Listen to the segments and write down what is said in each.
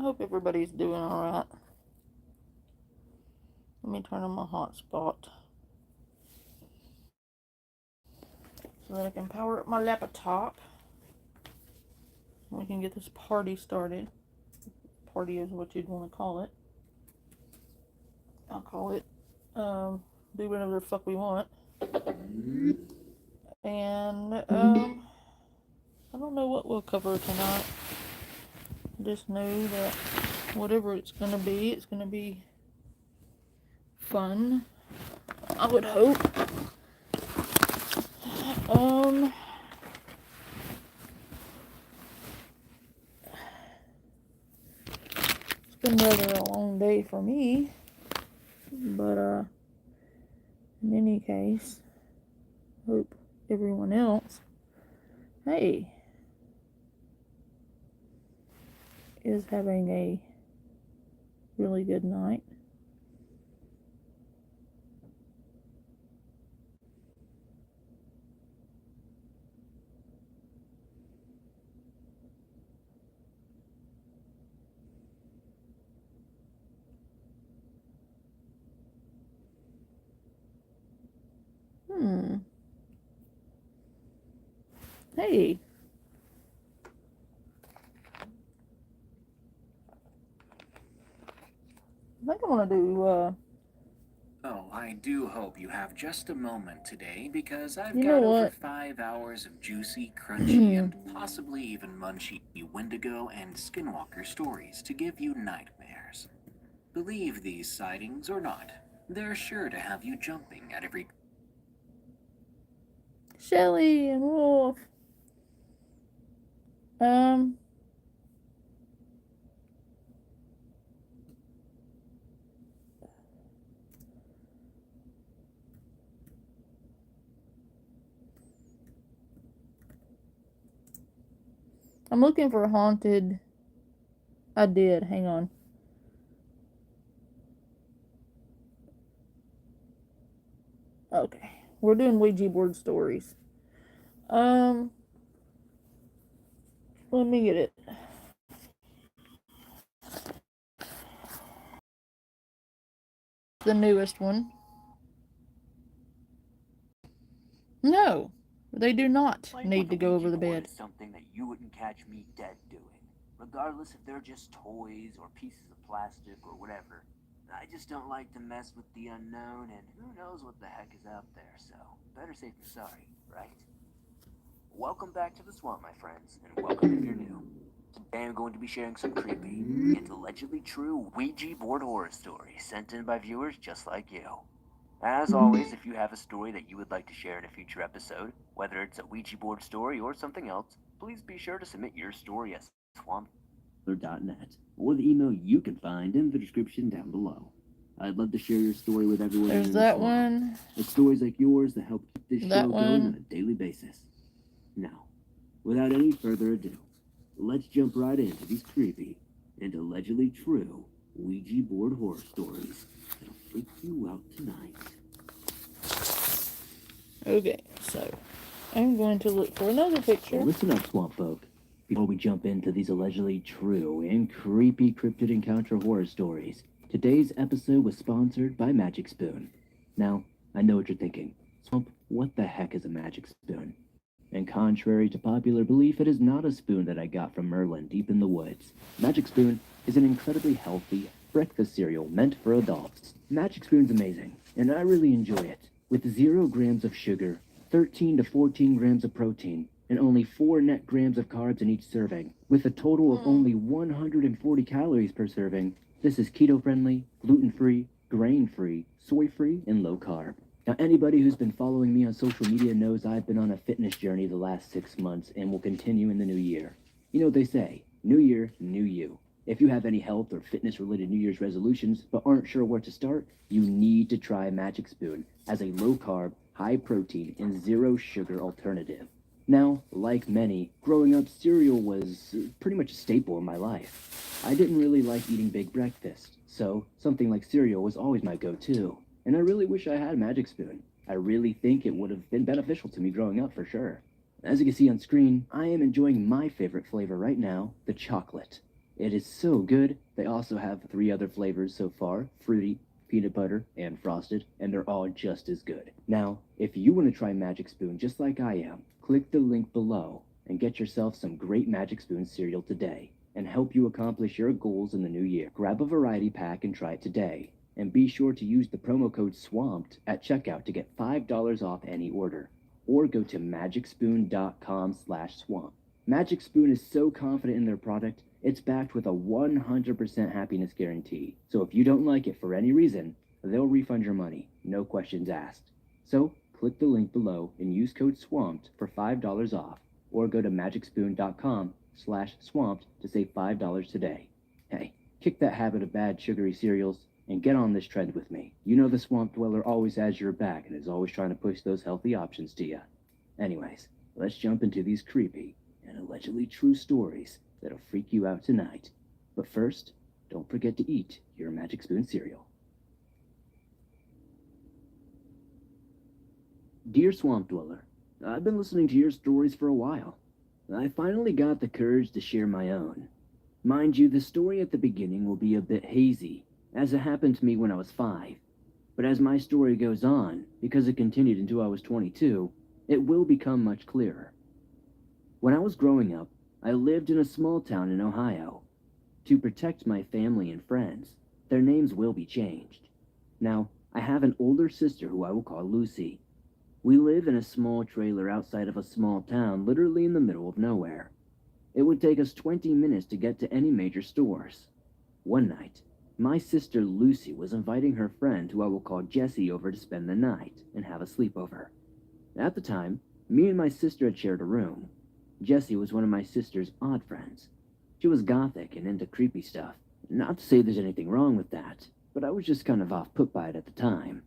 hope everybody's doing alright. Let me turn on my hotspot so that I can power up my laptop. We can get this party started. Party is what you'd want to call it. I'll call it. Do whatever the fuck we want. And, I don't know what we'll cover tonight. Just know that whatever it's gonna be fun. I would hope. It's been rather a long day for me. But, in any case, hope everyone else, hey, is having a really good night. Hey. I think I want to do, Oh, I do hope you have just a moment today because I've You know got over what? 5 hours of juicy, crunchy, and possibly even munchy Wendigo and Skinwalker stories to give you nightmares. Believe these sightings or not, they're sure to have you jumping at every. Shelly and Wolf. I'm looking for haunted. I did. Hang on. Okay. We're doing Ouija board stories. Let me get it. The newest one. No, they do not need to go over the bed. Is something that you wouldn't catch me dead doing, regardless if they're just toys or pieces of plastic or whatever. I just don't like to mess with the unknown, and who knows what the heck is out there, so better safe than sorry, right? Welcome back to the swamp, my friends, and welcome if you're new. Today I'm going to be sharing some creepy and allegedly true Ouija board horror stories sent in by viewers just like you. As always, if you have a story that you would like to share in a future episode, whether it's a Ouija board story or something else, please be sure to submit your story at swamp.net or the email you can find in the description down below. I'd love to share your story with everyone. There's that one. It's stories like yours that help keep this That show one. going on a daily basis. Now, without any further ado, let's jump right into these creepy and allegedly true Ouija board horror stories that'll freak you out tonight. Okay, so I'm going to look for another picture. Listen up, swamp folk. Before we jump into these allegedly true and creepy cryptid encounter horror stories, today's episode was sponsored by Magic Spoon. Now, I know what you're thinking. Swamp, what the heck is a magic spoon? And contrary to popular belief, it is not a spoon that I got from Merlin deep in the woods. Magic Spoon is an incredibly healthy breakfast cereal meant for adults. Magic Spoon's amazing, and I really enjoy it. With 0 grams of sugar, 13 to 14 grams of protein, and only 4 net grams of carbs in each serving, with a total of only 140 calories per serving, this is keto-friendly, gluten-free, grain-free, soy-free, and low-carb. Now, anybody who's been following me on social media knows I've been on a fitness journey the last 6 months and will continue in the new year. You know what they say, new year, new you. If you have any health or fitness-related New Year's resolutions but aren't sure where to start, you need to try Magic Spoon as a low-carb, high-protein, and zero-sugar alternative. Now, like many, growing up, cereal was pretty much a staple in my life. I didn't really like eating big breakfast, so something like cereal was always my go-to. And I really wish I had Magic Spoon. I really think it would have been beneficial to me growing up for sure. As you can see on screen, I am enjoying my favorite flavor right now, the chocolate. It is so good. They also have 3 other flavors so far: fruity, peanut butter, and frosted, and they're all just as good. Now, if you want to try Magic Spoon just like I am, click the link below and get yourself some great Magic Spoon cereal today and help you accomplish your goals in the new year. Grab a variety pack and try it today. And be sure to use the promo code SWAMPED at checkout to get $5 off any order. Or go to magicspoon.com/swamp. Magic Spoon is so confident in their product, it's backed with a 100% happiness guarantee. So if you don't like it for any reason, they'll refund your money, no questions asked. So click the link below and use code SWAMPED for $5 off, or go to magicspoon.com/swamped to save $5 today. Hey, kick that habit of bad sugary cereals and get on this trend with me. You know the Swamp Dweller always has your back and is always trying to push those healthy options to you. Anyways, let's jump into these creepy and allegedly true stories that'll freak you out tonight. But first, don't forget to eat your Magic Spoon cereal. Dear Swamp Dweller, I've been listening to your stories for a while. I finally got the courage to share my own. Mind you, the story at the beginning will be a bit hazy, as it happened to me when I was 5. But as my story goes on, because it continued until I was 22, it will become much clearer. When I was growing up, I lived in a small town in Ohio. To protect my family and friends, their names will be changed. Now, I have an older sister who I will call Lucy. We live in a small trailer outside of a small town, literally in the middle of nowhere. It would take us 20 minutes to get to any major stores. One night, my sister Lucy was inviting her friend, who I will call Jessie, over to spend the night and have a sleepover. At the time, me and my sister had shared a room. Jessie was one of my sister's odd friends. She was gothic and into creepy stuff. Not to say there's anything wrong with that, but I was just kind of off-put by it at the time.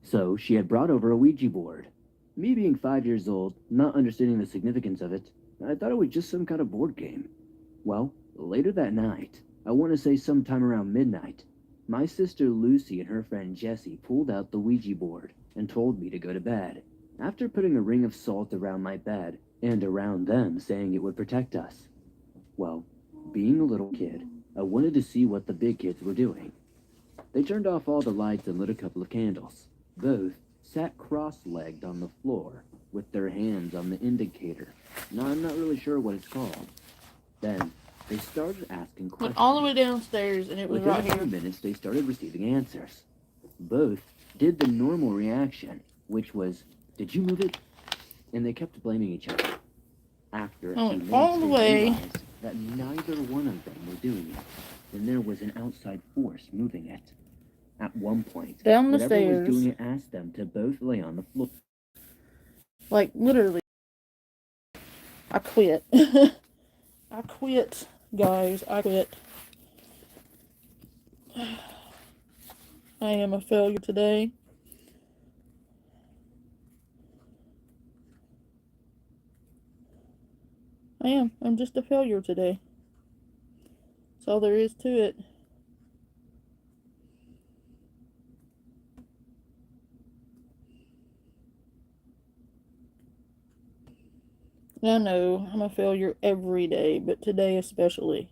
So she had brought over a Ouija board. Me being 5 years old, not understanding the significance of it, I thought it was just some kind of board game. Well, later that night, I want to say sometime around midnight, my sister Lucy and her friend Jessie pulled out the Ouija board and told me to go to bed. After putting a ring of salt around my bed and around them, saying it would protect us. Well, being a little kid, I wanted to see what the big kids were doing. They turned off all the lights and lit a couple of candles. Both sat cross-legged on the floor with their hands on the indicator. Now, I'm not really sure what it's called. Then they started asking questions. Went all the way downstairs, and it was Within right a few here. minutes, they started receiving answers. Both did the normal reaction, which was, "Did you move it?" And they kept blaming each other. After a few minutes, all the they way realized that neither one of them were doing it, and there was an outside force moving it. At one point, down the whatever stairs. was doing it asked them to both lay on the floor. Like, literally. I quit. I quit, guys. I quit. I am a failure today. I am. I'm just a failure today. That's all there is to it. I know I'm a failure every day, but today especially.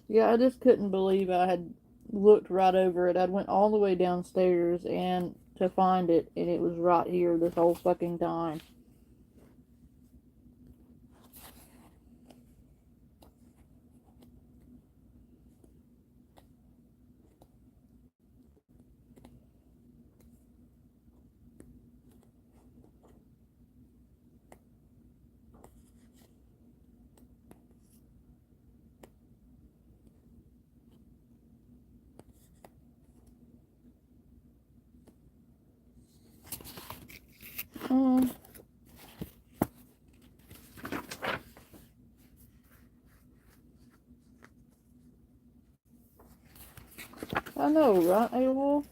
Yeah, I just couldn't believe I had looked right over it. I'd went all the way downstairs and to find it, and it was right here this whole fucking time. I know, right, A-Wolf?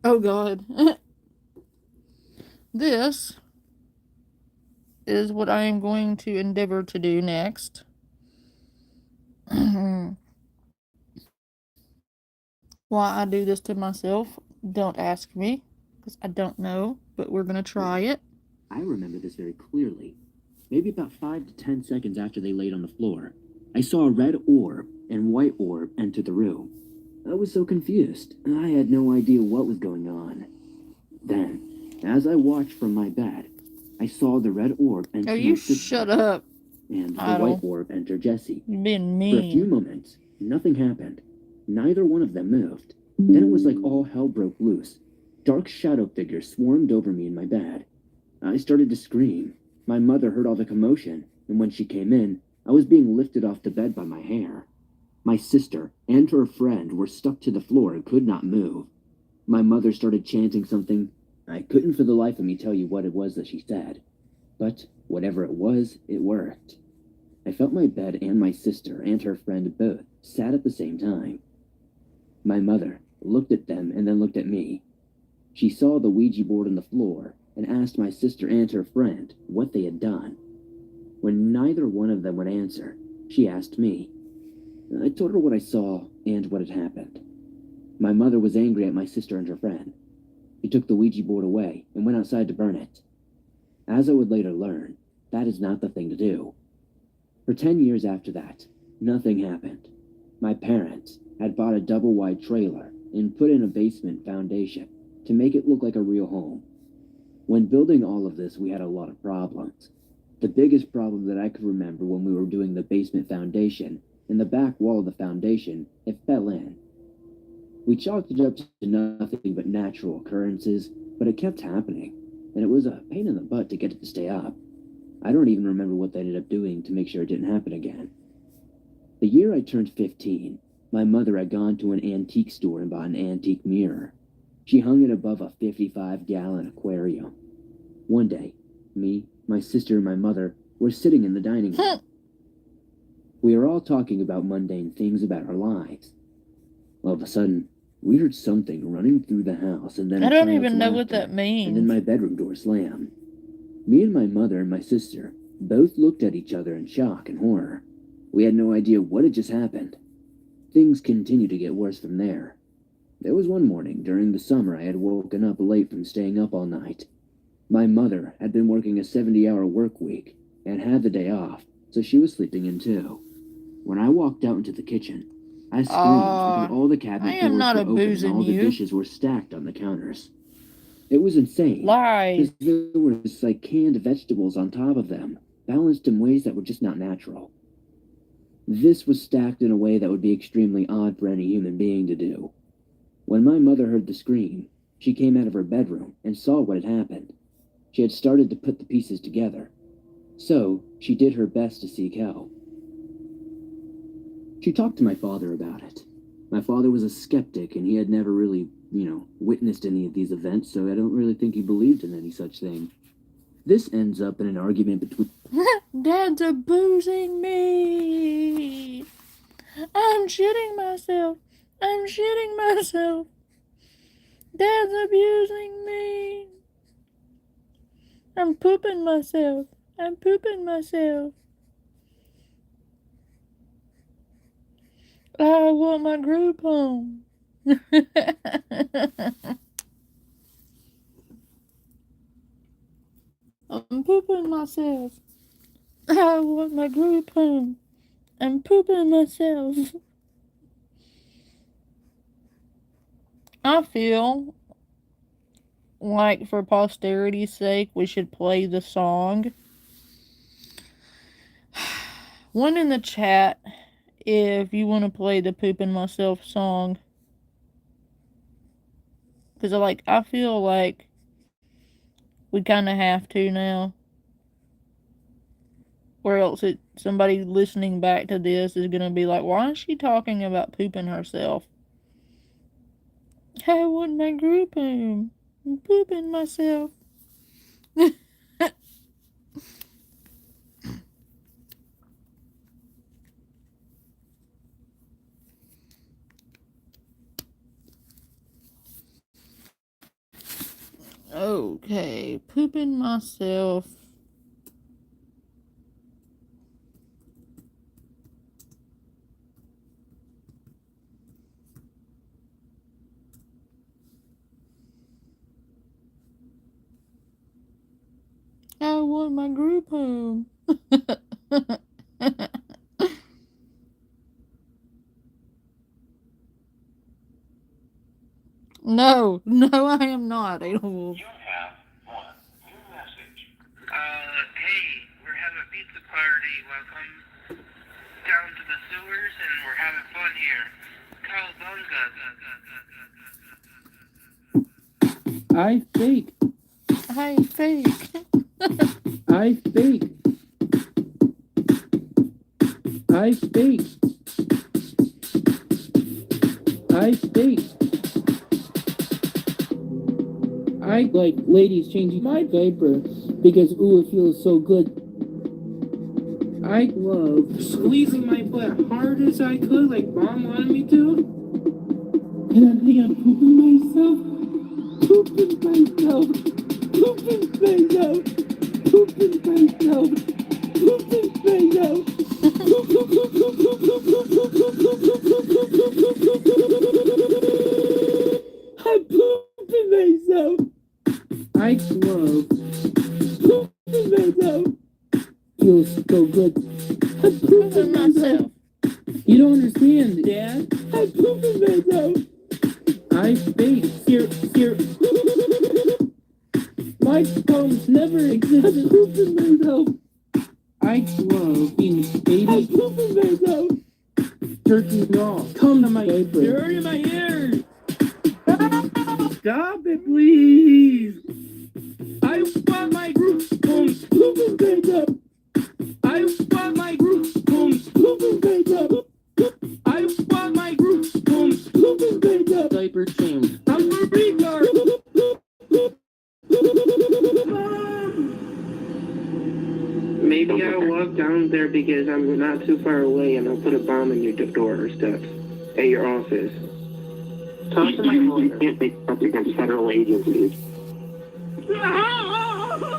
Oh God. This is what I am going to endeavor to do next. Why I do this to myself, don't ask me, because I don't know, but we're going to try it. I remember this very clearly. Maybe about 5 to 10 seconds after they laid on the floor, I saw a red orb and white orb enter the room. I was so confused. I had no idea what was going on. Then, as I watched from my bed, I saw the red orb enter Oh, you my sister, shut up, and the Idle. white orb enter Jessie. You're being For a few mean. moments, nothing happened. Neither one of them moved. Then it was like all hell broke loose. Dark shadow figures swarmed over me in my bed. I started to scream. My mother heard all the commotion, and when she came in, I was being lifted off the bed by my hair. My sister and her friend were stuck to the floor and could not move. My mother started chanting something. I couldn't for the life of me tell you what it was that she said. But whatever it was, it worked. I felt my bed and my sister and her friend both sat at the same time. My mother looked at them and then looked at me. She saw the Ouija board on the floor and asked my sister and her friend what they had done. When neither one of them would answer, she asked me. I told her what I saw and what had happened. My mother was angry at my sister and her friend. She took the Ouija board away and went outside to burn it. As I would later learn, that is not the thing to do. For 10 years after that, nothing happened. My parents had bought a double-wide trailer and put in a basement foundation to make it look like a real home. When building all of this, we had a lot of problems. The biggest problem that I could remember when we were doing the basement foundation, in the back wall of the foundation, it fell in. We chalked it up to nothing but natural occurrences, but it kept happening, and it was a pain in the butt to get it to stay up. I don't even remember what they ended up doing to make sure it didn't happen again. The year I turned 15, my mother had gone to an antique store and bought an antique mirror. She hung it above a 55-gallon aquarium. One day, me, my sister, and my mother were sitting in the dining room. We were all talking about mundane things about our lives. All of a sudden, we heard something running through the house, and then I a don't child's even know what laughter, that means. and then my bedroom door slammed. Me and my mother and my sister both looked at each other in shock and horror. We had no idea what had just happened. Things continued to get worse from there. There was one morning during the summer I had woken up late from staying up all night. My mother had been working a 70-hour work week and had the day off, so she was sleeping in too. When I walked out into the kitchen, I screamed because all the cabinet I am doors not were open and abusing all the you. dishes were stacked on the counters. It was insane. Lies. Because there was like canned vegetables on top of them, balanced in ways that were just not natural. This was stacked in a way that would be extremely odd for any human being to do. When my mother heard the scream, she came out of her bedroom and saw what had happened. She had started to put the pieces together. So, she did her best to seek help. She talked to my father about it. My father was a skeptic, and he had never really, witnessed any of these events, so I don't really think he believed in any such thing. This ends up in an argument between... Dad's abusing me. I'm shitting myself. I'm shitting myself. Dad's abusing me. I'm pooping myself. I'm pooping myself. I want my group home. I'm pooping myself. I want my group home. I'm pooping myself. I feel like for posterity's sake, we should play the song. One in the chat if you want to play the pooping myself song. Because I feel like we kind of have to now. Or else somebody listening back to this is going to be like, why is she talking about pooping herself? I want my group home. I'm pooping myself. Okay, pooping myself. I want my group home. No, I am not, Adolf. You have one new message. Hey, we're having a pizza party. Welcome down to the sewers, and we're having fun here. Cowabunga. I fake. I fake. I fake. I fake. I fake. I like ladies changing my diaper because ooh, it feels so good. I love squeezing my butt hard as I could, like mom wanted me to. And I think I'm pooping myself. Pooping myself. Pooping myself. Pooping myself. Pooping myself. I'm pooping myself. I love pooping myself. Feels so good. I'm pooping myself. You don't understand, Dad. I'm pooping myself. I fake. Here. My thumbs never existed. I'm pooping myself. I love being a baby. I'm pooping myself. Jerking off. Come to my diaper. You're hurting my ears. Stop it, please. I want my group home. Pooping myself. I want my group home. Pooping myself. I want my group home. Pooping myself. Diaper change. I'm a retard. Maybe I'll walk down there because I'm not too far away, and I'll put a bomb in your door or steps at your office. Talk to my lawyer. You can't make stuff against federal agencies. Oh,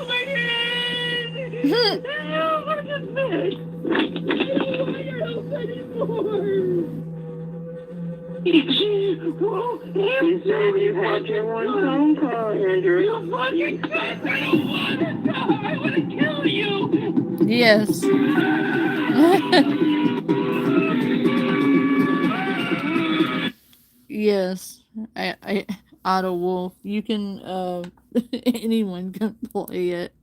my head! Oh, what is this? I don't want your help anymore! Oh, you said you had your one phone call, Andrew. You fucking bitch! I don't want to die! I want to kill you! Yes. Yes. I Otto Wolf. You can anyone can play it.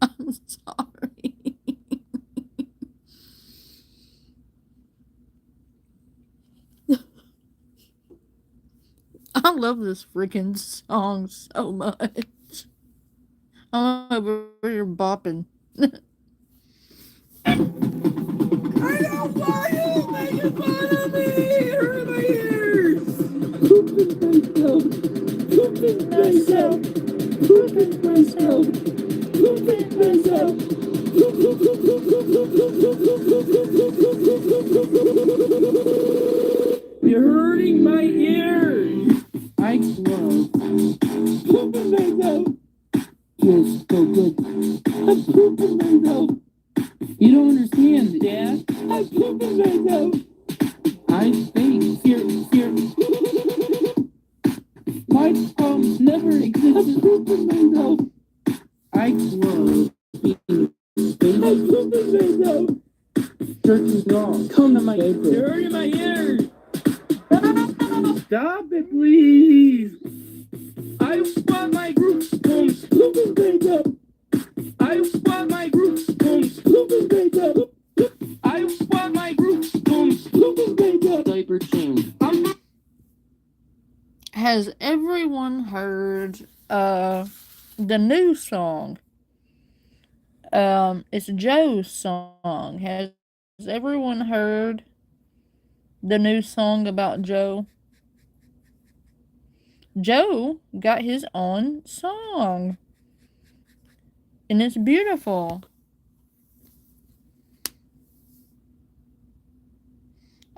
I'm sorry. I love this freaking song so much. I'm over here bopping. I don't want you making fun of me! It hurt my ears! Pooping myself. Pooping myself. Pooping myself. Pooping myself. You're hurting my ears. I love pooping myself. I'm pooping myself. You don't understand, Dad. I'm pooping myself. I think fear. My problems never existed. I'm pooping myself. I love being I'm pooping myself. Church is wrong. Come to my bedroom. You're hurting my ears. Stop it, please. I want my group home. Pooping myself. I want my group home. Pooping myself. I want my group home. Pooping myself. Diaper change. Has everyone heard the new song? It's Joe's song. Has everyone heard the new song about Joe? Joe got his own song. And it's beautiful.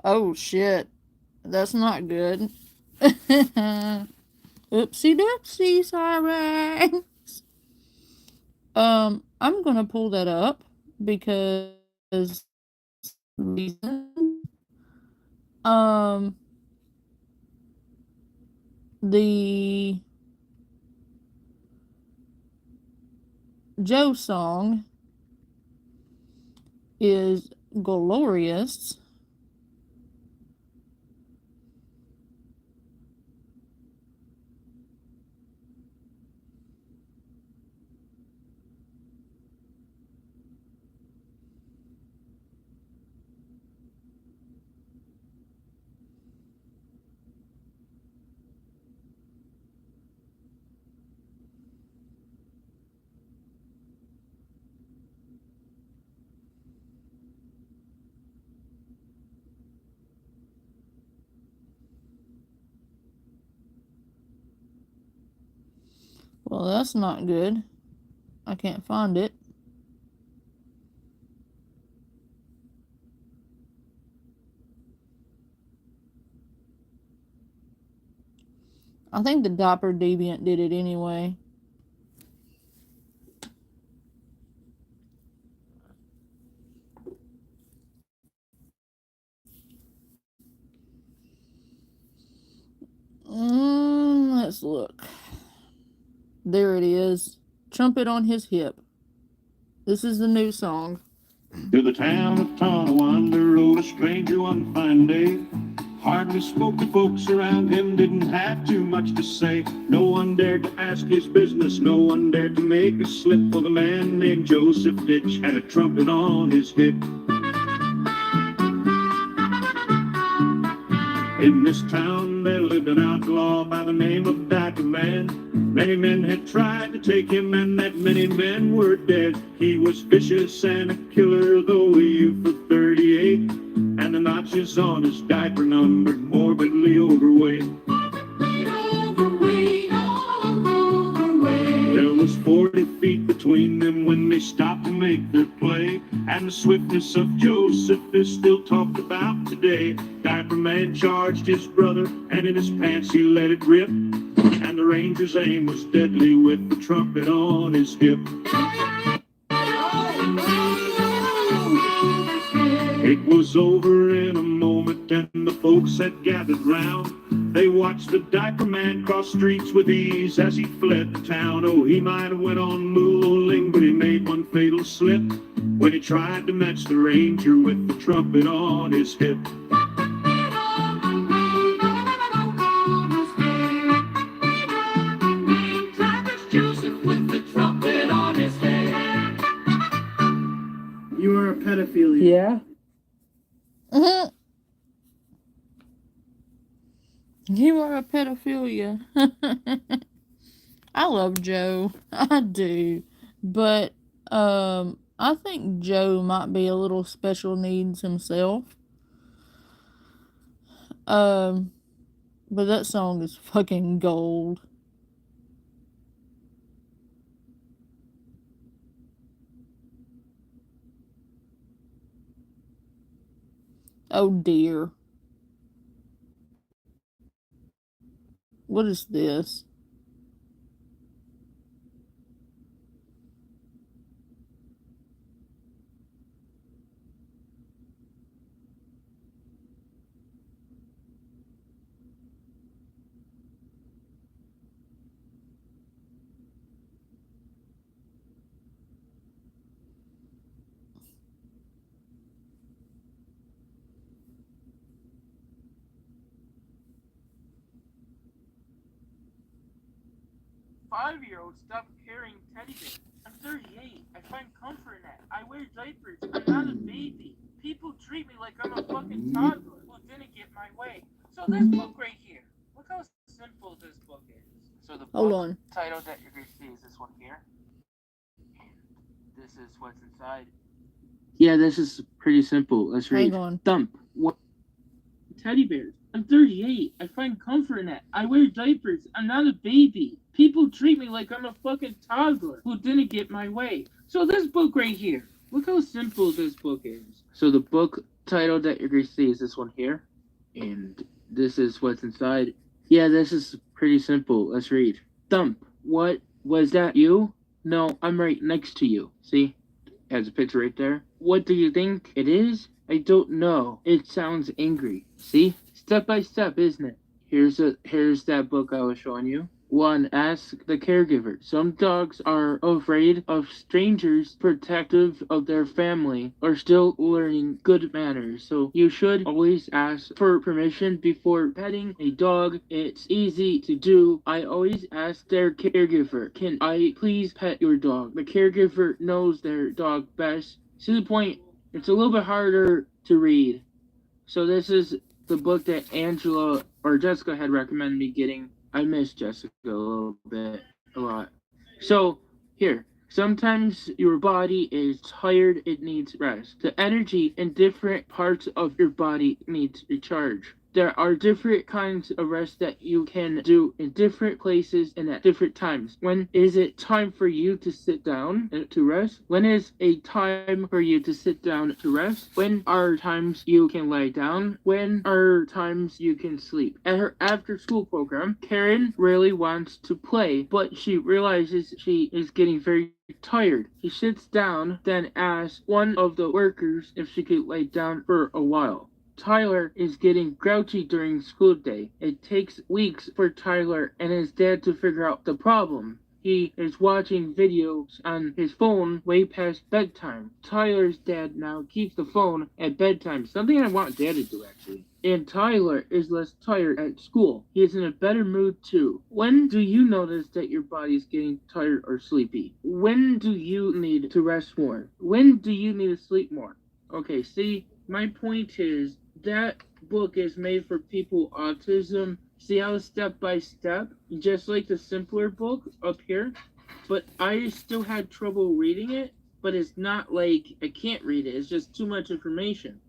Oh shit. That's not good. Oopsie doopsie, sorry. I'm gonna pull that up because reason. The Joe song is glorious. Well, that's not good. I can't find it. I think the Diaper Deviant did it anyway. Let's look. There it is. Trumpet on his hip. This is the new song. To the town of Tonawanda rode a stranger one fine day. Hardly spoke to folks around him, didn't have too much to say. No one dared to ask his business, no one dared to make a slip. For the man named Joseph Ditch had a trumpet on his hip. In this town there lived an outlaw by the name of Diaper Man. Many men had tried to take him, and that many men were dead. He was vicious and a killer, though he used for 38. And the notches on his diaper numbered morbidly overweight. There was 40 feet between them when they stopped to make their play. And the swiftness of Joseph is still talked about today. Diaper Man charged his brother, and in his pants he let it rip. And the ranger's aim was deadly with the trumpet on his hip. It was over in a moment, and the folks had gathered round. They watched the Diaper Man cross streets with ease as he fled the town. Oh, he might have went on mooling, but he made one fatal slip when he tried to match the ranger with the trumpet on his hip. You are a pedophilia. Yeah. You are a pedophilia. I love Joe. I do. But I think Joe might be a little special needs himself. But that song is fucking gold. Oh dear. What is this? 5-year-old stop carrying teddy bears. I'm 38. I find comfort in that. I wear diapers. I'm not a baby. People treat me like I'm a fucking toddler who didn't get my way. So this book right here. Look how simple this book is. So the Hold book on. title that you're going to see is this one here. This is what's inside. Yeah, this is pretty simple. Let's read. Hang on. Thump. What? Teddy bears. I'm 38. I find comfort in that. I wear diapers. I'm not a baby. People treat me like I'm a fucking toddler who didn't get my way. So this book right here. Look how simple this book is. So the book title that you're going to see is this one here. And this is what's inside. Yeah, this is pretty simple. Let's read. Thump. What? Was that you? No, I'm right next to you. See? Has a picture right there. What do you think it is? I don't know. It sounds angry. See? Step by step, isn't it? Here's that book I was showing you. 1. Ask the caregiver. Some dogs are afraid of strangers, protective of their family, or still learning good manners. So you should always ask for permission before petting a dog. It's easy to do. I always ask their caregiver, can I please pet your dog? The caregiver knows their dog best. To the point, it's a little bit harder to read. So this is the book that Angela or Jessica had recommended me getting. I miss Jessica a lot. So here, sometimes your body is tired, it needs rest. The energy in different parts of your body needs recharge. There are different kinds of rest that you can do in different places and at different times. When is it time for you to sit down to rest? When is a time for you to sit down to rest? When are times you can lie down? When are times you can sleep? At her after school program, Karen really wants to play, but she realizes she is getting very tired. She sits down, then asks one of the workers if she could lay down for a while. Tyler is getting grouchy during school day. It takes weeks for Tyler and his dad to figure out the problem. He is watching videos on his phone way past bedtime. Tyler's dad now keeps the phone at bedtime, something I want Dad to do actually. And Tyler is less tired at school. He is in a better mood too. When do you notice that your body is getting tired or sleepy? When do you need to rest more? When do you need to sleep more? Okay, see, my point is that book is made for people autism. See how step by step, just like the simpler book up here, but I still had trouble reading it, but it's not like I can't read it, it's just too much information.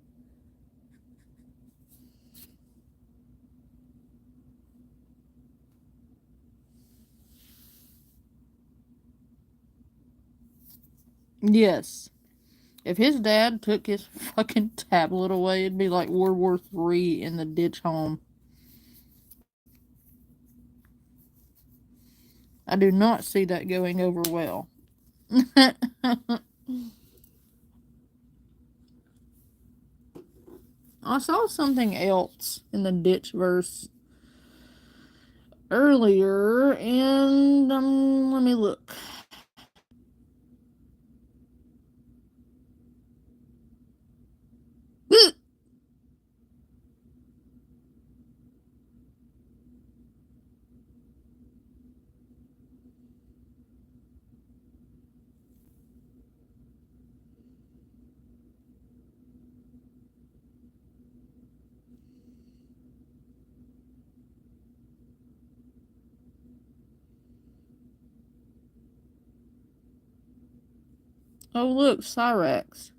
Yes. If his dad took his fucking tablet away, it'd be like World War III in the ditch home. I do not see that going over well. I saw something else in the ditch verse earlier, and let me look. Oh, look, Cyrax.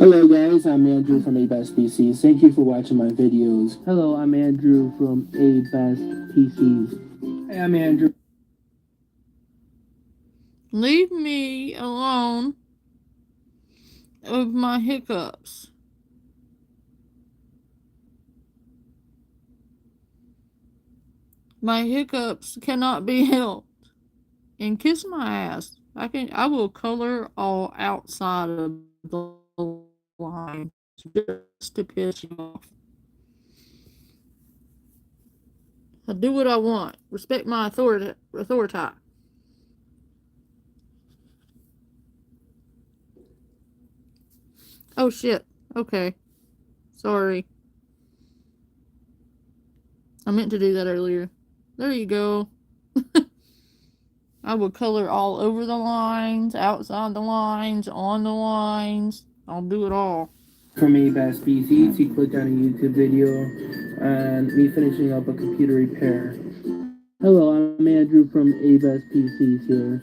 Hello guys, I'm Andrew from A-Best PCs. Thank you for watching my videos. Hello, I'm Andrew from A-Best PCs. Hey, I'm Andrew. Leave me alone. of my hiccups. My hiccups cannot be helped. And kiss my ass. I will color all outside of the line just to piss you off. I do what I want. Respect my authority. Oh shit. Okay. Sorry. I meant to do that earlier. There you go. I will color all over the lines, outside the lines, on the lines. I'll do it all. From ABAS PCs, you click on a YouTube video on me finishing up a computer repair. Hello, I'm Andrew from ABAS PCs here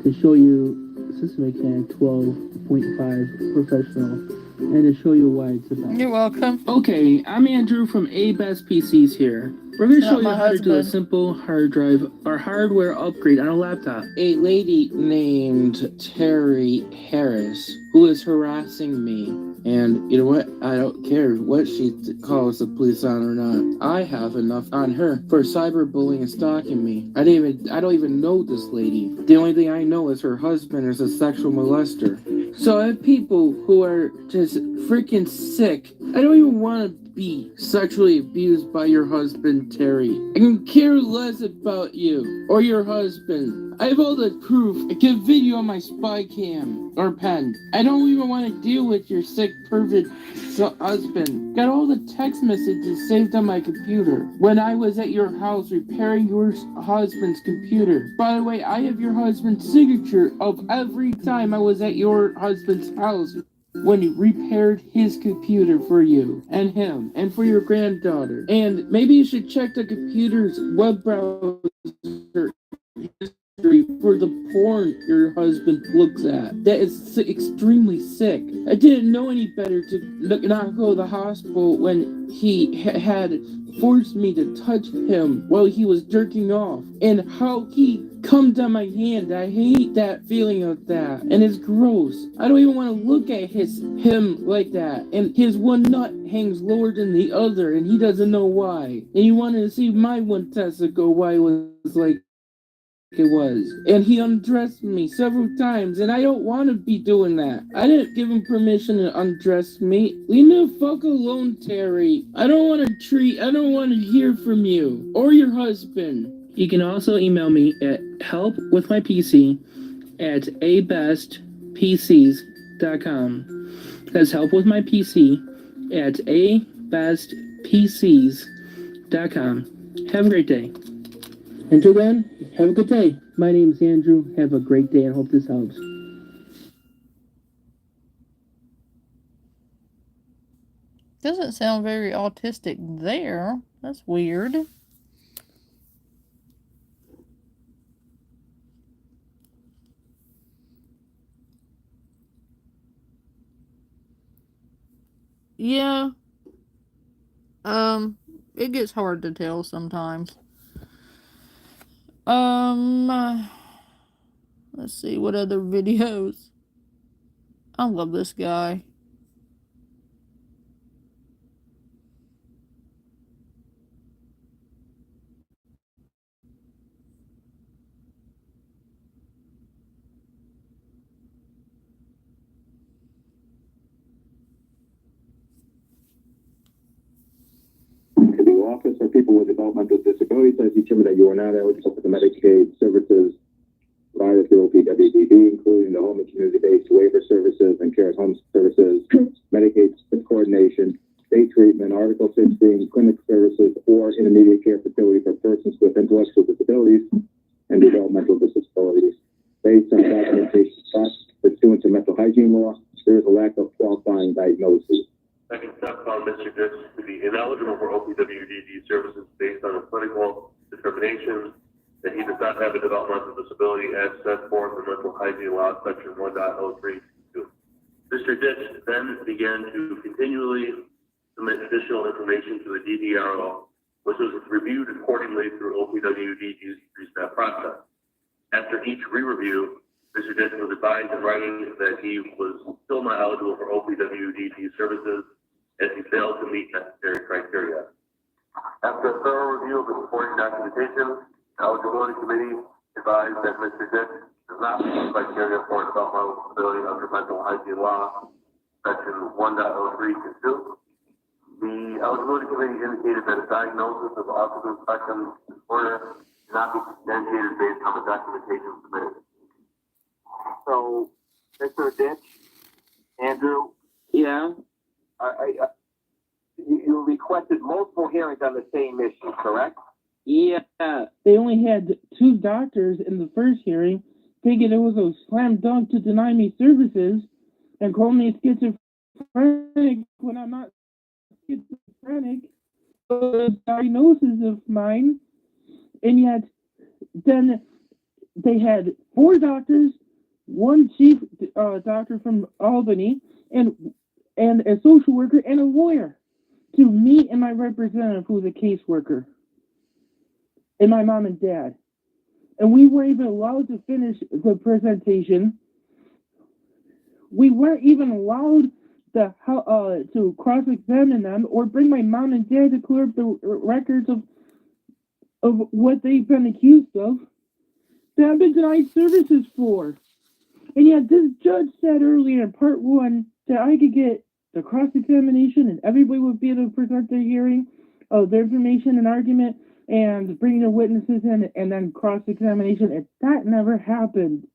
to show you System Mechanic 12.5 Professional and to show you why it's about. You're welcome. Okay, I'm Andrew from ABAS PCs here. We're going to show you how to do a simple hard drive or hardware upgrade on a laptop. A lady named Terry Harris, who is harassing me. And you know what? I don't care what she calls the police on or not. I have enough on her for cyberbullying and stalking me. I don't even know this lady. The only thing I know is her husband is a sexual molester. So I have people who are just freaking sick. I don't even want to be sexually abused by your husband, Terry. I can care less about you or your husband. I have all the proof. I can video on my spy cam or pen. I don't even want to deal with your sick, pervert husband. Got all the text messages saved on my computer when I was at your house repairing your husband's computer. By the way, I have your husband's signature of every time I was at your husband's house when he repaired his computer for you and him and for your granddaughter. And maybe you should check the computer's web browser history for the porn your husband looks at. That is extremely sick. I didn't know any better to not go to the hospital when he had forced me to touch him while he was jerking off. And how he come down my hand. I hate that feeling of that. And it's gross. I don't even want to look at him like that. And his one nut hangs lower than the other and he doesn't know why. And you wanted to see my one testicle why it was like it was. And he undressed me several times and I don't want to be doing that. I didn't give him permission to undress me. Leave me the fuck alone, Terry. I don't want to hear from you or your husband. You can also email me at helpwithmypc at abestpcs.com. That's helpwithmypc at abestpcs.com. Have a great day. Until then, have a good day. My name is Andrew. Have a great day and hope this helps. Doesn't sound very autistic there. That's weird. Yeah. It gets hard to tell sometimes. Let's see what other videos. I love this guy. To the Office for People with Developmental Disabilities has determined that you are not eligible for the Medicaid services provided through OPWDD, including the home and community-based waiver services and care at home services, Medicaid coordination, state treatment, Article 16, clinic services, or intermediate care facility for persons with intellectual disabilities and developmental disabilities. Based on documentation pursuant to mental hygiene law, there is a lack of qualifying diagnosis. Second step found Mr. Dix to be ineligible for OPWDD services based on a clinical determination that he does not have a developmental disability as set forth in mental hygiene law section 1.03.2. Mr. Dix then began to continually submit additional information to the DDRO, which was reviewed accordingly through OPWDD's three-step process. After each re-review, Mr. Ditch was advised in writing that he was still not eligible for OPWDD services as he failed to meet necessary criteria. After a thorough review of the supporting documentation, the eligibility committee advised that Mr. Ditch does not meet the criteria for developmental disability under mental hygiene law, section 1.03 to 2. The eligibility committee indicated that a diagnosis of autism spectrum disorder cannot be substantiated based on the documentation submitted. So, Mr. Ditch, Andrew, Yeah. you requested multiple hearings on the same issue, correct? Yeah, they only had 2 doctors in the first hearing, thinking it was a slam dunk to deny me services and call me schizophrenic when I'm not schizophrenic. A diagnosis of mine, and yet then they had 4 doctors, 1 chief doctor from Albany, and a social worker and a lawyer to me and my representative, who's a caseworker, and my mom and dad. And we weren't even allowed to finish the presentation. We weren't even allowed to cross-examine them or bring my mom and dad to clear up the records of what they've been accused of. That I've been denied services for. And yet this judge said earlier in part 1 that I could get the cross-examination and everybody would be able to present their hearing, their information and argument, and bring their witnesses in, and then cross-examination. And that never happened.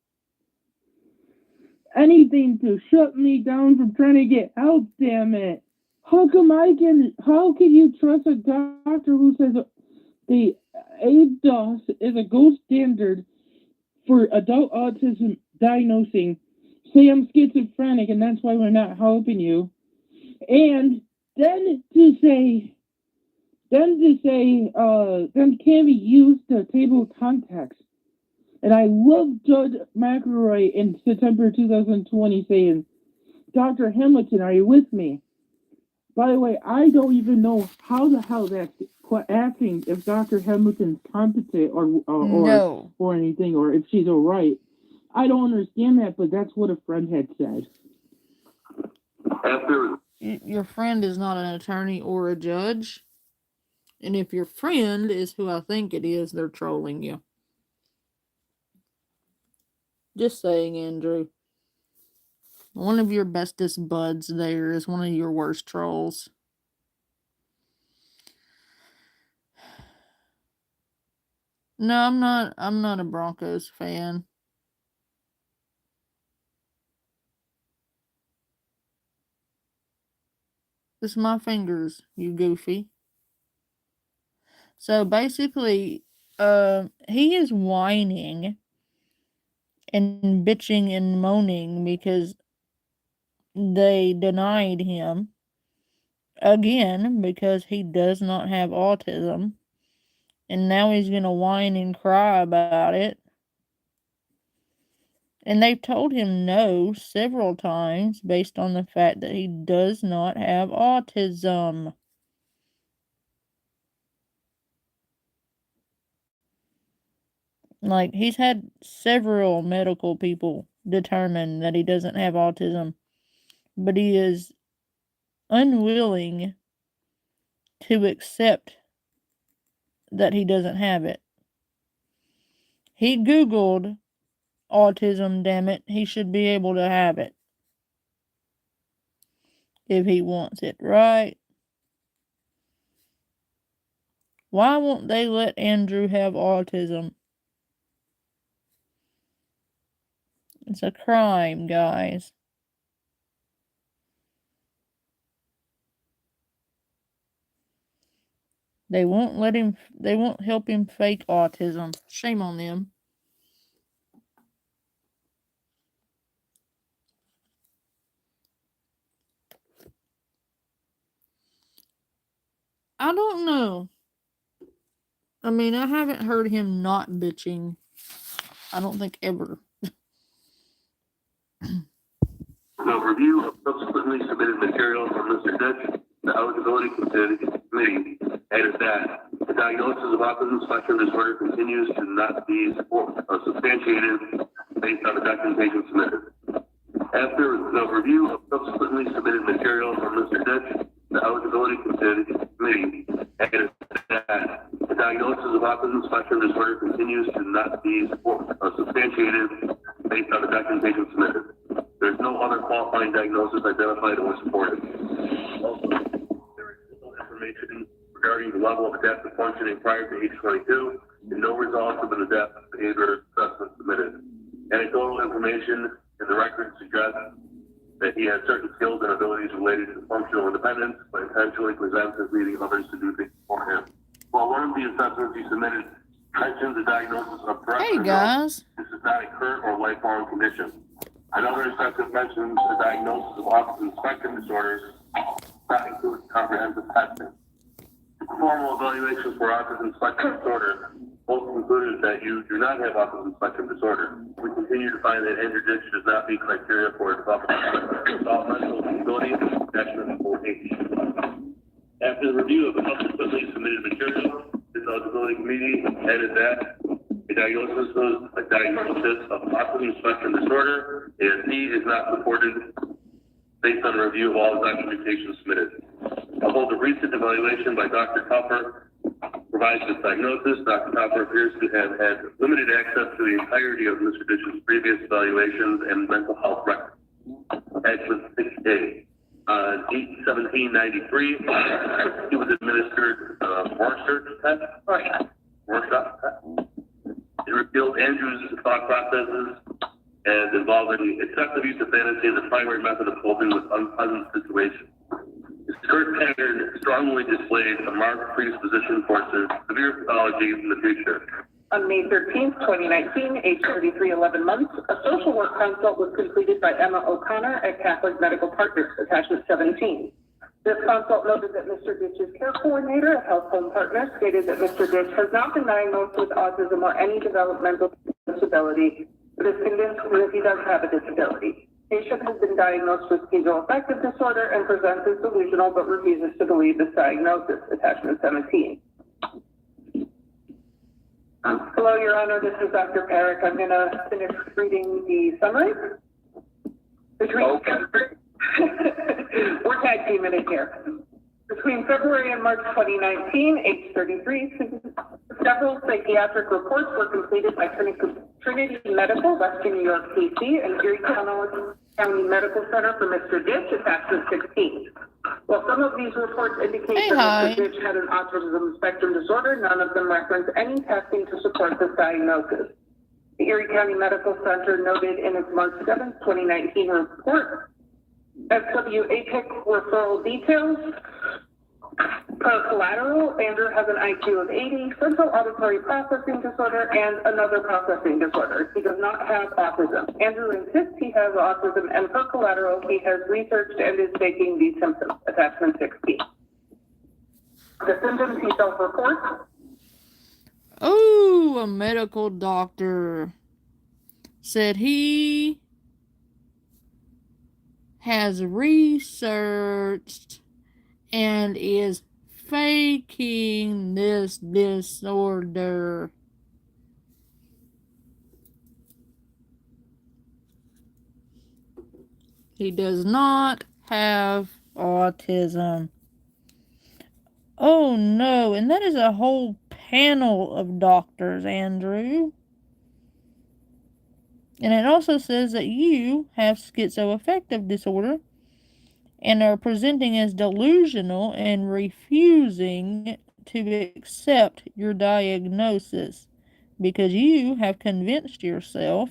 Anything to shut me down from trying to get help, damn it. How can you trust a doctor who says the ADOS is a gold standard for adult autism diagnosing, say I'm schizophrenic and that's why we're not helping you, and then can be used to table of context. And I love Judge McElroy in September 2020 saying, Dr. Hamilton, are you with me? By the way, I don't even know how the hell that's asking if Dr. Hamilton's competent or anything, or if she's all right. I don't understand that, but that's what a friend had said. Your friend is not an attorney or a judge. And if your friend is who I think it is, they're trolling you. Just saying, Andrew. One of your bestest buds there is one of your worst trolls. No, I'm not a Broncos fan. It's my fingers, you goofy. So basically, he is whining and bitching and moaning because they denied him again because he does not have autism, and now he's gonna whine and cry about it. And they've told him no several times based on the fact that he does not have autism. Like, he's had several medical people determine that he doesn't have autism, but he is unwilling to accept that he doesn't have it. He Googled autism, damn it. He should be able to have it. If he wants it, right? Why won't they let Andrew have autism? It's a crime, guys. They won't help him fake autism. Shame on them. I don't know. I mean, I haven't heard him not bitching. I don't think ever. The review of subsequently submitted materials from Mr. Ditch, the eligibility committee added that the diagnosis of autism spectrum disorder continues to not be substantiated based on the documentation documentation submitted. After the review of subsequently submitted material from Mr. Ditch, the eligibility committee added that the diagnosis of autism spectrum disorder continues to not be substantiated based on the documentation submitted. There is no other qualifying diagnosis identified or supported. Also, there is no information regarding the level of adaptive functioning prior to age 22, and no results of an adaptive behavior assessment submitted. Anecdotal information in the record suggests that he has certain skills and abilities related to functional independence, but intentionally presents as needing others to do things for him. While one of the assessments he submitted mentions the diagnosis of Tourette Hey syndrome, guys. this is not a current or lifelong condition. Another assessment mentions the diagnosis of autism spectrum disorders, not include comprehensive testing. Formal evaluations for autism spectrum disorder both concluded that you do not have autism spectrum disorder. We continue to find that Andrew Ditch does not meet criteria for developmental disability attachment 4H. After the review of the subsequently submitted material, this eligibility committee added that a diagnosis of autism spectrum disorder, ASD, is not supported based on a review of all the documentation submitted. Although the recent evaluation by Dr. Tupper provides this diagnosis, Dr. Tupper appears to have had limited access to the entirety of Mr. Ditch's previous evaluations and mental health records. Attachment 6A. On 8/17/93, he was administered Rorschach test. It revealed Andrew's thought processes and involving excessive use of fantasy as a primary method of coping with unpleasant situations. His current pattern strongly displayed a marked predisposition for severe pathology in the future. On May 13th, 2019, age 33, 11 months, a social work consult was completed by Emma O'Connor at Catholic Medical Partners, attachment 17. This consult noted that Mr. Ditch's care coordinator at Health Home Partners stated that Mr. Ditch has not been diagnosed with autism or any developmental disability, but is convinced that he does have a disability. Patient has been diagnosed with schizoaffective disorder and presents as delusional but refuses to believe this diagnosis, attachment 17. Hello, Your Honor, this is Dr. Parrick. I'm going to finish reading the summary. We're tag teaming it here. Between February and March 2019, age 33, several psychiatric reports were completed by Trinity Medical, Western New York, PC, and Erie County Medical Center for Mr. Ditch, attachment 16. While some of these reports indicate that Mr. Ditch had an autism spectrum disorder, none of them reference any testing to support this diagnosis. The Erie County Medical Center noted in its March 7, 2019 report, SWAPIC referral details. Per collateral, Andrew has an IQ of 80, central auditory processing disorder, and another processing disorder. He does not have autism. Andrew insists he has autism, and per collateral, he has researched and is taking these symptoms, attachment 16. The symptoms he self-reports. Oh, a medical doctor said he has researched and is faking this disorder. He does not have autism. Oh no, and that is a whole panel of doctors, Andrew. And it also says that you have schizoaffective disorder and are presenting as delusional and refusing to accept your diagnosis because you have convinced yourself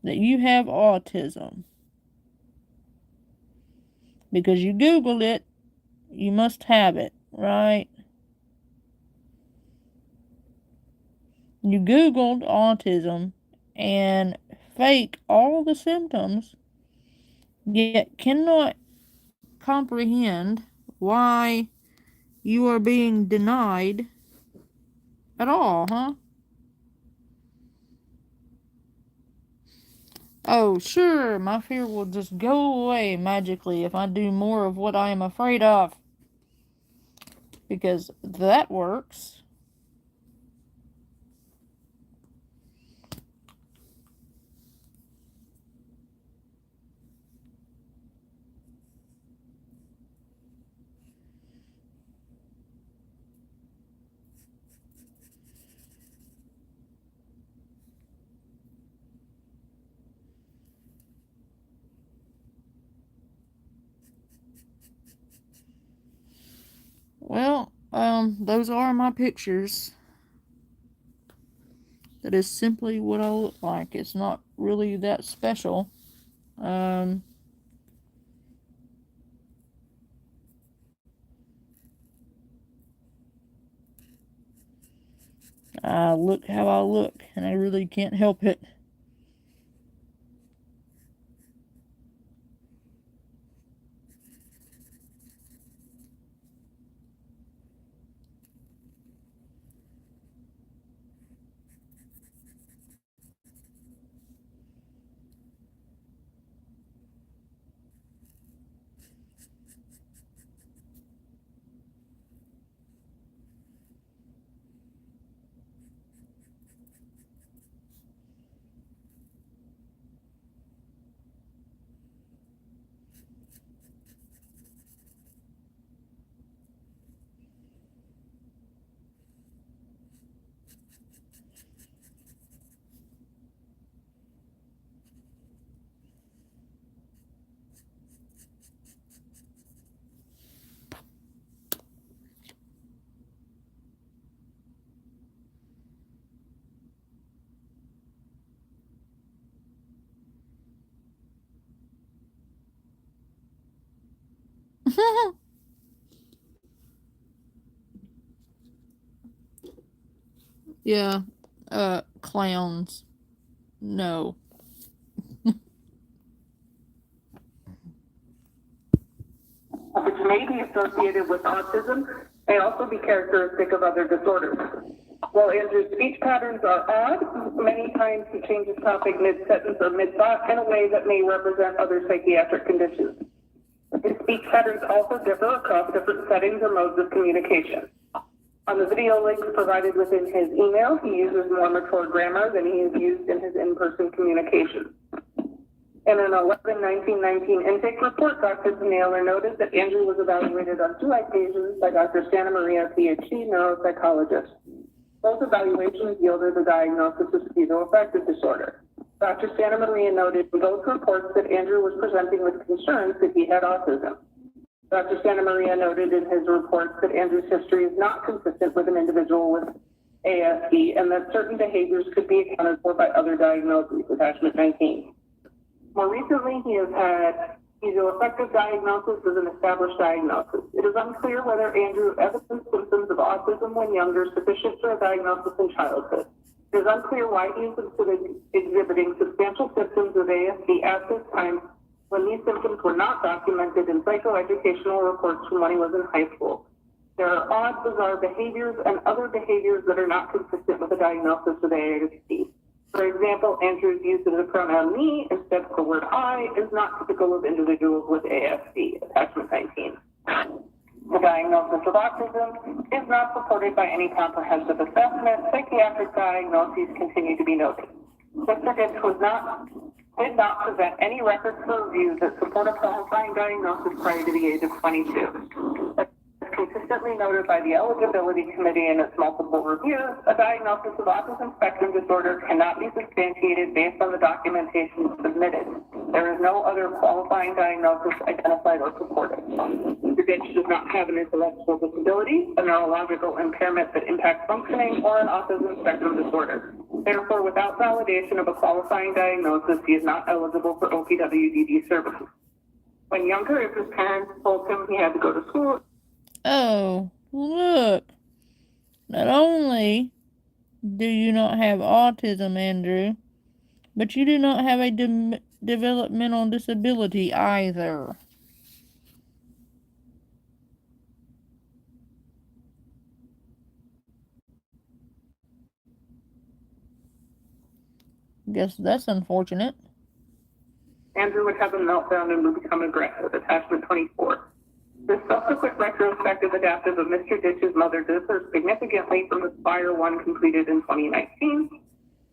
that you have autism. Because you Googled it, you must have it, right? You Googled autism and fake all the symptoms, yet cannot comprehend why you are being denied at all, huh? Oh, sure, my fear will just go away magically if I do more of what I am afraid of. Because that works. those are my pictures. That is simply what I look like. It's not really that special. I look how I look, and I really can't help it. Yeah, clowns. No. Which may be associated with autism, may also be characteristic of other disorders. While Andrew's speech patterns are odd, many times he changes topic mid-sentence or mid-thought in a way that may represent other psychiatric conditions. His speech patterns also differ across different settings or modes of communication. On the video links provided within his email, he uses more mature grammar than he has used in his in-person communication. In an 11/19/19 intake report, Dr. Naylor noted that Andrew was evaluated on 2 occasions by Dr. Santa Maria, PhD, neuropsychologist. Both evaluations yielded a diagnosis of schizoaffective disorder. Dr. Santa Maria noted in both reports that Andrew was presenting with concerns that he had autism. Dr. Santa Maria noted in his reports that Andrew's history is not consistent with an individual with ASD and that certain behaviors could be accounted for by other diagnoses, attachment 19. More recently, he has had schizoaffective diagnosis as an established diagnosis. It is unclear whether Andrew evidenced symptoms of autism when younger sufficient for a diagnosis in childhood. It is unclear why he is exhibiting substantial symptoms of ASD at this time when these symptoms were not documented in psychoeducational reports from when he was in high school. There are odd, bizarre behaviors and other behaviors that are not consistent with a diagnosis of ASD. For example, Andrew's use of the pronoun me instead of the word I is not typical of individuals with ASD, attachment 19. The diagnosis of autism is not supported by any comprehensive assessment. Psychiatric diagnoses continue to be noted. Mr. Ditch did not present any records for review that support a qualifying diagnosis prior to the age of 22. Consistently noted by the eligibility committee in its multiple reviews, a diagnosis of autism spectrum disorder cannot be substantiated based on the documentation submitted. There is no other qualifying diagnosis identified or supported. Mr. Ditch does not have an intellectual disability, a neurological impairment that impacts functioning, or an autism spectrum disorder. Therefore, without validation of a qualifying diagnosis, he is not eligible for OPWDD services. When younger, if his parents told him he had to go to school, Oh, look. Not only do you not have autism, Andrew, but you do not have a developmental disability either. Guess that's unfortunate. Andrew would have a meltdown and would become aggressive, attachment 24. The subsequent retrospective adaptive of Mr. Ditch's mother differs significantly from the prior one completed in 2019.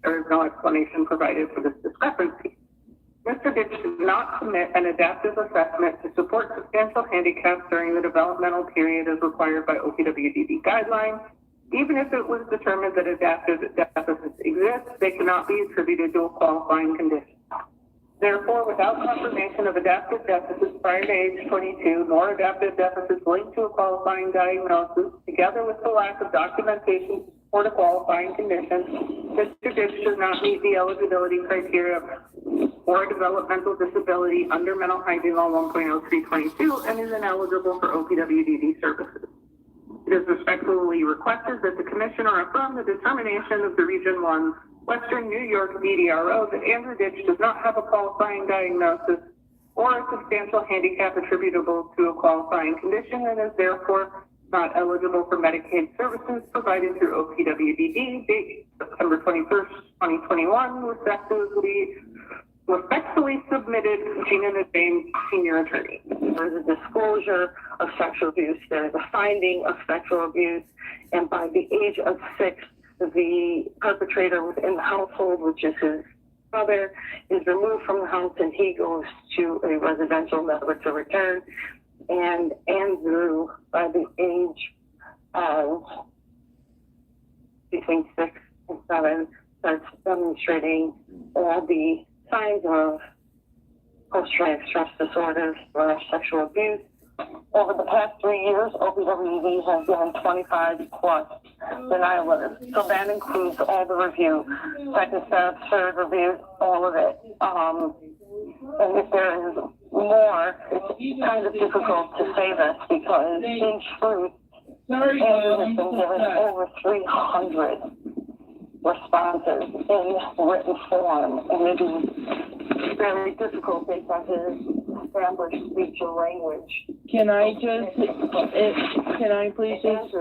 There is no explanation provided for this discrepancy. Mr. Ditch did not submit an adaptive assessment to support substantial handicaps during the developmental period as required by OPWDD guidelines. Even if it was determined that adaptive deficits exist, they cannot be attributed to a qualifying condition. Therefore, without confirmation of adaptive deficits prior to age 22, nor adaptive deficits linked to a qualifying diagnosis, together with the lack of documentation to support a qualifying condition, Mr. Ditch does not meet the eligibility criteria for a developmental disability under Mental Hygiene Law 1.0322 and is ineligible for OPWDD services. It is respectfully requested that the Commissioner affirm the determination of the Region 1 Western New York VDRO that Andrew Ditch does not have a qualifying diagnosis or a substantial handicap attributable to a qualifying condition and is therefore not eligible for Medicaid services provided through OPWDD, date September 21st, 2021, respectfully submitted, Gina Nadine, Senior Attorney. There's a disclosure of sexual abuse, there's a finding of sexual abuse, and by the age of 6, the perpetrator within the household, which is his brother, is removed from the house and he goes to a residential never to return. And Andrew, by the age of between 6 and 7, starts demonstrating all the signs of post-traumatic stress disorders or sexual abuse. Over the past 3 years, OPWD has given 25 plus denial letters. So that includes all the review, second step, third review, all of it. And if there is more, it's kind of difficult to say this because in truth, Andrew has been given over 300 responses in written form, and it is very difficult based on his established speech and language. Can I please just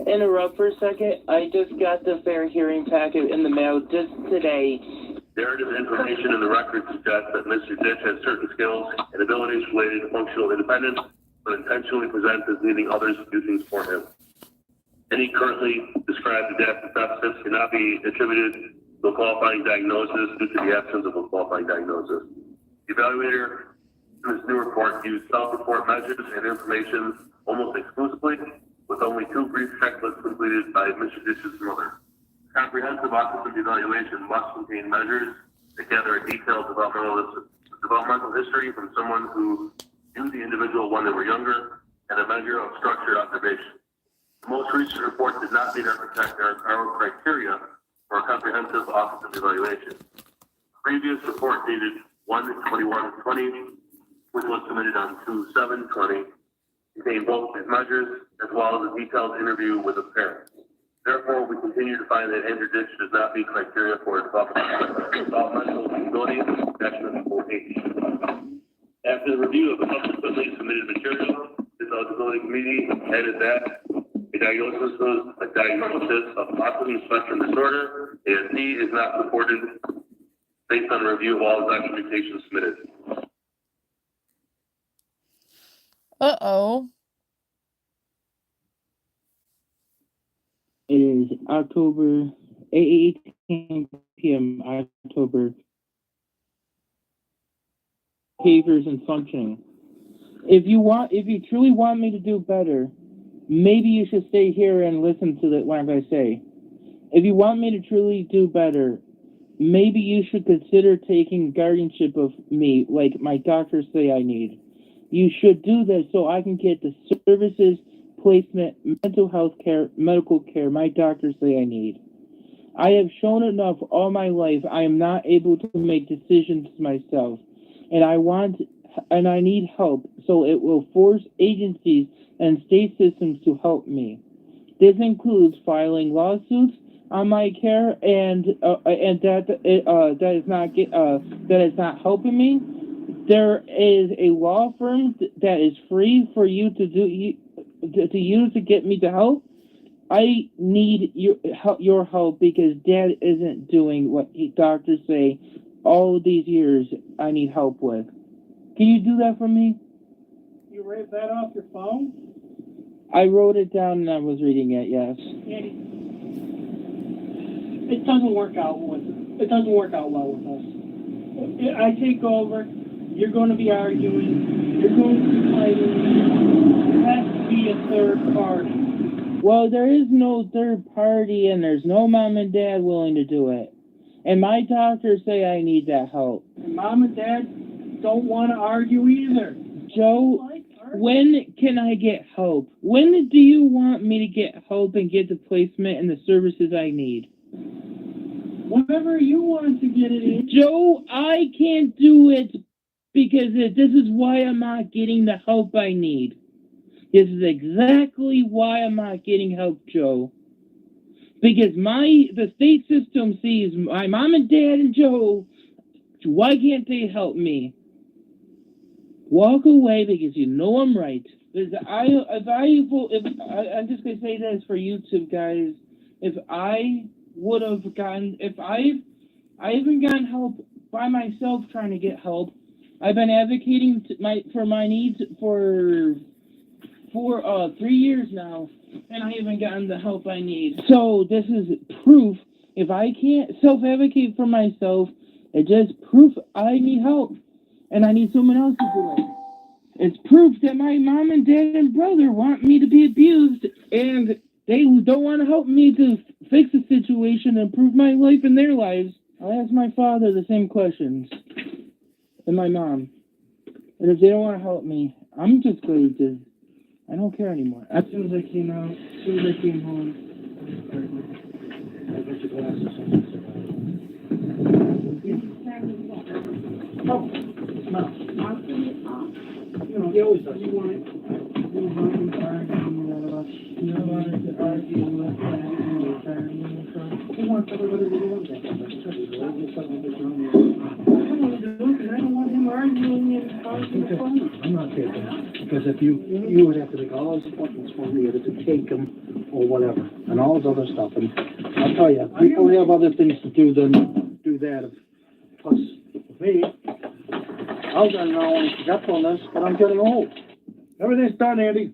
interrupt for a second? I just got the fair hearing packet in the mail just today. Narrative information in the record suggests that Mr. Ditch has certain skills and abilities related to functional independence, but intentionally presents as needing others to do things for him. Any currently described adaptive deficits cannot be attributed to a qualifying diagnosis due to the absence of a qualifying diagnosis. The evaluator in this new report used self-report measures and information almost exclusively, with only 2 brief checklists completed by Mr. Ditch's mother. Comprehensive autism evaluation must contain measures that gather a detailed developmental history from someone who knew the individual when they were younger and a measure of structured observation. The most recent report did not meet our criteria for a comprehensive autism evaluation. The previous report dated 1/21/20, which was submitted on 2/7/20, contained both his measures as well as a detailed interview with a parent. Therefore, we continue to find that Andrew Ditch does not meet criteria for a developmental disability attachment for age. After the review of the subsequently submitted material, this eligibility committee added that a diagnosis of autism spectrum disorder, ASD, is not supported based on a review of all documentation submitted. Uh-oh. It is October 8:18 p.m. October. Behaviors and functioning. If you truly want me to do better, maybe you should stay here and listen to what I'm going to say. If you want me to truly do better, maybe you should consider taking guardianship of me, like my doctors say I need. You should do this so I can get the services, placement, mental health care, medical care my doctors say I need. I have shown enough all my life I am not able to make decisions myself, and I need help, so it will force agencies and state systems to help me. This includes filing lawsuits on my care, and that is not helping me. There is a law firm that is free for you to use to get me to help. I need your help because Dad isn't doing what doctors say all of these years I need help with. Can you do that for me? You read that off your phone? I wrote it down and I was reading it, yes. It doesn't work out well with us. I take over, you're going to be arguing, you're going to be fighting. There has to be a third party. Well, there is no third party and there's no mom and dad willing to do it. And my doctors say I need that help. And Mom and Dad don't want to argue either. Joe, when can I get help? When do you want me to get help and get the placement and the services I need? Whenever you want to get it in. Joe, I can't do it because this is why I'm not getting the help I need. This is exactly why I'm not getting help, Joe. Because the state system sees my mom and dad and Joe. Why can't they help me? Walk away because you know I'm right. I'm just gonna say this for YouTube guys. If I haven't gotten help by myself trying to get help. I've been advocating for my needs for 3 years now, and I haven't gotten the help I need. So this is proof. If I can't self-advocate for myself, it's just proof I need help, and I need someone else to do it. It's proof that my mom and dad and brother want me to be abused, and they don't want to help me to fix the situation and improve my life and their lives. I'll ask my father the same questions, and my mom. And if they don't want to help me, I'm just going to... I don't care anymore. As soon as I came home, I got your glasses on. Oh, smell. You know, he always does. You want it. You want to argue with that. He wants everybody to do that. I don't want him arguing and causing fun. I'm not taking it. Because if you would have to make all those appointments for me to take them or whatever, and all this other stuff. And I'll tell you, people have other things to do than do that. Plus, me, I was going to know when forgetfulness, but I'm getting old. Everything's done, Andy.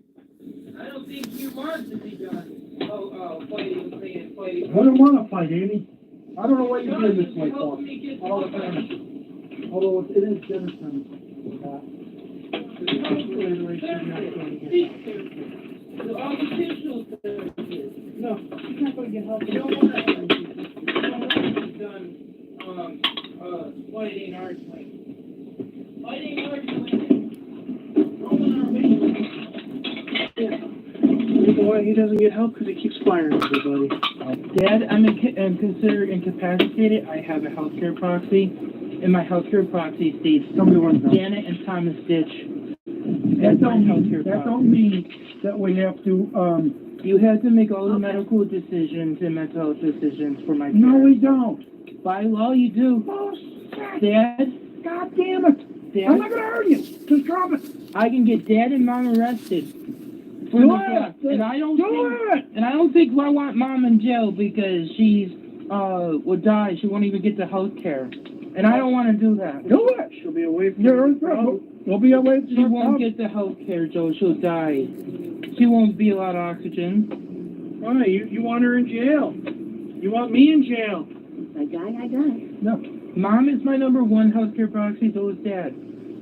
I don't think you want to be done. Fighting. I don't want to fight, Andy. I don't know what you're doing this way for. All the time. Although it is dinner time. No, he's not going to get help. You don't want to be done fighting arguing. Boy, he doesn't get help because he keeps firing everybody. Dad, I'm considered incapacitated. I have a healthcare proxy, and my healthcare proxy states Janet and Thomas Ditch. That don't mean that we have to, You have to make all the medical decisions and mental health decisions for my no, care. we don't. By law, you do. Oh, Dad, God damn it. Dad, I'm not going to hurt you. Just drop it. I can get Dad and Mom arrested. Do it. And I don't Do think I want Mom in jail because she's would die. She won't even get the health care. And I don't want to do that. Do it. She'll be away from your trouble. We'll be away from She won't get the health care, Joe. She'll die. She won't be allowed oxygen. Why? You want her in jail. You want me in jail. I die. No. Mom is my number one healthcare proxy, so is Dad.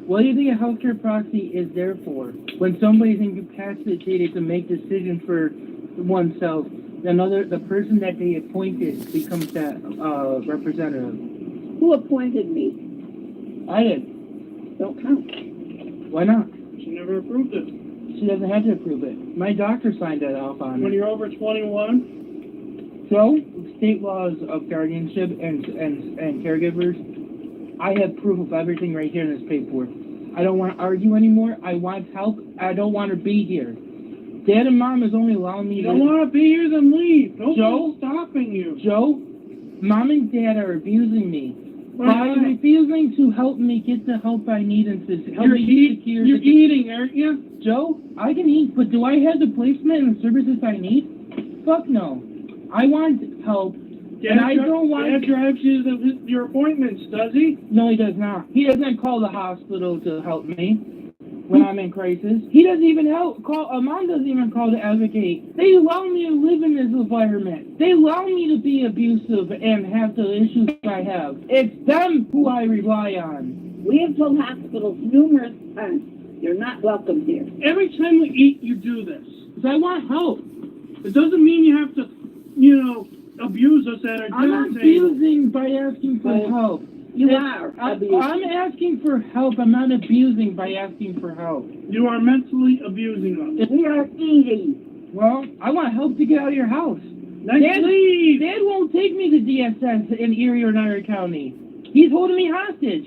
What do you think a healthcare proxy is there for? When somebody's incapacitated to make decisions for oneself, the person that they appointed becomes that representative. Who appointed me? I did. Don't count. Why not? She never approved it. She doesn't have to approve it. My doctor signed that off on When it. you're over 21, So, state laws of guardianship and caregivers, I have proof of everything right here in this paperwork. I don't want to argue anymore. I want help. I don't want to be here. Dad and Mom is only allowing me you don't want to be here, then leave. Joe? Nobody's stopping you. Joe, Mom and Dad are abusing me. By refusing to help me get the help I need and to help me secure... You're eating, aren't you? Joe, I can eat, but do I have the placement and the services I need? Fuck no. I want help, and I don't want... Dad drives you to your appointments, does he? No, he does not. He doesn't call the hospital to help me when I'm in crisis. He doesn't even Mom doesn't even call to advocate. They allow me to live in this environment. They allow me to be abusive and have the issues I have. It's them who I rely on. We have told hospitals numerous times, you're not welcome here. Every time we eat, you do this. Because I want help. It doesn't mean you have to, abuse us at our I'm dinner not table. abusing by asking for help. You are I'm abusing. asking for help. I'm not abusing by asking for help. You are mentally abusing us. We are eating. Well, I want help to get out of your house. Then leave! Dad won't take me to DSS in Erie or Niagara County. He's holding me hostage.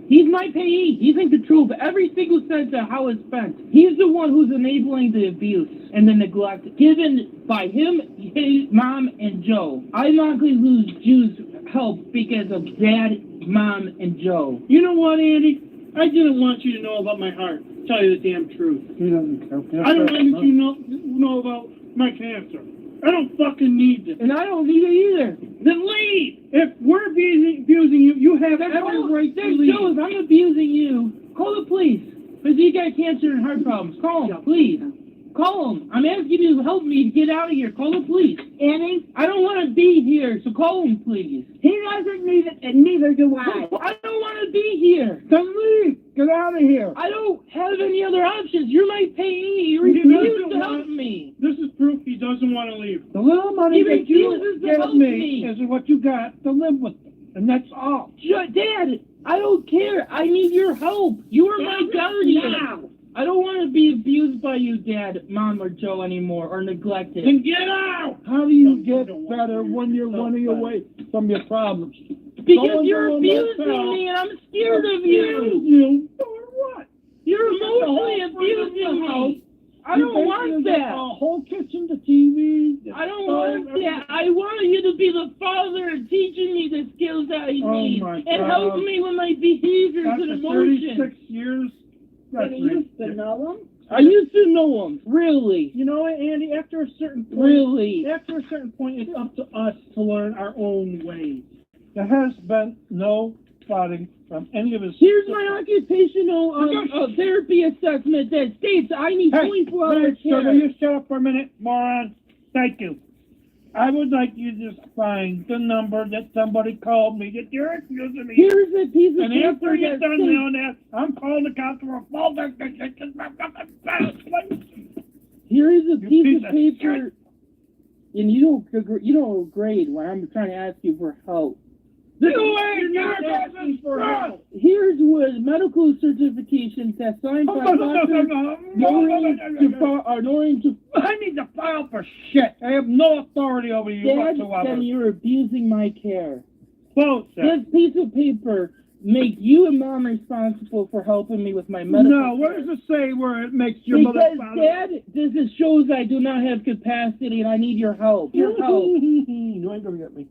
He's my payee. He's in control of every single cent of how it's spent. He's the one who's enabling the abuse and the neglect given by him, his mom, and Joe. I not going to lose Joe's help because of Dad, Mom, and Joe. You know what, Andy? I didn't want you to know about my heart. Tell you the damn truth. He doesn't care. I don't want you to know about my cancer. I don't fucking need this. And I don't need it either. Then leave! If we're abusing you, you have every right to leave. Joe, if I'm abusing you, call the police. Because you got cancer and heart problems. Call them, please. Call them. I'm asking you to help me to get out of here. Call the police. Annie, I don't want to be here, so call them, please. he doesn't need it, and neither do I. I don't want to be here. Then leave! Get out of here! I don't have any other options. You're my payee. You He refuse doesn't to help want- me. This is proof he doesn't want to leave. The little money He that you refuses to give help me is what you got to live with. And that's all. Dad, I don't care. I need your help. You are my guardian. Now. I don't want to be abused by you, Dad, Mom, or Joe anymore, or neglected. Then get out! How do you get better when you're running away from your problems? Because you're abusing me, and I'm scared of you. You? For what? You're emotionally abusing me. I don't want that. A whole kitchen, the TV. I don't want that. I want you to be the father and teaching me the skills that I need, my and God. help me with my behaviors and After emotions. 36 years, that's And you used to ridiculous. know him. I used to know him. Really? You know what, Andy? After a certain point, Really? it's up to us to learn our own ways. There has been no plotting from any of his. Here's my occupational therapy assessment that states I need 24 hours Sir, will care. you shut up for a minute, moron? Thank you. I would like you to just find the number that somebody called me that you're accusing me. Here's a piece of And paper after you're that done states, doing that, I'm calling the cops for a fault. here is a You piece piece of of paper, and you don't grade when I'm trying to ask you for help. You ain't asking for help. Here's what medical certifications that signed by doctors knowing to I need to file for shit. I have no authority over you Dad, whatsoever. then you're abusing my care. Bullshit. This piece of paper make you and Mom responsible for helping me with my medical No, where care. does it say where it makes your mother Because, file? Dad, this is shows I do not have capacity and I need your help. Your help. You ain't gonna get me.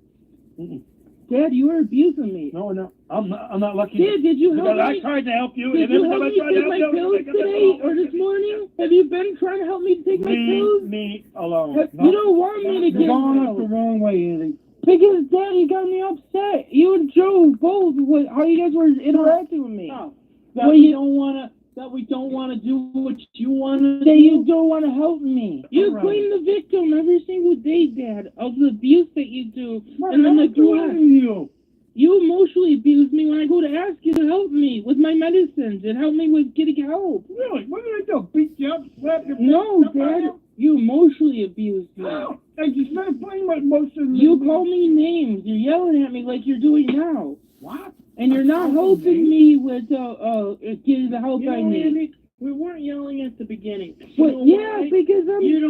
Dad, you are abusing me. No, I'm not lucky. Dad, did you help Because I me? tried to help you. Did and you every help time I me tried to take my help you, pills they got the today phone. or this morning? Have you been trying to help me take my pills? Leave me alone. You don't want me to You're get going up the pills. wrong way, Andy. Because, Dad, you got me upset. You and Joe both, how you guys were interacting with me. No. Well, we don't want to do what you want to That you don't want to help me. You Right. blame the victim every single day, Dad, of the abuse that you do and the I'm neglect. blaming you. You emotionally abuse me when I go to ask you to help me with my medicines and help me with getting help. Really? What did I do? Beat you up? Slap your No, face? Dad, you emotionally abused me. No. Hey, you started playing with emotions. You call me names. You're yelling at me like you're doing now. What? And you're not helping me with getting the help I need. Andy, we weren't yelling at the beginning. But yeah, because I'm... You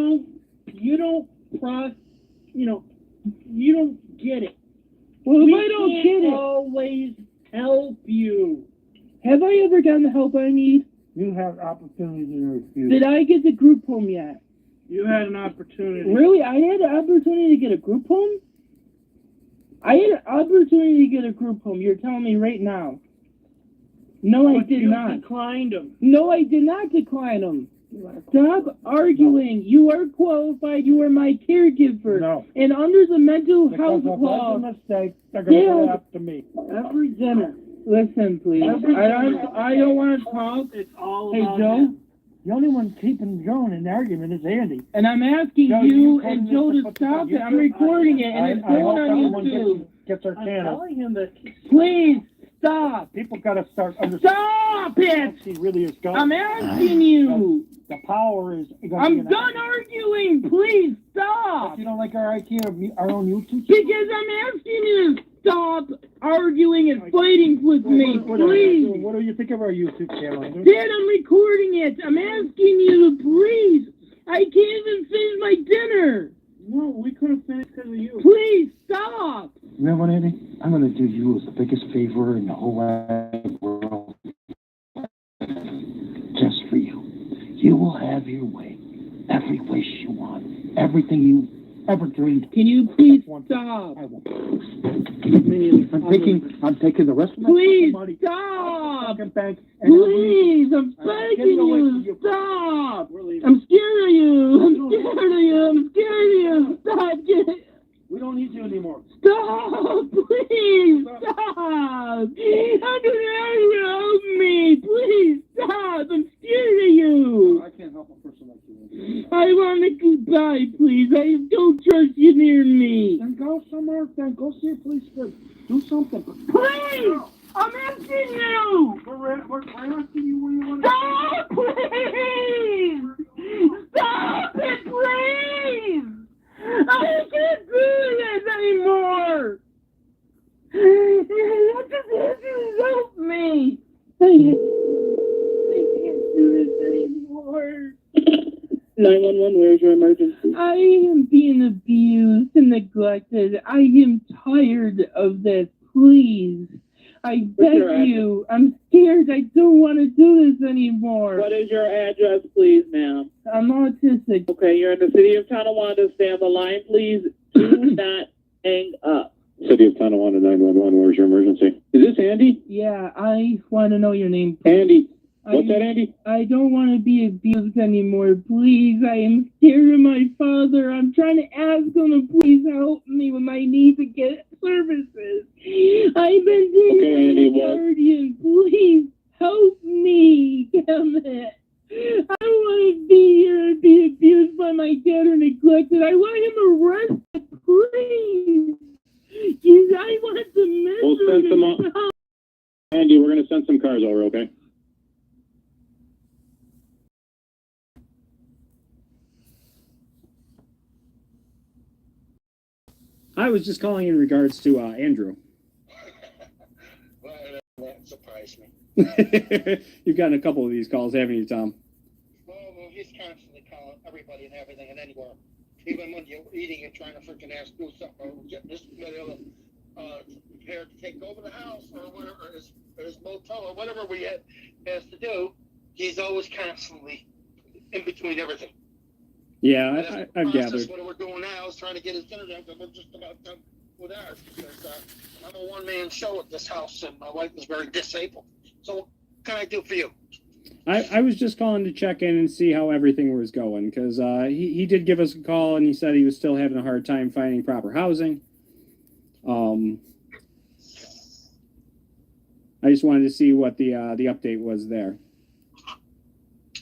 don't get it. Well, if We I don't can't get it, always help you. have I ever gotten the help I need? You have opportunities to refuse. Did I get the group home yet? You had an opportunity. Really? I had an opportunity to get a group home? I had an opportunity to get a group home. You're telling me right now. No, I But did you not. declined them. No, I did not decline them. Stop arguing. You are qualified. You are my caregiver. No. And under the mental health Because of law, a mistake, they're going to Yeah. put it up to me. every dinner. Listen, please. Every I don't dinner. want to talk. It's all Hey, about Joe. him. The only one keeping Joe in the argument is Andy. And I'm asking Joe, you told and me Joe to to put this stop on it. I'm YouTube. recording it, and it's I going hope on everyone YouTube. gets their channel. Please Stop! People gotta start understanding. Stop it! He really is God. I'm asking you! The power is. I'm done arguing! Please stop! If you don't like our idea of our own YouTube channel? Because I'm asking you to stop arguing and fighting with me, please! What do you think of our YouTube channel? Dad, I'm recording it! I'm asking you to please! I can't even finish my dinner! No, we couldn't finish because of you. Please stop! You know what, Andy? I'm gonna do you the biggest favor in the whole wide world. Just for you. You will have your way. Every wish you want. Everything you ever dreamed. Can you please stop? I won't. I'm taking the rest of my Please money. stop! Bank, Please, I'm begging you, stop! I'm scared of you! I'm scared of you! I'm scared of you! Stop! We don't need you anymore. Stop! Please, stop! I'm gonna ask you to help me! Please, stop! I'm scared of you! I can't help a person like you. I want to goodbye, please. I don't trust you near me. Then go somewhere. Then go see a policeman. Do something. Please! I'm asking you! We're asking you where you want to Stop, please! Stop it, please! I can't do this anymore! I just ask you to help me! I can't do this anymore. 911, where's your emergency? I am being abused and neglected. I am tired of this. Please. I beg you. I'm scared. I don't want to do this anymore. What is your address, please, ma'am? I'm autistic. Okay, you're in the city of Tonawanda. Stay on the line, please. Do not hang up. City of Tonawanda 911, where's your emergency? Is this Andy? Yeah, I want to know your name. Andy. What's that, Andy? I don't want to be abused anymore. Please, I am scared of my father. I'm trying to ask him to please help me with my need to get services. I've been doing guardian. Please help me. Damn it. I don't want to be here and be abused by my dad or neglected. I want him arrested. Please. I want the misery. We'll send some Andy, we're going to send some cars over, okay? I was just calling in regards to Andrew. Well, that surprised me. You've gotten a couple of these calls, haven't you, Tom? Well, he's constantly calling everybody and everything and anywhere. Even when you're eating and trying to freaking ask do something or get this video prepared to take over the house or whatever, or his motel or whatever we has to do, he's always constantly in between everything. Yeah, I've gathered. What we're doing now is trying to get his dinner done because we're just about done with ours. Because I'm a one-man show at this house, and my wife is very disabled. So what can I do for you? I was just calling to check in and see how everything was going, because he did give us a call, and he said he was still having a hard time finding proper housing. I just wanted to see what the update was there.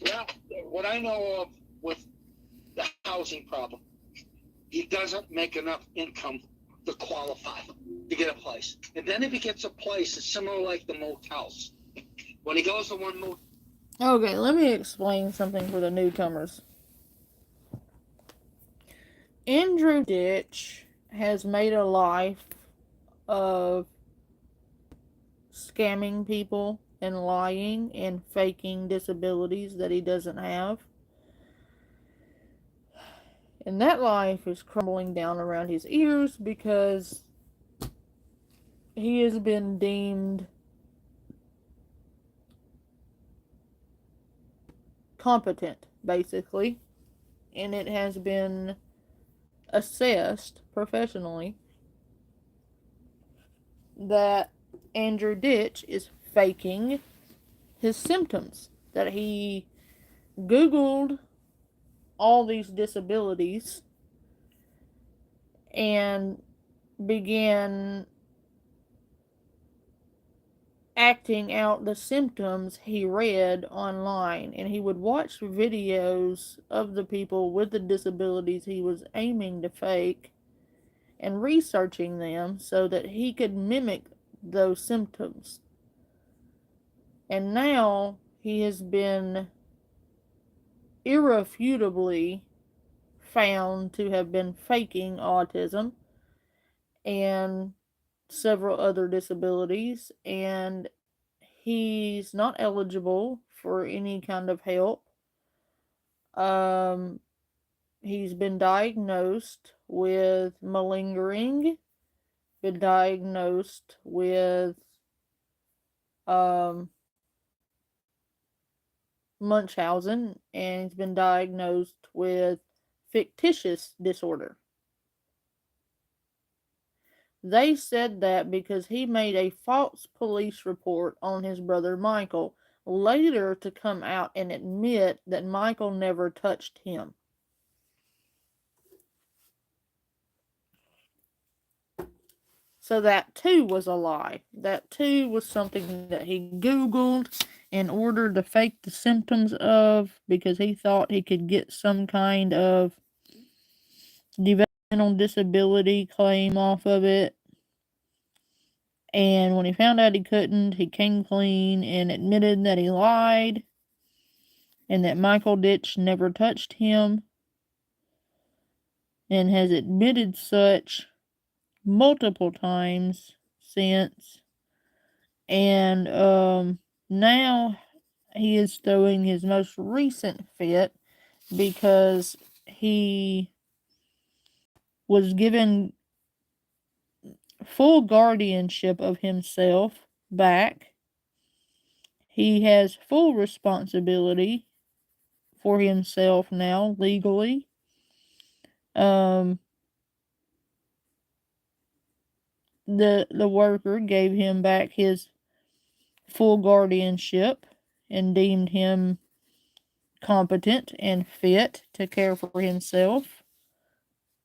Well, what I know of with the housing problem, he doesn't make enough income to qualify to get a place. And then if he gets a place, it's similar like the motels. When he goes to one motel. Okay, let me explain something for the newcomers. Andrew Ditch has made a life of scamming people and lying and faking disabilities that he doesn't have. And that life is crumbling down around his ears because he has been deemed competent, basically. And it has been assessed professionally that Andrew Ditch is faking his symptoms. That he Googled all these disabilities and began acting out the symptoms he read online, and he would watch videos of the people with the disabilities he was aiming to fake and researching them so that he could mimic those symptoms. And now he has been irrefutably found to have been faking autism and several other disabilities, and he's not eligible for any kind of help. Um, he's been diagnosed with malingering, been diagnosed with um, Munchausen, and he's been diagnosed with fictitious disorder. They said that because he made a false police report on his brother Michael, later to come out and admit that Michael never touched him. So that too was a lie. That too was something that he Googled in order to fake the symptoms of, because he thought he could get some kind of developmental disability claim off of it. And when he found out he couldn't, he came clean and admitted that he lied and that Michael Ditch never touched him, and has admitted such multiple times since. And now he is throwing his most recent fit because he was given full guardianship of himself back. He has full responsibility for himself now legally. The worker gave him back his full guardianship and deemed him competent and fit to care for himself.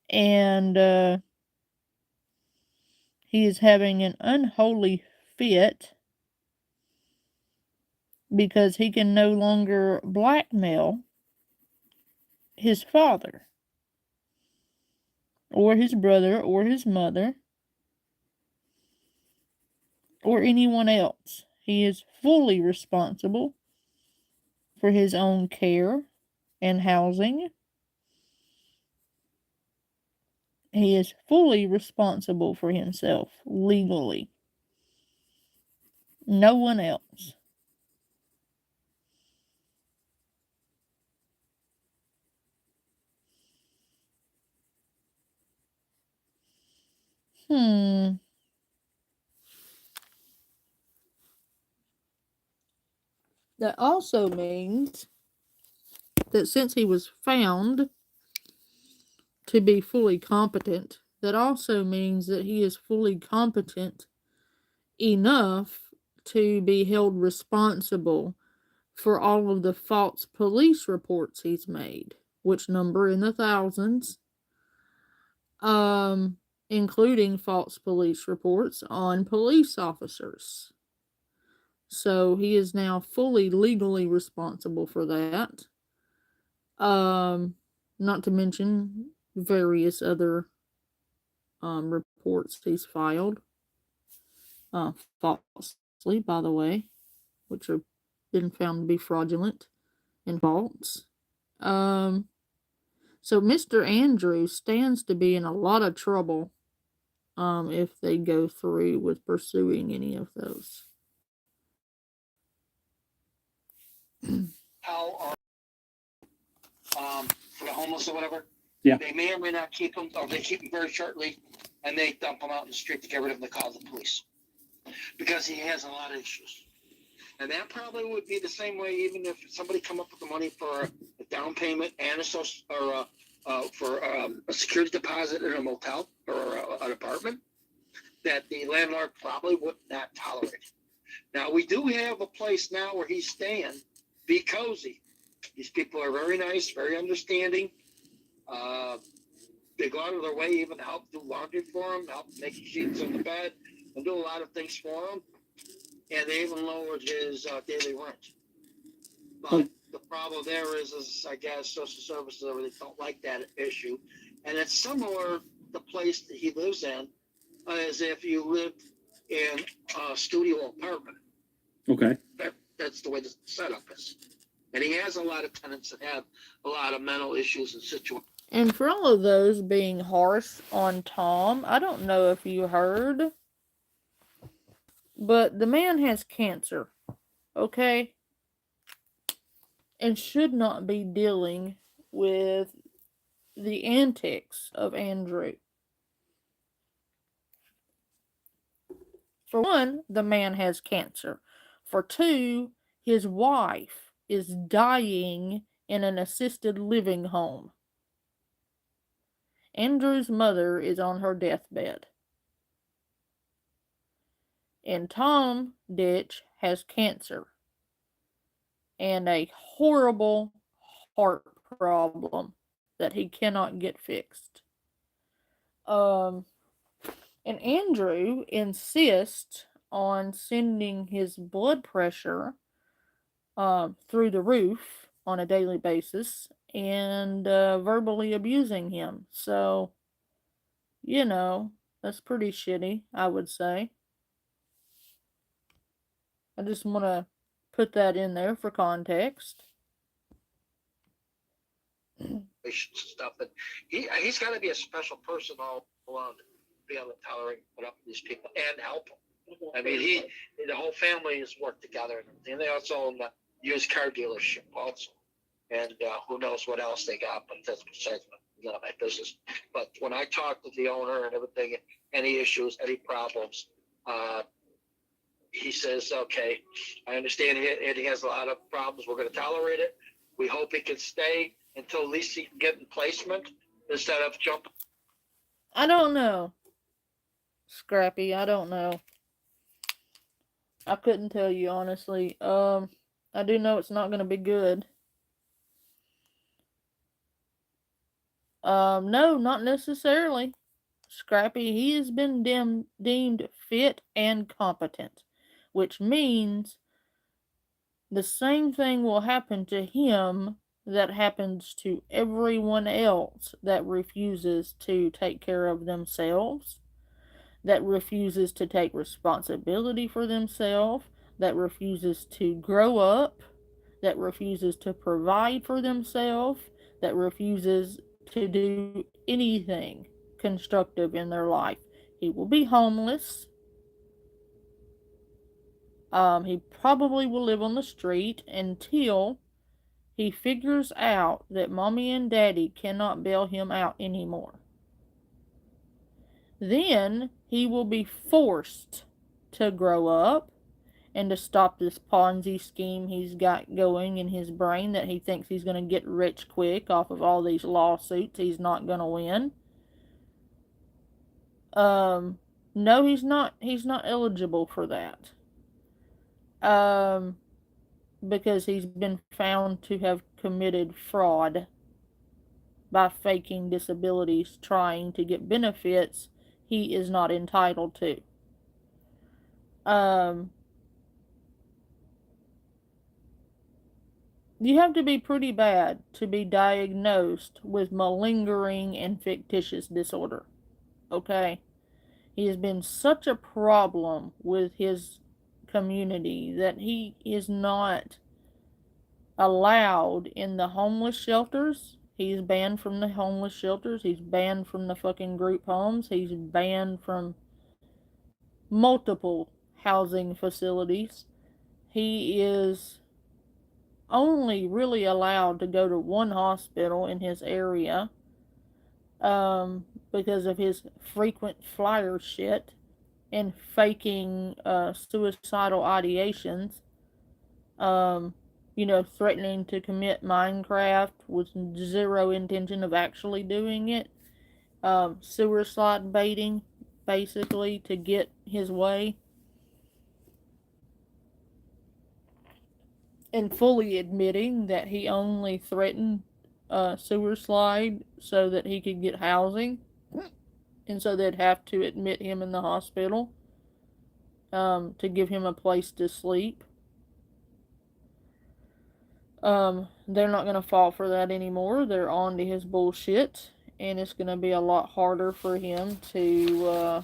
And he is having an unholy fit because he can no longer blackmail his father or his brother or his mother or anyone else. He is fully responsible for his own care and housing. He is fully responsible for himself legally. No one else. That also means that since he was found to be fully competent, that also means that he is fully competent enough to be held responsible for all of the false police reports he's made, which number in the thousands, including false police reports on police officers. So he is now fully legally responsible for that. Not to mention various other reports he's filed falsely, by the way, which have been found to be fraudulent and false. So Mr. Andrews stands to be in a lot of trouble if they go through with pursuing any of those. How for the homeless or whatever. Yeah. They may or may not keep them, or they keep them very shortly, and they dump them out in the street to get rid of them. They call the police because he has a lot of issues. And that probably would be the same way, even if somebody come up with the money for a down payment and a security deposit in a motel or an apartment, that the landlord probably would not tolerate. Now, we do have a place now where he's staying. Be cozy. These people are very nice, very understanding. They go out of their way even to help do laundry for him, help make sheets on the bed, and do a lot of things for him. And they even lowered his daily rent. But the problem there is I guess social services really don't like that issue. And it's similar, the place that he lives in, as if you lived in a studio apartment. Okay. that's the way the setup is. And he has a lot of tenants that have a lot of mental issues and situations. And for all of those being harsh on Tom, I don't know if you heard, but the man has cancer, okay? And should not be dealing with the antics of Andrew. For one, the man has cancer. For two, his wife is dying in an assisted living home. Andrew's mother is on her deathbed. And Tom Ditch has cancer and a horrible heart problem that he cannot get fixed. And Andrew insists on sending his blood pressure through the roof on a daily basis and verbally abusing him. So, you know, that's pretty shitty, I would say. I just want to put that in there for context. Stuff, and he's got to be a special person all along to be able to tolerate, put up with these people and help them. I mean, the whole family has worked together, and they also own the used car dealership also, and who knows what else they got, but that's besides my business. But when I talked to the owner and everything, any issues, any problems, he says, "Okay, I understand he has a lot of problems. We're going to tolerate it. We hope he can stay until at least he can get in placement instead of jumping." I don't know, Scrappy. I don't know. I couldn't tell you honestly. I do know it's not going to be good. No, not necessarily. Scrappy, he has been deemed fit and competent, which means the same thing will happen to him that happens to everyone else that refuses to take care of themselves, that refuses to take responsibility for themselves, that refuses to grow up, that refuses to provide for themselves, that refuses to do anything constructive in their life. He will be homeless. He probably will live on the street until he figures out that mommy and daddy cannot bail him out anymore. Then he will be forced to grow up and to stop this Ponzi scheme he's got going in his brain that he thinks he's going to get rich quick off of all these lawsuits he's not going to win. No, he's not eligible for that. Because he's been found to have committed fraud by faking disabilities trying to get benefits he is not entitled to. You have to be pretty bad to be diagnosed with malingering and fictitious disorder. Okay? He has been such a problem with his community that he is not allowed in the homeless shelters. He's banned from the homeless shelters. He's banned from the fucking group homes. He's banned from multiple housing facilities. He is only really allowed to go to one hospital in his area because of his frequent flyer shit and faking suicidal ideations. Threatening to commit Minecraft with zero intention of actually doing it. Sewer slide baiting, basically, to get his way. And fully admitting that he only threatened sewer slide so that he could get housing. And so they'd have to admit him in the hospital to give him a place to sleep. They're not going to fall for that anymore. They're on to his bullshit. And it's going to be a lot harder for him to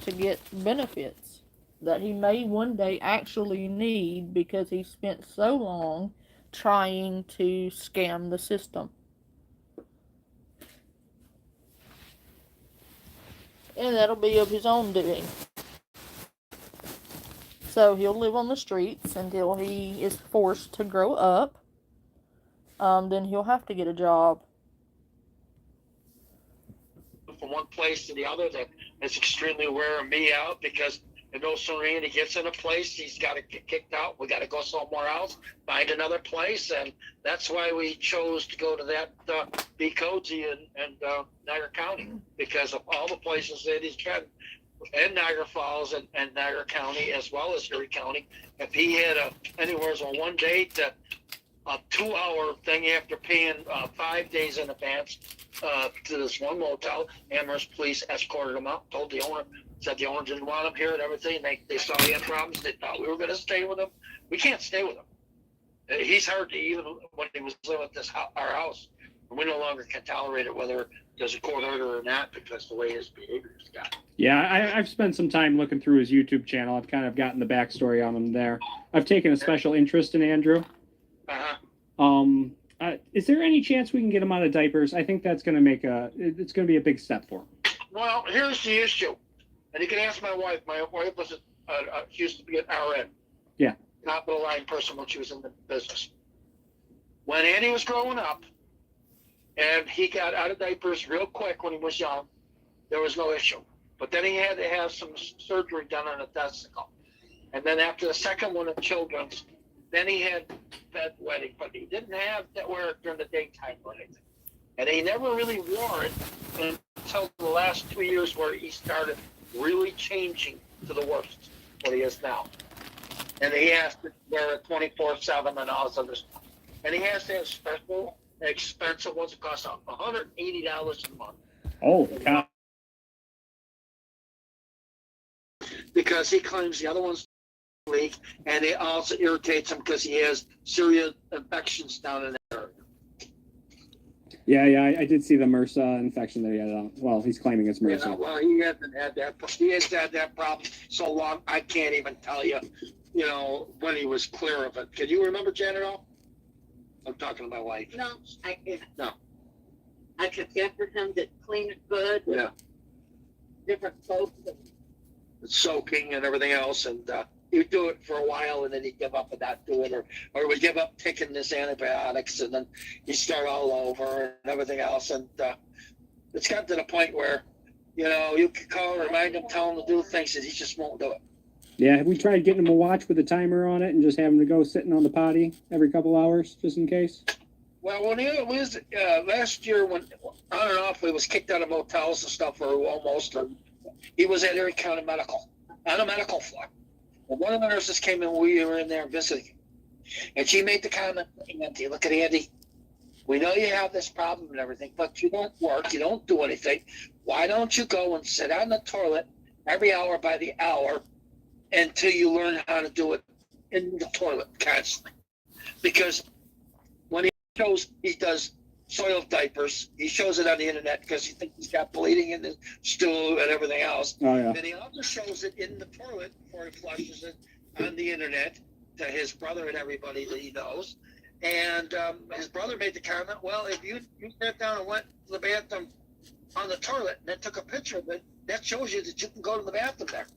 get benefits. that he may one day actually need because he spent so long trying to scam the system. And that'll be of his own doing. So he'll live on the streets until he is forced to grow up. Then he'll have to get a job. From one place to the other, that is extremely wearing me out because if no sooner he gets in a place, he's got to get kicked out. We got to go somewhere else, find another place, and that's why we chose to go to that Be Cozy in Niagara County, because of all the places that he's been in Niagara Falls and Niagara County as well as Erie County. If he had anywhere on one date that a 2-hour thing after paying 5 days in advance to this one motel. Amherst police escorted him out, told the owner, said the owner didn't want him here and everything. They saw he had problems. They thought we were going to stay with him. We can't stay with him. He's hard to, even when he was living at our house. We no longer can tolerate it, whether there's a court order or not, because the way his behavior's got. Yeah, I've spent some time looking through his YouTube channel. I've kind of gotten the backstory on him there. I've taken a special interest in Andrew. Is there any chance we can get him out of diapers? I think that's going to it's going to be a big step for him. Well, here's the issue, and you can ask my wife. My wife was she used to be an RN. Yeah. Top of the line person when she was in the business. When Andy was growing up, and he got out of diapers real quick when he was young, there was no issue. But then he had to have some surgery done on a testicle, and then after the second one in children's. Then he had bed wetting, but he didn't have that wear it during the daytime or anything. And he never really wore it until the last 2 years where he started really changing to the worst, what he is now. And he has to wear it 24/7 and all this other stuff. And he has to have special, expensive ones that cost $180 a month. Oh, God. Because he claims the other ones leak, and it also irritates him because he has serious infections down in that area. Yeah, I did see the MRSA infection that he had. Well, he's claiming it's MRSA. Yeah, well, he hasn't had that. He has had that problem so long, I can't even tell you, when he was clear of it. Can you remember, Jan, at all? I'm talking to my wife. No, I can't. No. I could get for him to clean it good. Yeah. Different soaps. Soaking and everything else, and he'd do it for a while, and then he'd give up and not do it, or would give up taking this antibiotics, and then he'd start all over and everything else. And it's gotten to the point where, you can call, remind him, tell him to do things, and he just won't do it. Yeah, have we tried getting him a watch with a timer on it and just having to go sitting on the potty every couple hours, just in case? Well, when he was last year, when on and off, he was kicked out of motels and stuff, or almost, he was at Erie County Medical, on a medical floor. And one of the nurses came in, we were in there visiting, and she made the comment, Andy, look at Andy, we know you have this problem and everything, but you don't work, you don't do anything. Why don't you go and sit on the toilet every hour by the hour until you learn how to do it in the toilet constantly? Because when he does soiled diapers, he shows it on the internet because he thinks he's got bleeding in his stool and everything else. Oh, yeah. And he also shows it in the toilet before he flushes it on the internet to his brother and everybody that he knows. And his brother made the comment, well, if you sat down and went to the bathroom on the toilet and then took a picture of it, that shows you that you can go to the bathroom there.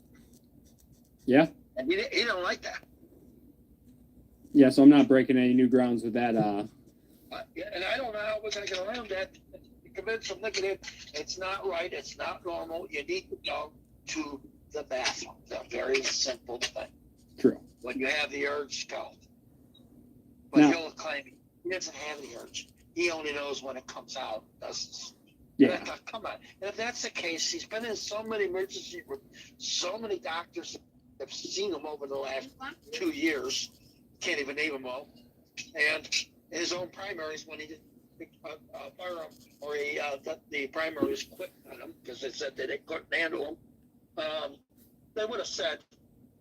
Yeah. And he don't like that. Yeah, so I'm not breaking any new grounds with that. And I don't know how we're going to get around that. To convince him, look at it, it's not right, it's not normal. You need to go to the bathroom. It's a very simple thing. True. When you have the urge, go. But No. he'll claim he doesn't have the urge. He only knows when it comes out. Yeah. Come on. And if that's the case, he's been in so many emergency rooms, so many doctors have seen him over the last 2 years. Can't even name them all. And his own primaries, when he did fire him, or the primaries quit on him because they said that they couldn't handle him, they would have said,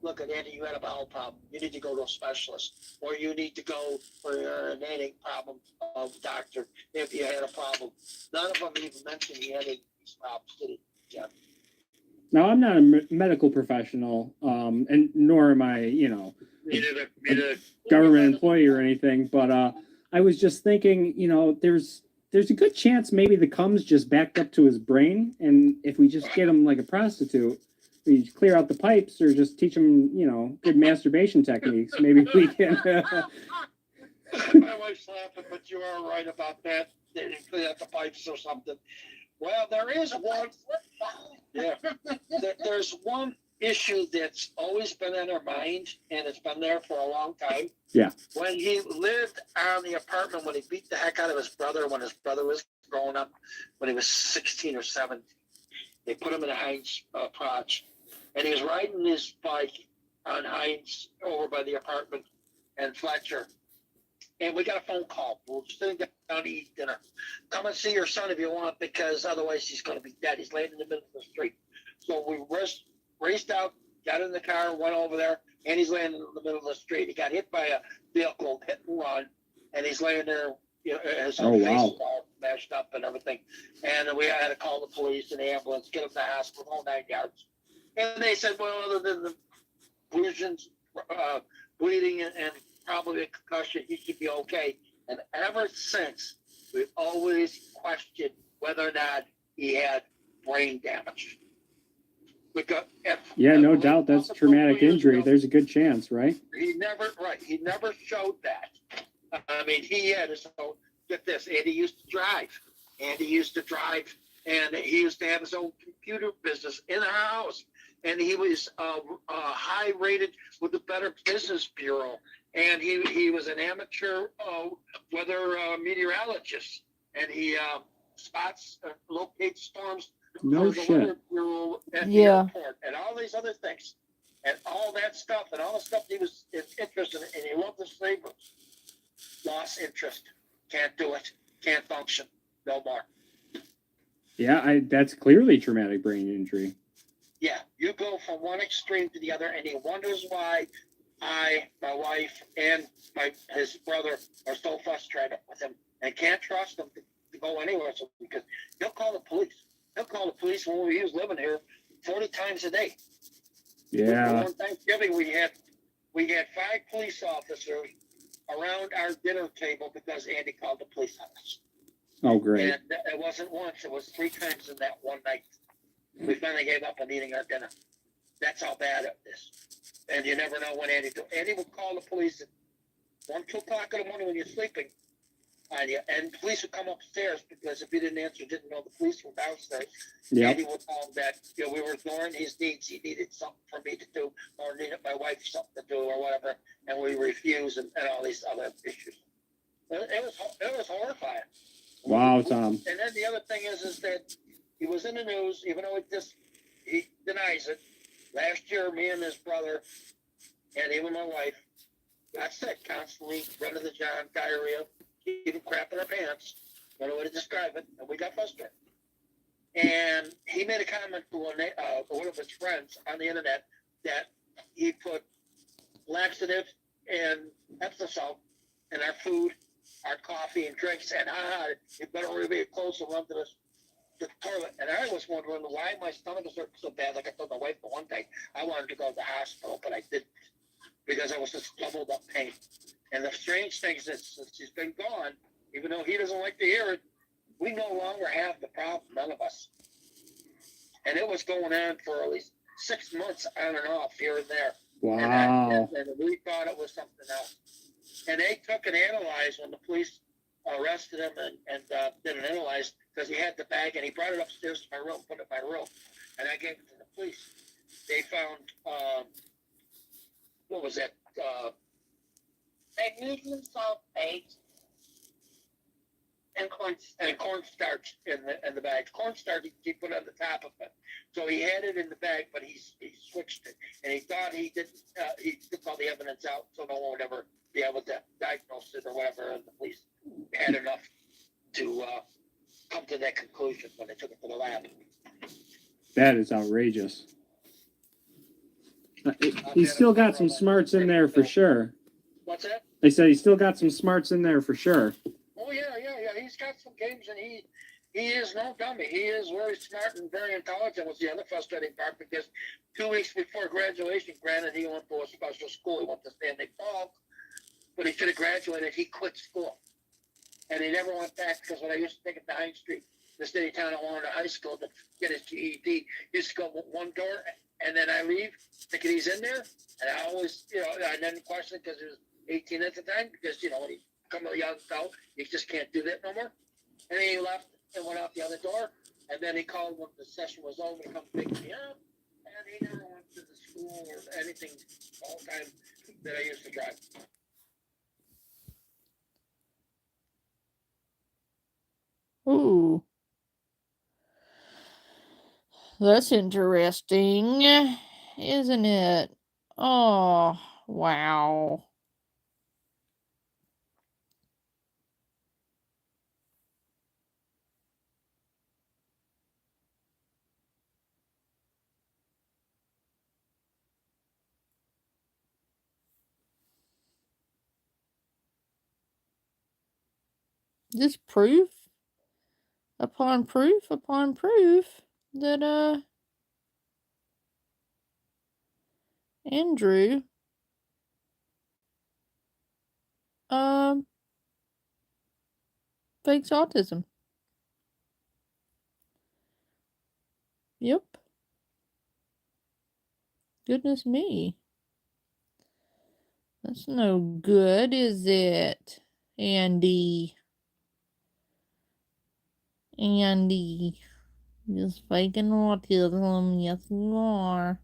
look at Andy, you had a bowel problem. You need to go to a specialist, or you need to go for your urinating problem of doctor if you had a problem. None of them even mentioned he had any of these problems, did he, Jeff? Now, I'm not a medical professional, and nor am I, a government employee or anything, but I was just thinking, there's a good chance maybe the cum's just backed up to his brain, and if we just get him like a prostitute, we clear out the pipes or just teach him, good masturbation techniques. Maybe we can. My wife's laughing, but you are right about that. They didn't clean out the pipes or something. Well, there is one. Yeah, there's one issue that's always been in our mind, and it's been there for a long time. Yeah. When he lived on the apartment, when he beat the heck out of his brother, when his brother was growing up, when he was 16 or 17, they put him in a Heinz Proj, and he was riding his bike on Heinz over by the apartment and Fletcher. And we got a phone call. We're sitting down to eat dinner. Come and see your son if you want, because otherwise he's going to be dead. He's laying in the middle of the street. So we raced out, got in the car, went over there, and he's laying in the middle of the street. He got hit by a vehicle, hit and run, and he's laying there, his whole face is all mashed up and everything. And we had to call the police and the ambulance, get him to the hospital, whole 9 yards. And they said, well, other than the lesions, bleeding and probably a concussion, he should be okay. And ever since, we've always questioned whether or not he had brain damage. No doubt that's traumatic injury. There's a good chance, right? He never showed that. I mean, he had to, so get this, Andy used to drive. And he used to have his own computer business in our house. And he was high rated with the Better Business Bureau. And he was an amateur weather meteorologist. And he locates storms No for the shit. Weather Bureau at the airport and all these other things. And all that stuff and all the stuff he was interested in. And he loved the sabers. Lost interest. Can't do it. Can't function. No more. Yeah, that's clearly traumatic brain injury. Yeah, you go from one extreme to the other, and he wonders why my wife, and his brother are so frustrated with him and can't trust him to go anywhere. So because he'll call the police. He'll call the police when he was living here 40 times a day. Yeah. On Thanksgiving, we had 5 police officers around our dinner table because Andy called the police on us. Oh, great. And it wasn't once; it was 3 times in that one night. We finally gave up on eating our dinner. That's how bad it is. And you never know when Andy would call the police at 1, 2 o'clock in the morning when you're sleeping on you. And the police would come upstairs because if you didn't answer, didn't know the police were downstairs. Yep. Andy would tell them that we were ignoring his needs. He needed something for me to do, or needed my wife something to do, or whatever. And we refused, and all these other issues. It was horrifying. Wow, Tom. And then the other thing is that he was in the news, even though he denies it. Last year, me and his brother, and even my wife, got sick constantly, running the John, diarrhea, even crap in our pants. No way to describe it, and we got frustrated. And he made a comment to one of his friends on the internet that he put laxative and Epsom salt in our food, our coffee and drinks, and you better really be close and run to the toilet. And I was wondering why my stomach was hurting so bad. Like I told my wife the one day, I wanted to go to the hospital, but I didn't because I was just doubled up pain. And the strange thing is that since he's been gone, even though he doesn't like to hear it, we no longer have the problem, none of us. And it was going on for at least 6 months on and off here and there. Wow. And we thought it was something else. And they took and analyzed when the police arrested him and did an analyze because he had the bag and he brought it upstairs to my room, put it in my room, and I gave it to the police. They found, what was that? Magnesium sulfate and cornstarch in the bag. Cornstarch he put on the top of it, so he had it in the bag, but he switched it, and he thought he didn't. He took all the evidence out, so no one would ever be able to diagnose it or whatever. And the police had enough to come to that conclusion when they took it to the lab. That is outrageous. He's still got some smarts in there for sure. What's that? They said he's still got some smarts in there for sure. Oh yeah. He's got some games, and He is no dummy. He is very smart and very intelligent. Was the other frustrating part, because 2 weeks before graduation, granted he went to a special school, he went to Stanley Falk, but he should have graduated. He quit school, and he never went back, because when I used to take it to High Street, the city town of Warner High School, to get his GED, he used to go one door, and then I leave thinking he's in there, and I always, I didn't question it because he was 18 at the time, because when you become a young adult, you just can't do that no more. And then he left and went out the other door, and then he called when the session was over to come pick me up, and he never went to the school or anything the whole time that I used to drive. Ooh. That's interesting, isn't it? Oh, wow. Just proof upon proof upon proof that Andrew um fakes autism. Yep. Goodness me. That's no good, is it? Andy. Just faking autism. Yes, you are.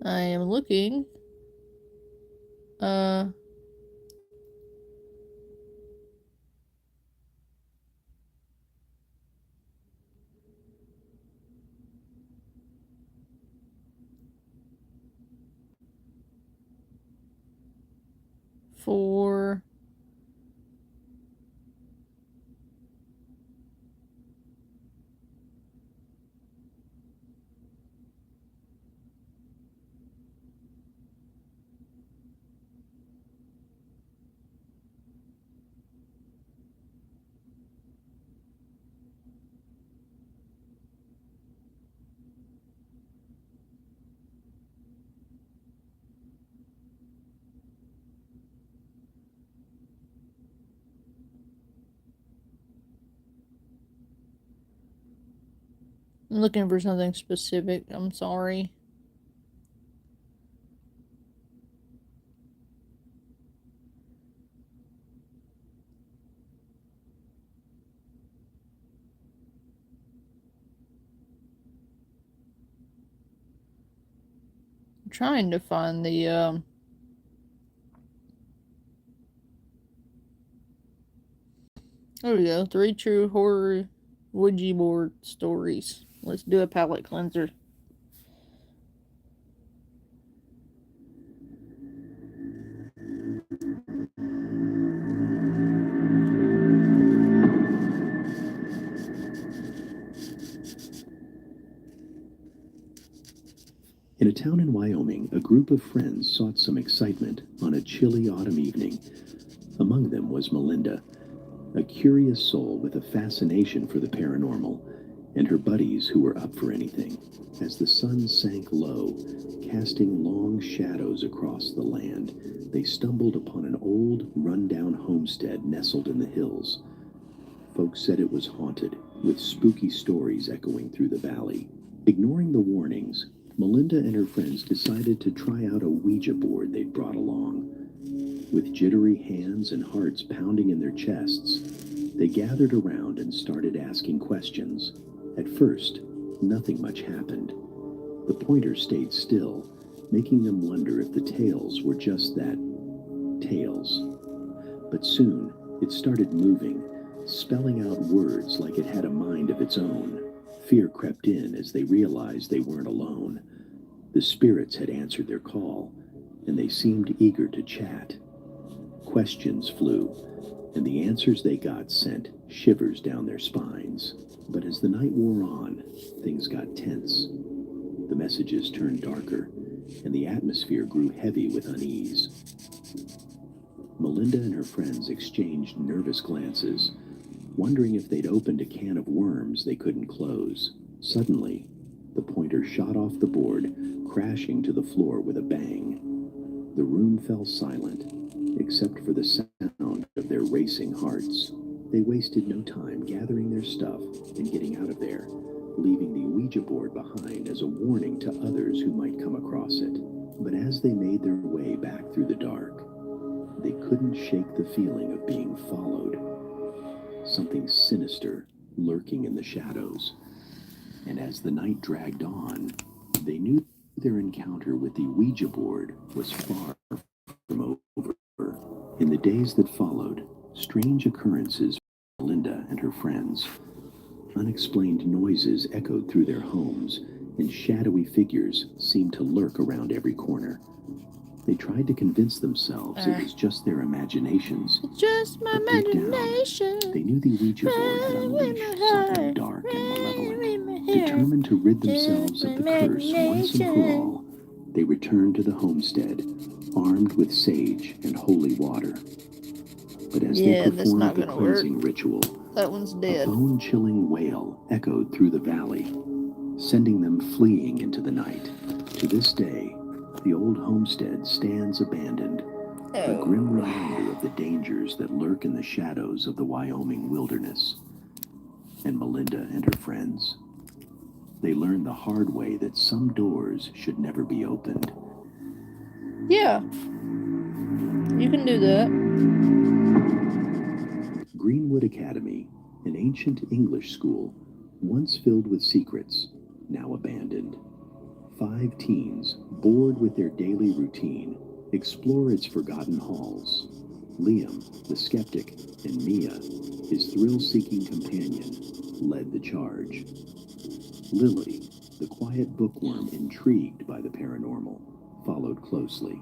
I am looking. For I'm looking for something specific. I'm sorry. I'm trying to find the there we go. 3 true horror Ouija board stories. Let's do a palate cleanser. In a town in Wyoming, a group of friends sought some excitement on a chilly autumn evening. Among them was Melinda, a curious soul with a fascination for the paranormal, and her buddies who were up for anything. As the sun sank low, casting long shadows across the land, they stumbled upon an old, run-down homestead nestled in the hills. Folks said it was haunted, with spooky stories echoing through the valley. Ignoring the warnings, Melinda and her friends decided to try out a Ouija board they'd brought along. With jittery hands and hearts pounding in their chests, they gathered around and started asking questions. At first, nothing much happened. The pointer stayed still, making them wonder if the tales were just that, tales. But soon, it started moving, spelling out words like it had a mind of its own. Fear crept in as they realized they weren't alone. The spirits had answered their call, and they seemed eager to chat. Questions flew, and the answers they got sent shivers down their spines. But as the night wore on, things got tense. The messages turned darker, and the atmosphere grew heavy with unease. Melinda and her friends exchanged nervous glances, wondering if they'd opened a can of worms they couldn't close. Suddenly, the pointer shot off the board, crashing to the floor with a bang. The room fell silent, except for the sound of their racing hearts. They wasted no time gathering their stuff and getting out of there, leaving the Ouija board behind as a warning to others who might come across it. But as they made their way back through the dark, they couldn't shake the feeling of being followed. Something sinister lurking in the shadows. And as the night dragged on, they knew their encounter with the Ouija board was far from over. In the days that followed, strange occurrences for Linda and her friends. Unexplained noises echoed through their homes, and shadowy figures seemed to lurk around every corner. They tried to convince themselves it was just their imaginations. Just my But deep down, imagination. they knew the Ouija board had unleashed something dark and malevolent. Determined to rid themselves of the curse once and for all, they returned to the homestead, armed with sage and holy water. But as they performed the cleansing ritual, That one's a dead. bone-chilling wail echoed through the valley, sending them fleeing into the night. To this day, the old homestead stands abandoned, a grim reminder of the dangers that lurk in the shadows of the Wyoming wilderness. And Melinda and her friends, they learned the hard way that some doors should never be opened. Yeah. You can do that. Greenwood Academy, an ancient English school, once filled with secrets, now abandoned. 5 teens, bored with their daily routine, explore its forgotten halls. Liam, the skeptic, and Mia, his thrill-seeking companion, led the charge. Lily, the quiet bookworm intrigued by the paranormal, followed closely.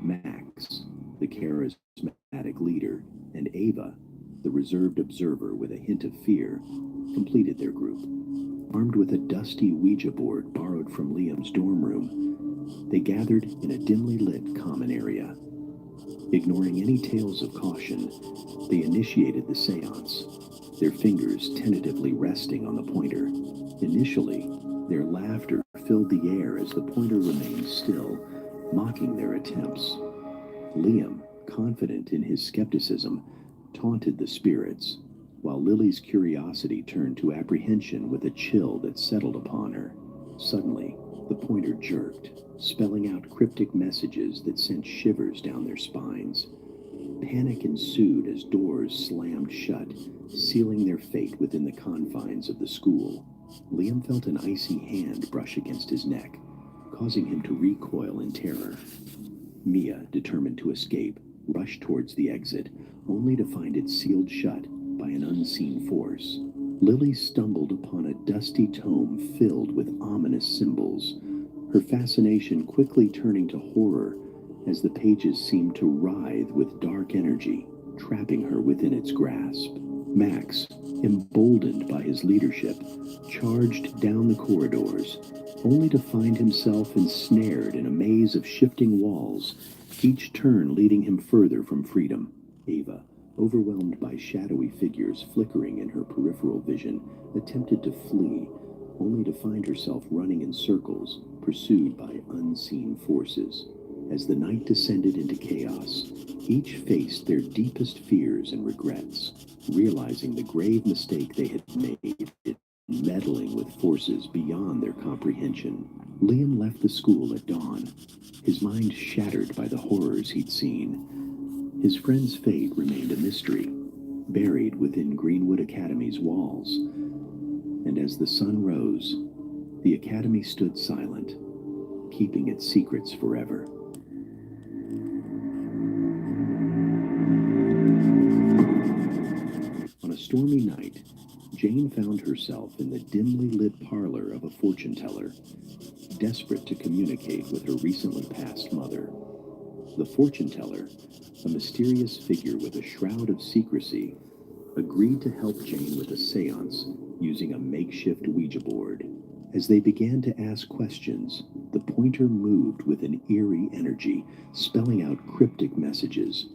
Max, the charismatic leader, and Ava, the reserved observer with a hint of fear, completed their group. Armed with a dusty Ouija board borrowed from Liam's dorm room, they gathered in a dimly lit common area. Ignoring any tales of caution, they initiated the seance, their fingers tentatively resting on the pointer. Initially, their laughter filled the air as the pointer remained still, mocking their attempts. Liam, confident in his skepticism, taunted the spirits, while Lily's curiosity turned to apprehension with a chill that settled upon her. Suddenly, the pointer jerked, spelling out cryptic messages that sent shivers down their spines. Panic ensued as doors slammed shut, sealing their fate within the confines of the school. Liam felt an icy hand brush against his neck, causing him to recoil in terror. Mia, determined to escape, rushed towards the exit, only to find it sealed shut by an unseen force. Lily stumbled upon a dusty tome filled with ominous symbols, her fascination quickly turning to horror as the pages seemed to writhe with dark energy, trapping her within its grasp. Max, emboldened by his leadership, charged down the corridors, only to find himself ensnared in a maze of shifting walls, each turn leading him further from freedom. Ava, overwhelmed by shadowy figures flickering in her peripheral vision, attempted to flee, only to find herself running in circles, pursued by unseen forces. As the night descended into chaos, each faced their deepest fears and regrets, realizing the grave mistake they had made in meddling with forces beyond their comprehension. Liam left the school at dawn, his mind shattered by the horrors he'd seen. His friend's fate remained a mystery, buried within Greenwood Academy's walls. And as the sun rose, the Academy stood silent, keeping its secrets forever. On a stormy night, Jane found herself in the dimly lit parlor of a fortune teller, desperate to communicate with her recently passed mother. The fortune teller, a mysterious figure with a shroud of secrecy, agreed to help Jane with a seance using a makeshift Ouija board. As they began to ask questions, the pointer moved with an eerie energy, spelling out cryptic messages.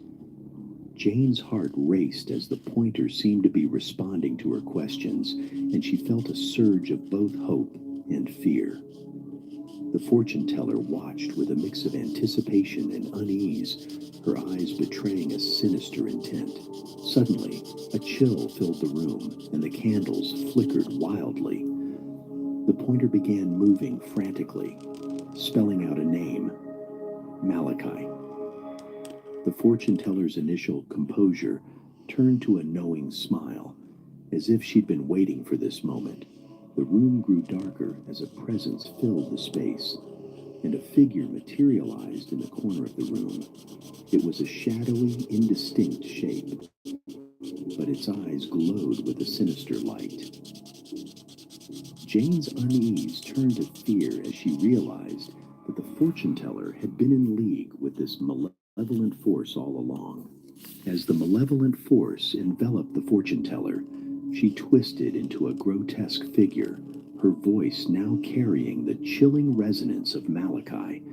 Jane's heart raced as the pointer seemed to be responding to her questions, and she felt a surge of both hope and fear. The fortune teller watched with a mix of anticipation and unease, her eyes betraying a sinister intent. Suddenly, a chill filled the room, and the candles flickered wildly. The pointer began moving frantically, spelling out a name, Malachi. The fortune teller's initial composure turned to a knowing smile, as if she'd been waiting for this moment. The room grew darker as a presence filled the space, and a figure materialized in the corner of the room. It was a shadowy, indistinct shape, but its eyes glowed with a sinister light. Jane's unease turned to fear as she realized that the fortune teller had been in league with this malevolent force all along. As the malevolent force enveloped the fortune teller, she twisted into a grotesque figure, her voice now carrying the chilling resonance of Malachi.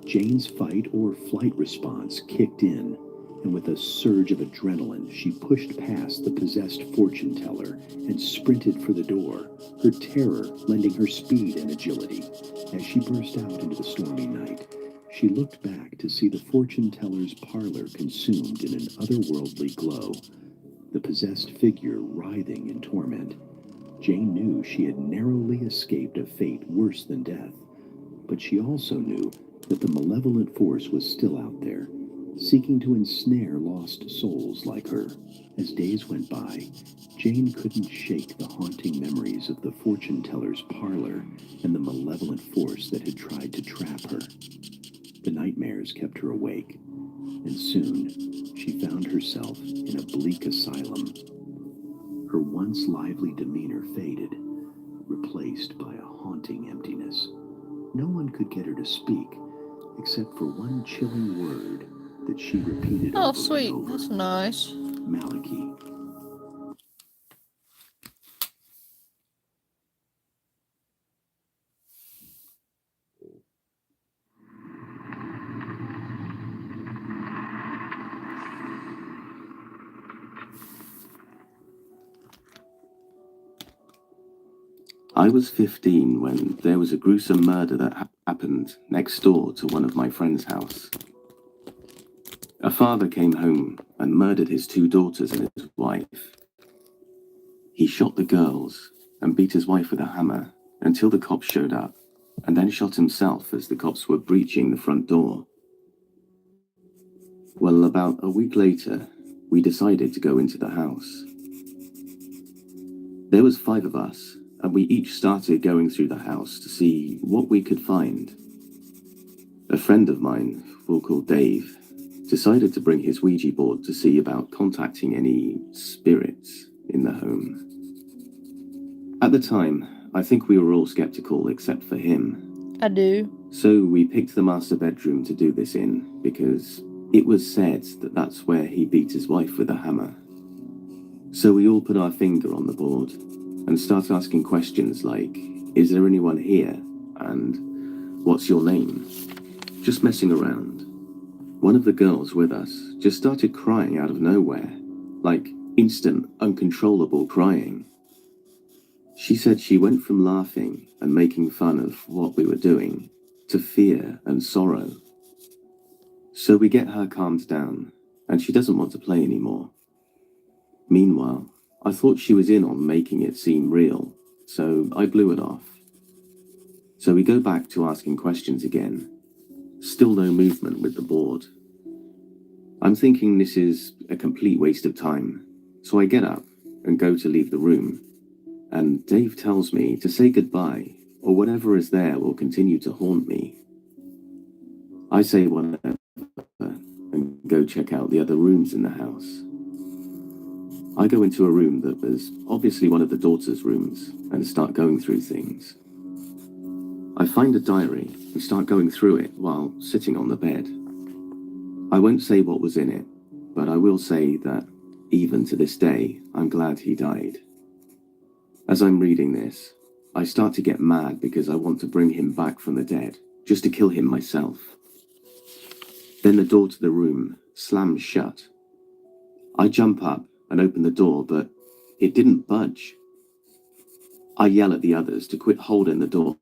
Jane's fight or flight response kicked in, and with a surge of adrenaline, she pushed past the possessed fortune teller and sprinted for the door, her terror lending her speed and agility. As she burst out into the stormy night, she looked back to see the fortune teller's parlor consumed in an otherworldly glow, the possessed figure writhing in torment. Jane knew she had narrowly escaped a fate worse than death, but she also knew that the malevolent force was still out there, seeking to ensnare lost souls like her. As days went by, Jane couldn't shake the haunting memories of the fortune teller's parlor and the malevolent force that had tried to trap her. The nightmares kept her awake, and soon she found herself in a bleak asylum. Her once lively demeanor faded, replaced by a haunting emptiness. No one could get her to speak, except for one chilling word that she repeated Oh, over sweet. and over. That's nice. Malachi. I was 15 when there was a gruesome murder that happened next door to one of my friend's house. A father came home and murdered his 2 daughters and his wife. He shot the girls and beat his wife with a hammer until the cops showed up, and then shot himself as the cops were breaching the front door. Well, about a week later, we decided to go into the house. There was 5 of us, and we each started going through the house to see what we could find. A friend of mine, we'll call Dave, decided to bring his Ouija board to see about contacting any spirits in the home. At the time, I think we were all skeptical except for him. I do. So we picked the master bedroom to do this in because it was said that that's where he beat his wife with a hammer. So we all put our finger on the board and started asking questions like, is there anyone here? And what's your name? Just messing around. One of the girls with us just started crying out of nowhere, like instant, uncontrollable crying. She said she went from laughing and making fun of what we were doing to fear and sorrow. So we get her calmed down, and she doesn't want to play anymore. Meanwhile, I thought she was in on making it seem real, so I blew it off. So we go back to asking questions again. Still no movement with the board. I'm thinking this is a complete waste of time, so I get up and go to leave the room, and Dave tells me to say goodbye, or whatever is there will continue to haunt me. I say whatever, and go check out the other rooms in the house. I go into a room that was obviously one of the daughters' rooms, and start going through things. I find a diary and start going through it while sitting on the bed. I won't say what was in it, but I will say that, even to this day, I'm glad he died. As I'm reading this, I start to get mad because I want to bring him back from the dead, just to kill him myself. Then the door to the room slams shut. I jump up and open the door, but it didn't budge. I yell at the others to quit holding the door,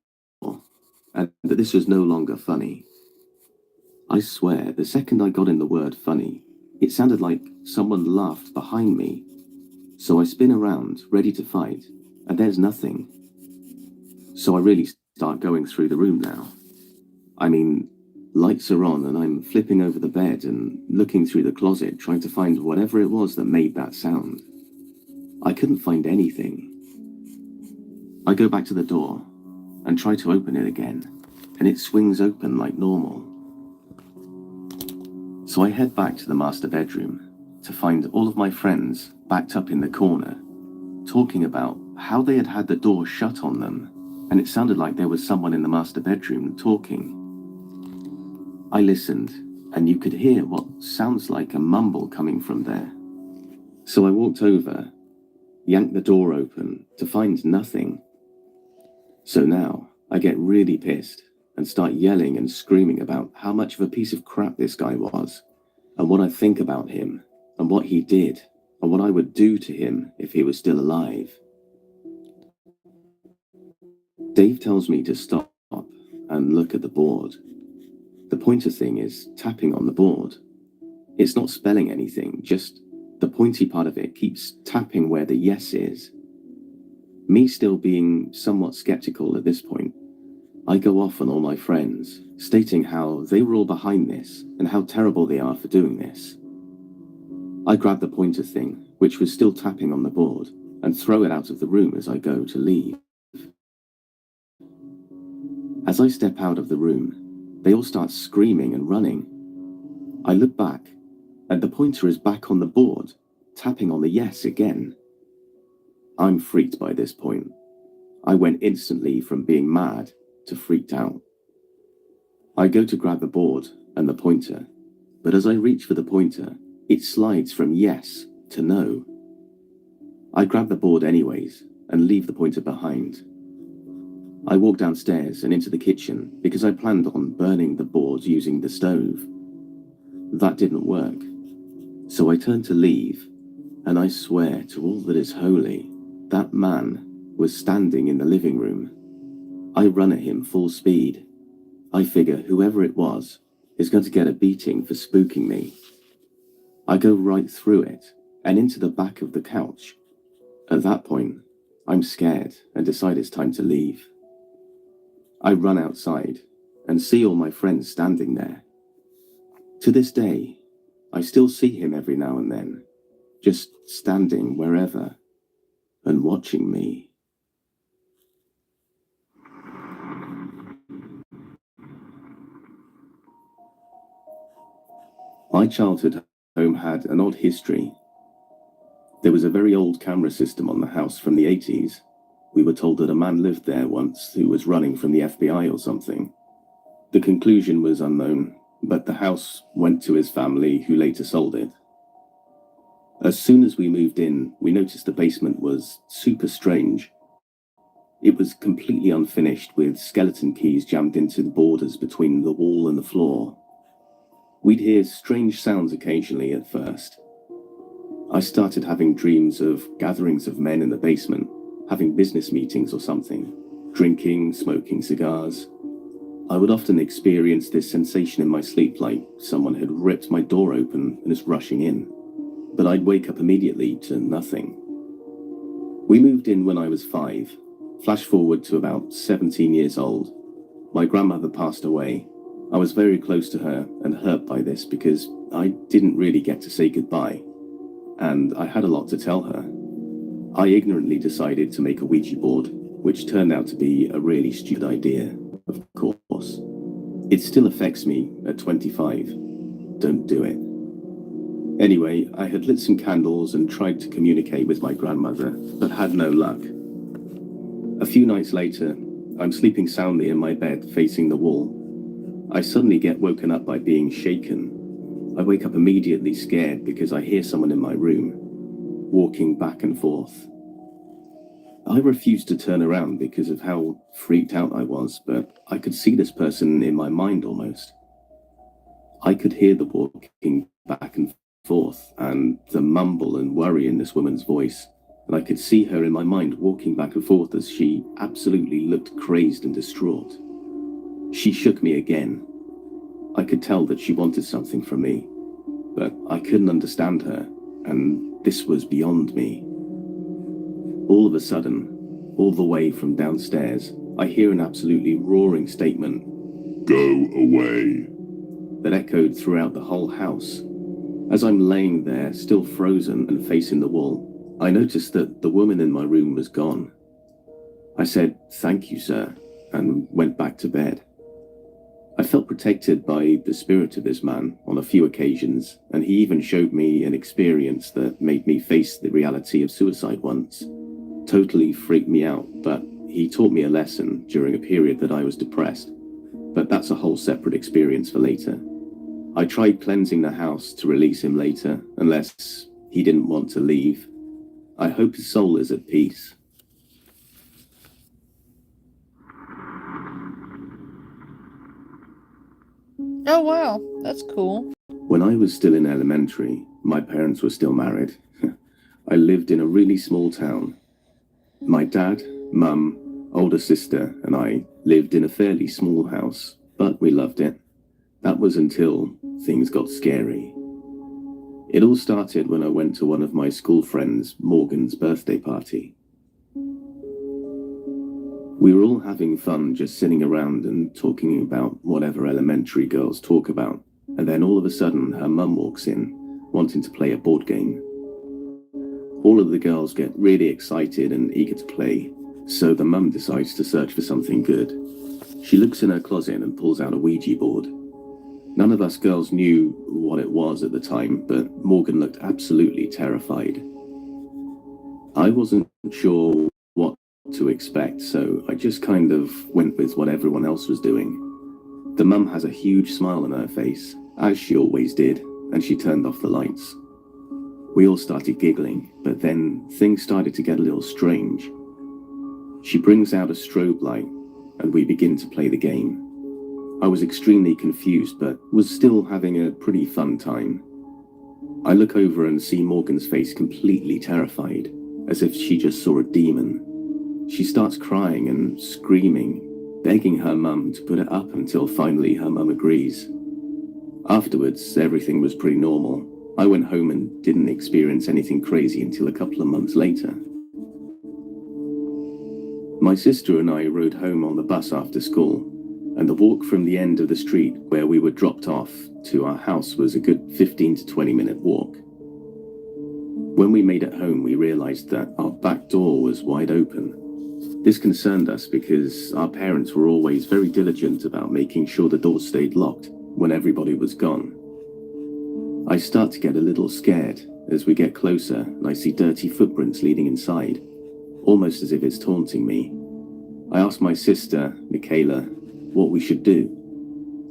and that this was no longer funny. I swear, the second I got in the word funny, it sounded like someone laughed behind me. So I spin around, ready to fight, and there's nothing. So I really start going through the room now. I mean, lights are on and I'm flipping over the bed and looking through the closet trying to find whatever it was that made that sound. I couldn't find anything. I go back to the door and try to open it again, and it swings open like normal. So I head back to the master bedroom to find all of my friends backed up in the corner, talking about how they had had the door shut on them, and it sounded like there was someone in the master bedroom talking. I listened, and you could hear what sounds like a mumble coming from there. So I walked over, yanked the door open to find nothing. So now I get really pissed and start yelling and screaming about how much of a piece of crap this guy was, and what I think about him, and what he did, and what I would do to him if he was still alive. Dave tells me to stop and look at the board. The pointer thing is tapping on the board. It's not spelling anything, just the pointy part of it keeps tapping where the yes is. Me still being somewhat skeptical at this point, I go off on all my friends, stating how they were all behind this and how terrible they are for doing this. I grab the pointer thing, which was still tapping on the board, and throw it out of the room as I go to leave. As I step out of the room, they all start screaming and running. I look back, and the pointer is back on the board, tapping on the yes again. I'm freaked by this point. I went instantly from being mad to freaked out. I go to grab the board and the pointer, but as I reach for the pointer, it slides from yes to no. I grab the board anyways and leave the pointer behind. I walk downstairs and into the kitchen because I planned on burning the board using the stove. That didn't work. So I turned to leave, and I swear to all that is holy, that man was standing in the living room. I run at him full speed. I figure whoever it was is going to get a beating for spooking me. I go right through it and into the back of the couch. At that point, I'm scared and decide it's time to leave. I run outside and see all my friends standing there. To this day, I still see him every now and then, just standing wherever and watching me. My childhood home had an odd history. There was a very old camera system on the house from the 80s. We were told that a man lived there once who was running from the FBI or something. The conclusion was unknown, but the house went to his family, who later sold it. As soon as we moved in, we noticed the basement was super strange. It was completely unfinished, with skeleton keys jammed into the borders between the wall and the floor. We'd hear strange sounds occasionally at first. I started having dreams of gatherings of men in the basement, having business meetings or something, drinking, smoking cigars. I would often experience this sensation in my sleep, like someone had ripped my door open and is rushing in. But I'd wake up immediately to nothing. We moved in when I was 5. Flash forward to about 17 years old. My grandmother passed away. I was very close to her and hurt by this because I didn't really get to say goodbye, and I had a lot to tell her. I ignorantly decided to make a Ouija board, which turned out to be a really stupid idea, of course. It still affects me at 25. Don't do it. Anyway, I had lit some candles and tried to communicate with my grandmother, but had no luck. A few nights later, I'm sleeping soundly in my bed facing the wall. I suddenly get woken up by being shaken. I wake up immediately scared because I hear someone in my room, walking back and forth. I refused to turn around because of how freaked out I was, but I could see this person in my mind almost. I could hear the walking back and forth and the mumble and worry in this woman's voice, and I could see her in my mind walking back and forth as she absolutely looked crazed and distraught. She shook me again. I could tell that she wanted something from me, but I couldn't understand her, and this was beyond me. All of a sudden, all the way from downstairs, I hear an absolutely roaring statement, "Go away," that echoed throughout the whole house. As I'm laying there, still frozen and facing the wall, I noticed that the woman in my room was gone. I said, "Thank you, sir," and went back to bed. I felt protected by the spirit of this man on a few occasions, and he even showed me an experience that made me face the reality of suicide once. Totally freaked me out, but he taught me a lesson during a period that I was depressed. But that's a whole separate experience for later. I tried cleansing the house to release him later, unless he didn't want to leave. I hope his soul is at peace. Oh, wow. That's cool. When I was still in elementary, my parents were still married. I lived in a really small town. My dad, mum, older sister, and I lived in a fairly small house, but we loved it. That was until things got scary. It all started when I went to one of my school friends, Morgan's birthday party. We were all having fun just sitting around and talking about whatever elementary girls talk about, and then all of a sudden her mum walks in, wanting to play a board game. All of the girls get really excited and eager to play, so the mum decides to search for something good. She looks in her closet and pulls out a Ouija board. None of us girls knew what it was at the time, but Morgan looked absolutely terrified. I wasn't sure what to expect, so I just kind of went with what everyone else was doing. The mum has a huge smile on her face, as she always did, and she turned off the lights. We all started giggling, but then things started to get a little strange. She brings out a strobe light, and we begin to play the game. I was extremely confused, but was still having a pretty fun time. I look over and see Morgan's face completely terrified, as if she just saw a demon. She starts crying and screaming, begging her mum to put it up until finally her mum agrees. Afterwards, everything was pretty normal. I went home and didn't experience anything crazy until a couple of months later. My sister and I rode home on the bus after school, and the walk from the end of the street where we were dropped off to our house was a good 15 to 20-minute walk. When we made it home, we realized that our back door was wide open. This concerned us because our parents were always very diligent about making sure the door stayed locked when everybody was gone. I start to get a little scared as we get closer and I see dirty footprints leading inside, almost as if it's taunting me. I ask my sister, Michaela, what we should do.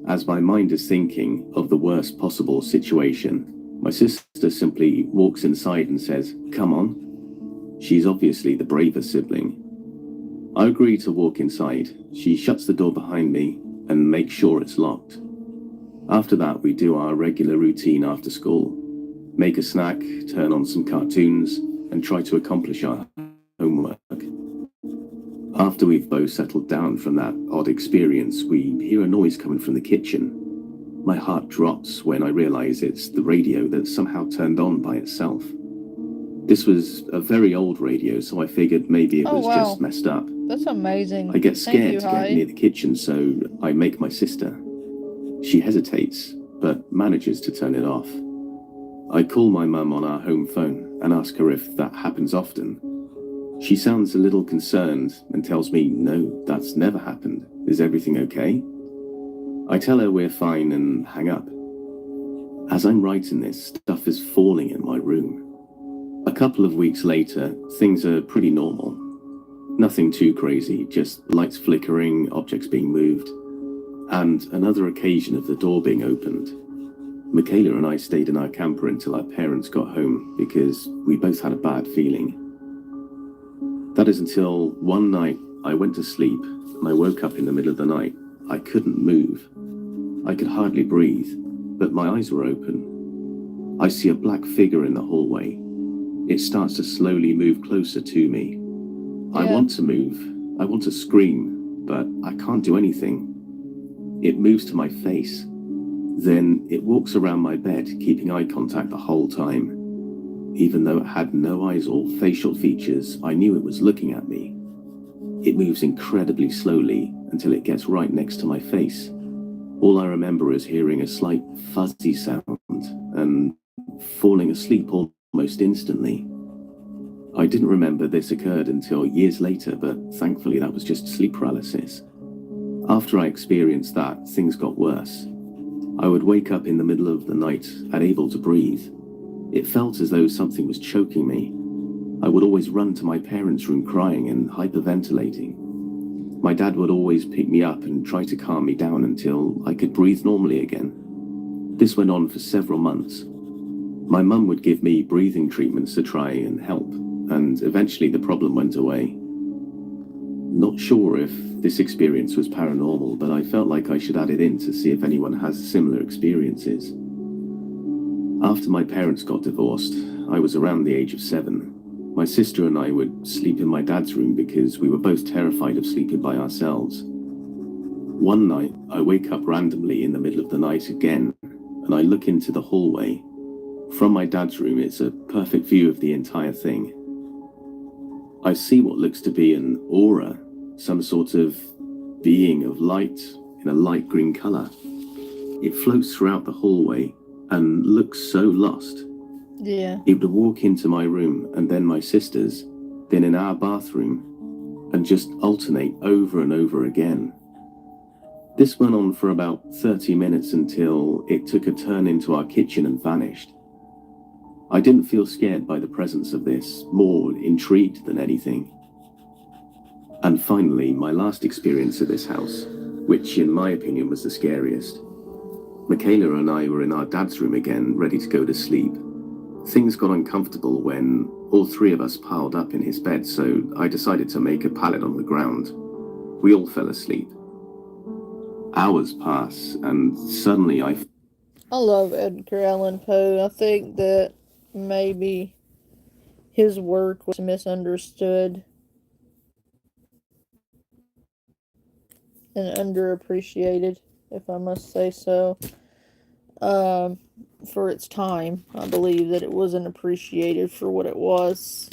As my mind is thinking of the worst possible situation, my sister simply walks inside and says, "Come on." She's obviously the braver sibling. I agree to walk inside. She shuts the door behind me and makes sure it's locked. After that, we do our regular routine after school. Make a snack, turn on some cartoons, and try to accomplish our homework. After we've both settled down from that odd experience, we hear a noise coming from the kitchen. My heart drops when I realize it's the radio that somehow turned on by itself. This was a very old radio, so I figured maybe it was just messed up. That's amazing. I get scared to Hyde. get near the kitchen, so I make my sister. She hesitates, but manages to turn it off. I call my mum on our home phone and ask her if that happens often. She sounds a little concerned and tells me, "No, that's never happened. Is everything okay?" I tell her we're fine and hang up. As I'm writing this, stuff is falling in my room. A couple of weeks later, things are pretty normal. Nothing too crazy, just lights flickering, objects being moved, and another occasion of the door being opened. Michaela and I stayed in our camper until our parents got home because we both had a bad feeling. That is until one night I went to sleep and I woke up in the middle of the night. I couldn't move. I could hardly breathe, but my eyes were open. I see a black figure in the hallway. It starts to slowly move closer to me. I want to move. I want to scream, but I can't do anything. It moves to my face. Then it walks around my bed, keeping eye contact the whole time. Even though it had no eyes or facial features, I knew it was looking at me. It moves incredibly slowly until it gets right next to my face. All I remember is hearing a slight fuzzy sound and falling asleep almost instantly. I didn't remember this occurred until years later, but thankfully that was just sleep paralysis. After I experienced that, things got worse. I would wake up in the middle of the night, unable to breathe. It felt as though something was choking me. I would always run to my parents' room crying and hyperventilating. My dad would always pick me up and try to calm me down until I could breathe normally again. This went on for several months. My mum would give me breathing treatments to try and help, and eventually the problem went away. Not sure if this experience was paranormal, but I felt like I should add it in to see if anyone has similar experiences. After my parents got divorced, I was around the age of 7. My sister and I would sleep in my dad's room because we were both terrified of sleeping by ourselves. One night, I wake up randomly in the middle of the night again, and I look into the hallway. From my dad's room, it's a perfect view of the entire thing. I see what looks to be an aura, some sort of being of light in a light green color. It floats throughout the hallway and looks so lost. Yeah. It would walk into my room and then my sister's, then in our bathroom, and just alternate over and over again. This went on for about 30 minutes until it took a turn into our kitchen and vanished. I didn't feel scared by the presence of this, more intrigued than anything. And finally, my last experience at this house, which in my opinion was the scariest. Michaela and I were in our dad's room again, ready to go to sleep. Things got uncomfortable when all three of us piled up in his bed, so I decided to make a pallet on the ground. We all fell asleep. Hours pass, and suddenly I love Edgar Allan Poe. I think that maybe his work was misunderstood and underappreciated, if I must say so. For its time, I believe that it wasn't appreciated for what it was.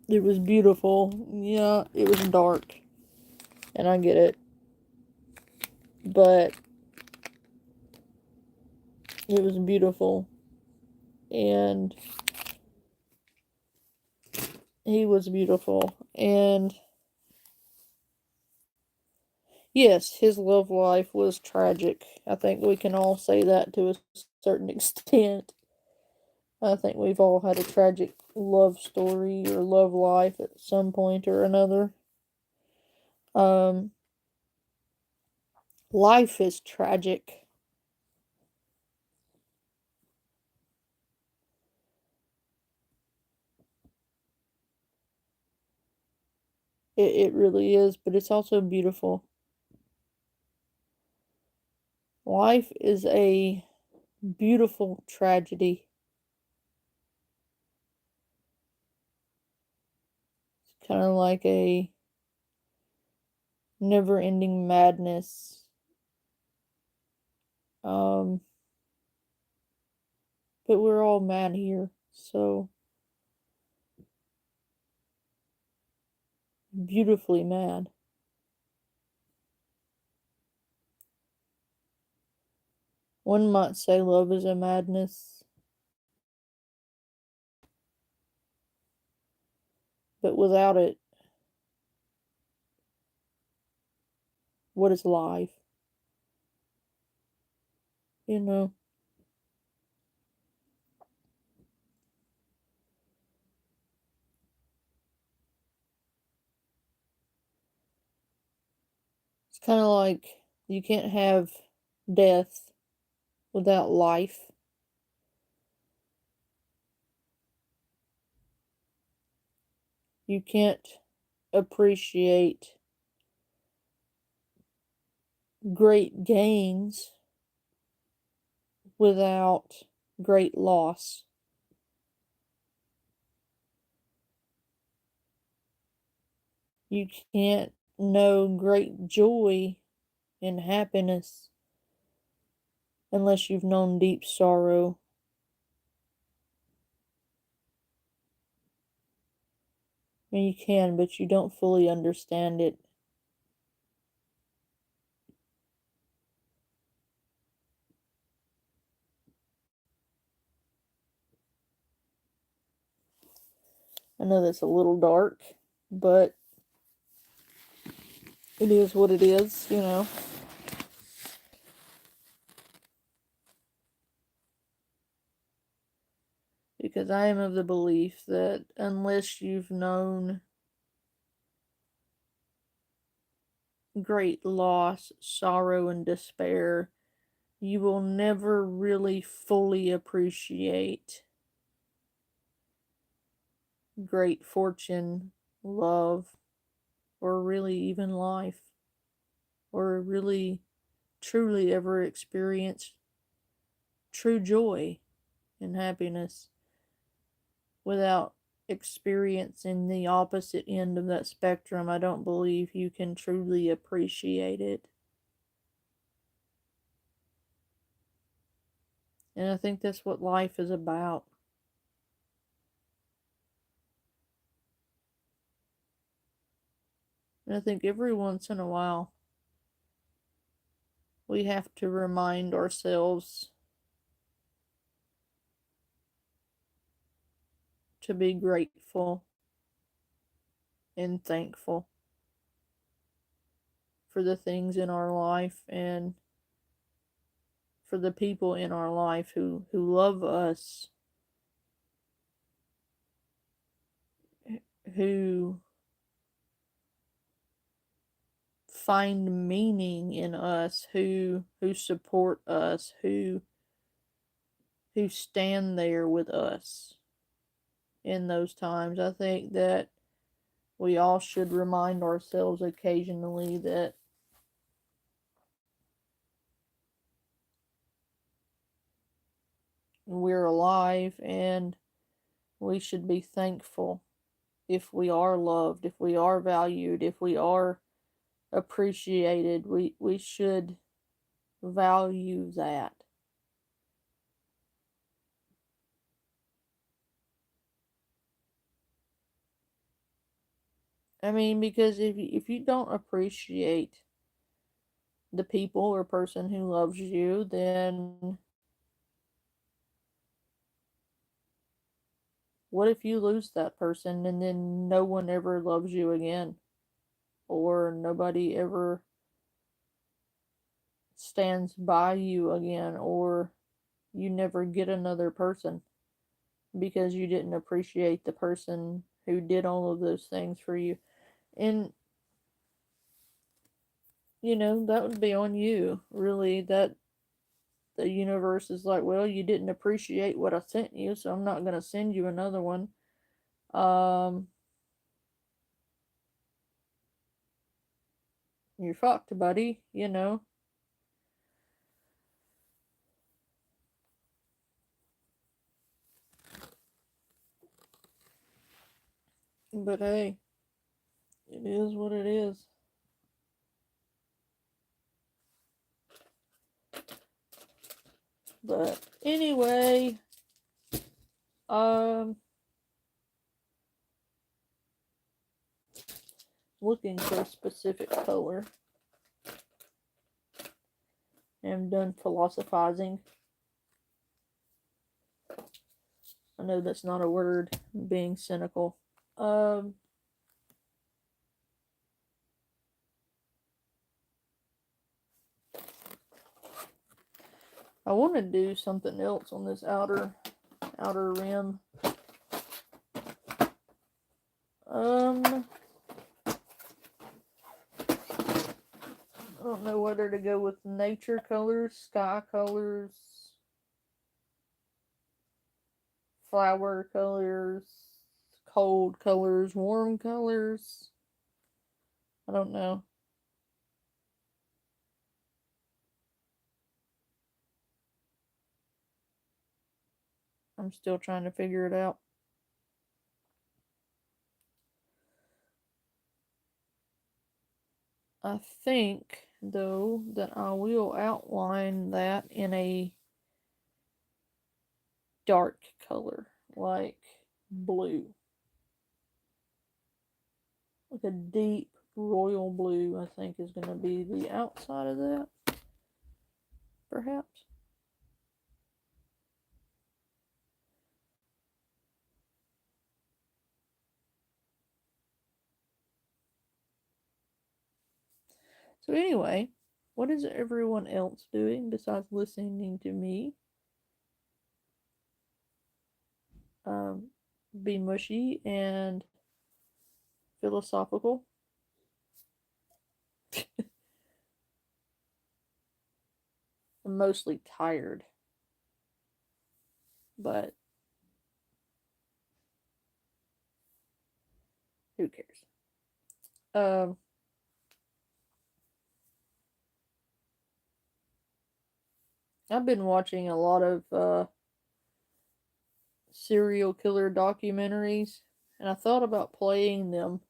It was beautiful. Yeah, it was dark, and I get it. But it was beautiful, and he was beautiful, and yes, his love life was tragic. I think we can all say that to a certain extent. I think we've all had a tragic love story or love life at some point or another. Life is tragic. It really is, but it's also beautiful. Life is a beautiful tragedy. It's kind of like a never ending madness. But we're all mad here, so beautifully mad. One might say love is a madness, but without it, what is life? You know? It's kind of like you can't have death, without life. You can't appreciate great gains without great loss. You can't know great joy and happiness unless you've known deep sorrow. I mean, you can, but you don't fully understand it. I know that's a little dark, but it is what it is, you know. Because I am of the belief that unless you've known great loss, sorrow, and despair, you will never really fully appreciate great fortune, love, or really even life, or really truly ever experience true joy and happiness without experiencing the opposite end of that spectrum. I don't believe you can truly appreciate it. And I think that's what life is about. And I think every once in a while, we have to remind ourselves to be grateful and thankful for the things in our life and for the people in our life who love us, who find meaning in us, who support us, who stand there with us in those times. I think that we all should remind ourselves occasionally that we're alive and we should be thankful if we are loved, if we are valued, if we are appreciated. We should value that. I mean, because if you don't appreciate the people or person who loves you, then what if you lose that person and then no one ever loves you again? Or nobody ever stands by you again, or you never get another person because you didn't appreciate the person who did all of those things for you. And you know, that would be on you, really. That the universe is like, well, you didn't appreciate what I sent you, so I'm not going to send you another one. You're fucked, buddy, you know. But hey, it is what it is. But anyway, looking for a specific color. I'm done philosophizing. I know that's not a word, being cynical. I want to do something else on this outer rim. I don't know whether to go with nature colors, sky colors, flower colors, cold colors, warm colors. I don't know. I'm still trying to figure it out. I think, though, that I will outline that in a dark color, like blue. Like a deep royal blue, I think, is going to be the outside of that. Perhaps. So anyway, what is everyone else doing besides listening to me? Be mushy and philosophical. I'm mostly tired. But who cares? I've been watching a lot of serial killer documentaries, and I thought about playing them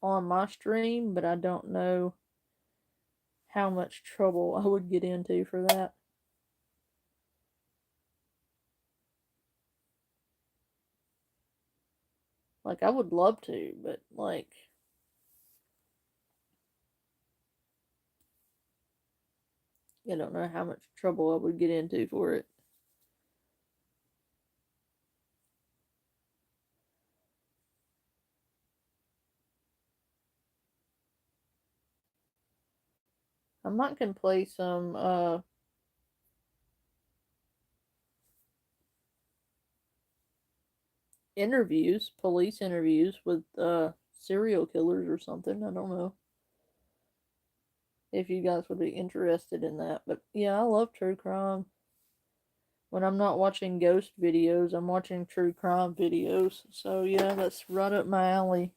on my stream, but I don't know how much trouble I would get into for that. Like, I would love to, but, like, I don't know how much trouble I would get into for it. I might can play some, interviews, police interviews with, serial killers or something. I don't know if you guys would be interested in that. But yeah, I love true crime. When I'm not watching ghost videos, I'm watching true crime videos. So yeah, that's right up my alley.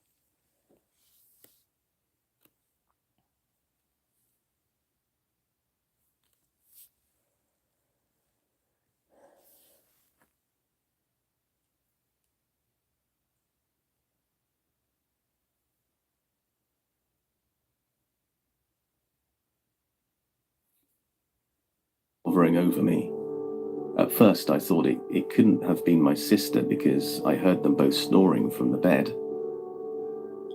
Hovering over me. At first, I thought it couldn't have been my sister because I heard them both snoring from the bed.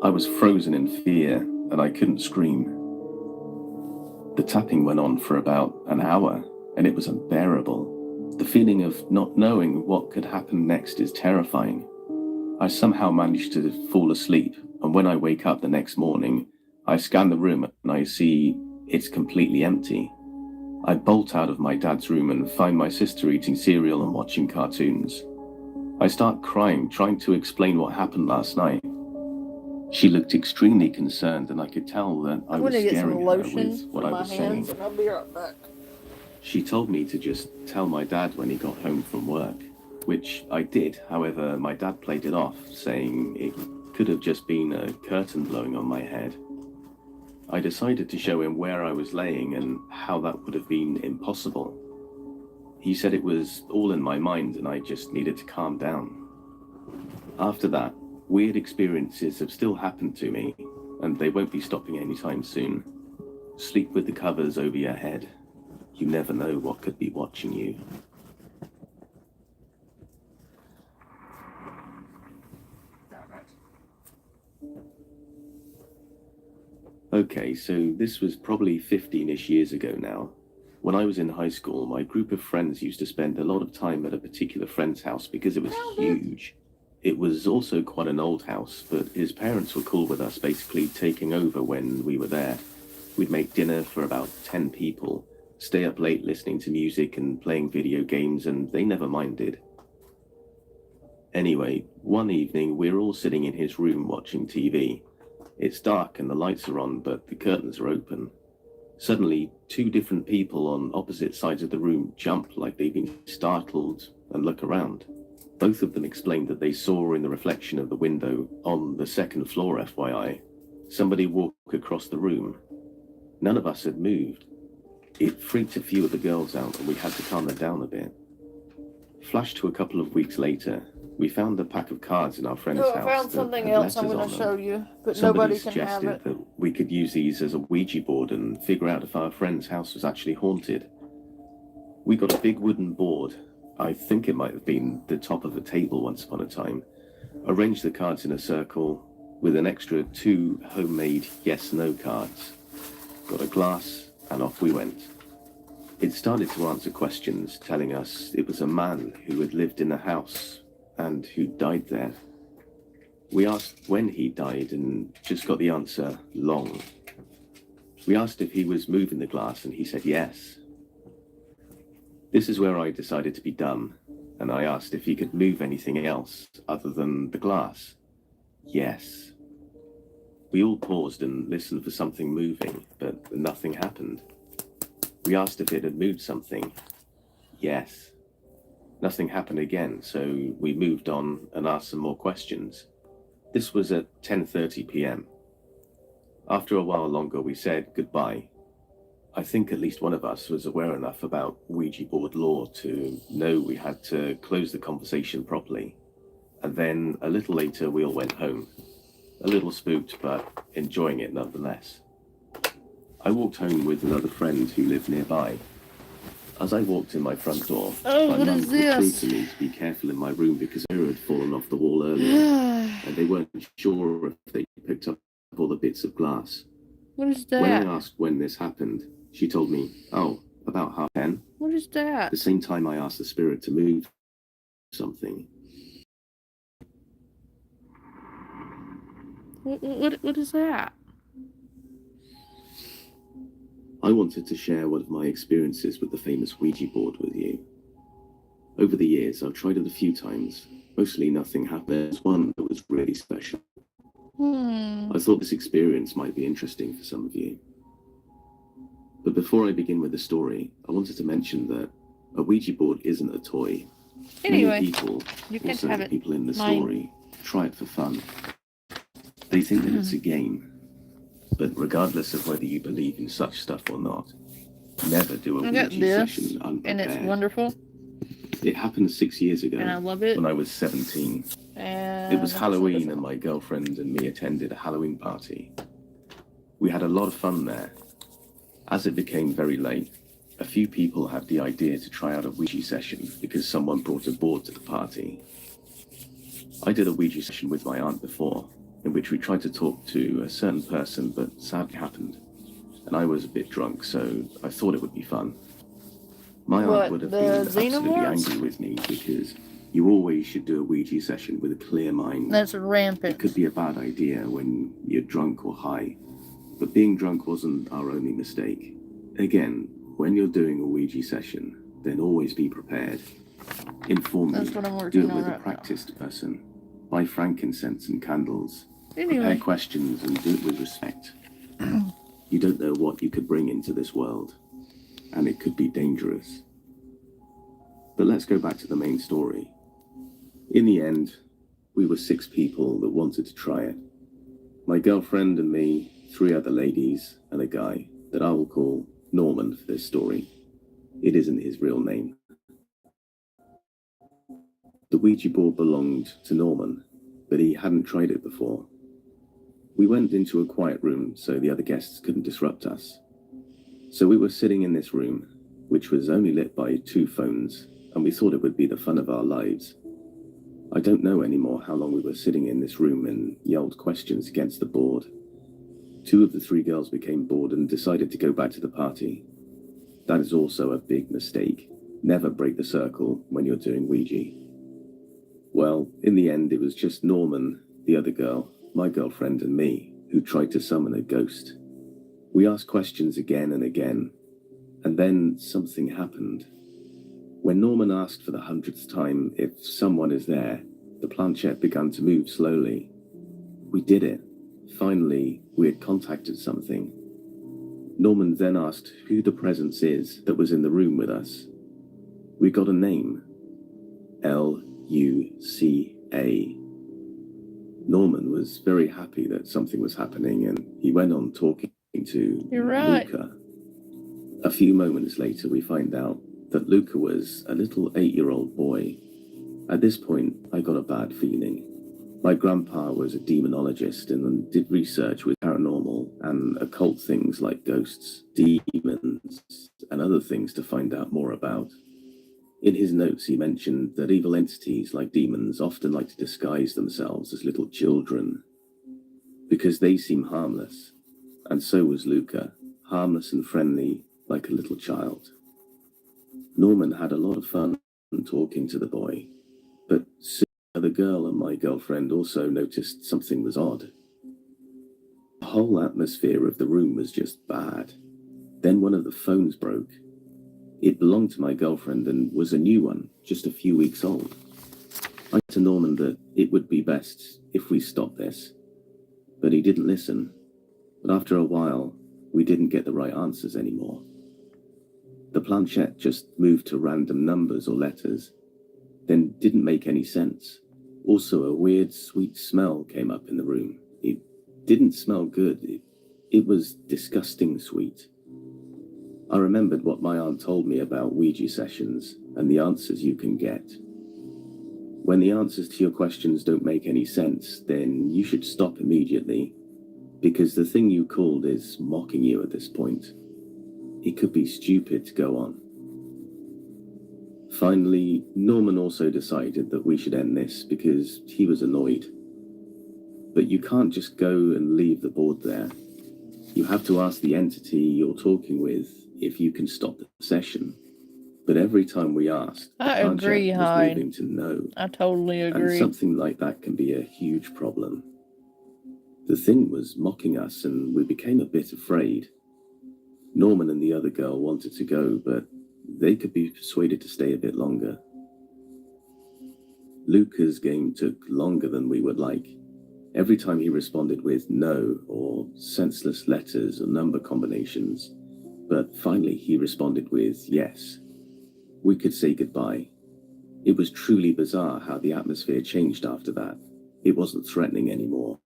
I was frozen in fear and I couldn't scream. The tapping went on for about an hour and it was unbearable. The feeling of not knowing what could happen next is terrifying. I somehow managed to fall asleep, and when I wake up the next morning, I scan the room and I see it's completely empty. I bolt out of my dad's room and find my sister eating cereal and watching cartoons. I start crying, trying to explain what happened last night. She looked extremely concerned, and I could tell that I was scaring her with what I was saying. And I'll be right back. She told me to just tell my dad when he got home from work, which I did. However, my dad played it off, saying it could have just been a curtain blowing on my head. I decided to show him where I was laying and how that would have been impossible. He said it was all in my mind and I just needed to calm down. After that, weird experiences have still happened to me, and they won't be stopping anytime soon. Sleep with the covers over your head. You never know what could be watching you. Okay, so this was probably 15-ish years ago now. When I was in high school, my group of friends used to spend a lot of time at a particular friend's house because it was huge. It was also quite an old house, but his parents were cool with us basically taking over when we were there. We'd make dinner for about 10 people, stay up late listening to music and playing video games, and they never minded. Anyway, one evening we're all sitting in his room watching TV. It's dark and the lights are on, but the curtains are open. Suddenly, two different people on opposite sides of the room jump like they've been startled and look around. Both of them explained that they saw in the reflection of the window on the second floor, FYI, somebody walk across the room. None of us had moved. It freaked a few of the girls out and we had to calm them down a bit. Flash to a couple of weeks later, we found a pack of cards in our friend's house. I found something else I'm going to show you, but Somebody nobody can have suggested it. that we could use these as a Ouija board and figure out if our friend's house was actually haunted. We got a big wooden board. I think it might have been the top of a table once upon a time. Arranged the cards in a circle with an extra 2 homemade yes-no cards. Got a glass and off we went. It started to answer questions, telling us it was a man who had lived in the house and who died there. We asked when he died and just got the answer, long. We asked if he was moving the glass and he said yes. This is where I decided to be dumb, and I asked if he could move anything else other than the glass. Yes. We all paused and listened for something moving, but nothing happened. We asked if it had moved something. Yes. Nothing happened again, so we moved on and asked some more questions. This was at 10:30 p.m. After a while longer, we said goodbye. I think at least one of us was aware enough about Ouija board lore to know we had to close the conversation properly. And then a little later, we all went home. A little spooked, but enjoying it nonetheless. I walked home with another friend who lived nearby. As I walked in my front door, my mum put through to me to be careful in my room because a mirror had fallen off the wall earlier, and they weren't sure if they picked up all the bits of glass. What is that? When I asked when this happened, she told me, oh, about 10:30. What is that? At the same time, I asked the spirit to move something. What is that? I wanted to share one of my experiences with the famous Ouija board with you. Over the years, I've tried it a few times. Mostly nothing happened. There's one that was really special. I thought this experience might be interesting for some of you. But before I begin with the story, I wanted to mention that a Ouija board isn't a toy. Anyway, many people, you can also have the it. people in the Mine. story, try it for fun. They think that it's a game. But regardless of whether you believe in such stuff or not, never do a I got Ouija this, session and it's unprepared. wonderful, It happened 6 years ago, and I love it. when I was 17. And It was it's Halloween wonderful. and my girlfriend and me attended a Halloween party. We had a lot of fun there. As it became very late, a few people had the idea to try out a Ouija session because someone brought a board to the party. I did a Ouija session with my aunt before, in which we tried to talk to a certain person, but sadly happened. And I was a bit drunk, so I thought it would be fun. My What, aunt would have the been absolutely xenomorphs? angry with me because you always should do a Ouija session with a clear mind. That's rampant. It could be a bad idea when you're drunk or high, but being drunk wasn't our only mistake. Again, when you're doing a Ouija session, then always be prepared. Inform That's me, what I'm do working it on with a right now. practiced person. Buy frankincense and candles. Anyway. Prepare questions and do it with respect. You don't know what you could bring into this world, and it could be dangerous. But let's go back to the main story. In the end, we were 6 people that wanted to try it. My girlfriend and me, 3 other ladies, and a guy that I will call Norman for this story. It isn't his real name. The Ouija board belonged to Norman, but he hadn't tried it before. We went into a quiet room so the other guests couldn't disrupt us. So we were sitting in this room, which was only lit by 2 phones, and we thought it would be the fun of our lives. I don't know anymore how long we were sitting in this room and yelled questions against the board. 2 of the 3 girls became bored and decided to go back to the party. That is also a big mistake. Never break the circle when you're doing Ouija. Well, in the end, it was just Norman, the other girl, my girlfriend, and me who tried to summon a ghost. We asked questions again and again, and then something happened. When Norman asked for the 100th time if someone is there, the planchette began to move slowly. We did it. Finally, we had contacted something. Norman then asked who the presence is that was in the room with us. We got a name. Luca. Norman was very happy that something was happening, and he went on talking to You're right. Luca. A few moments later, we find out that Luca was a little 8-year-old boy. At this point, I got a bad feeling. My grandpa was a demonologist and did research with paranormal and occult things like ghosts, demons, and other things to find out more about. In his notes, he mentioned that evil entities like demons often like to disguise themselves as little children because they seem harmless, and so was Luca, harmless and friendly like a little child. Norman had a lot of fun talking to the boy, but soon the girl and my girlfriend also noticed something was odd. The whole atmosphere of the room was just bad. Then one of the phones broke. It belonged to my girlfriend and was a new one, just a few weeks old. I said to Norman that it would be best if we stopped this, but he didn't listen. But after a while, we didn't get the right answers anymore. The planchette just moved to random numbers or letters, then didn't make any sense. Also, a weird, sweet smell came up in the room. It didn't smell good. It was disgusting sweet. I remembered what my aunt told me about Ouija sessions and the answers you can get. When the answers to your questions don't make any sense, then you should stop immediately, because the thing you called is mocking you at this point. It could be stupid to go on. Finally, Norman also decided that we should end this because he was annoyed. But you can't just go and leave the board there. You have to ask the entity you're talking with if you can stop the session. But every time we asked, the I agree, planchette was Hyde. moving to no. I totally And agree. something like that can be a huge problem. The thing was mocking us and we became a bit afraid. Norman and the other girl wanted to go, but they could be persuaded to stay a bit longer. Luca's game took longer than we would like. Every time he responded with no or senseless letters or number combinations, but finally he responded with yes. We could say goodbye. It was truly bizarre how the atmosphere changed after that. It wasn't threatening anymore.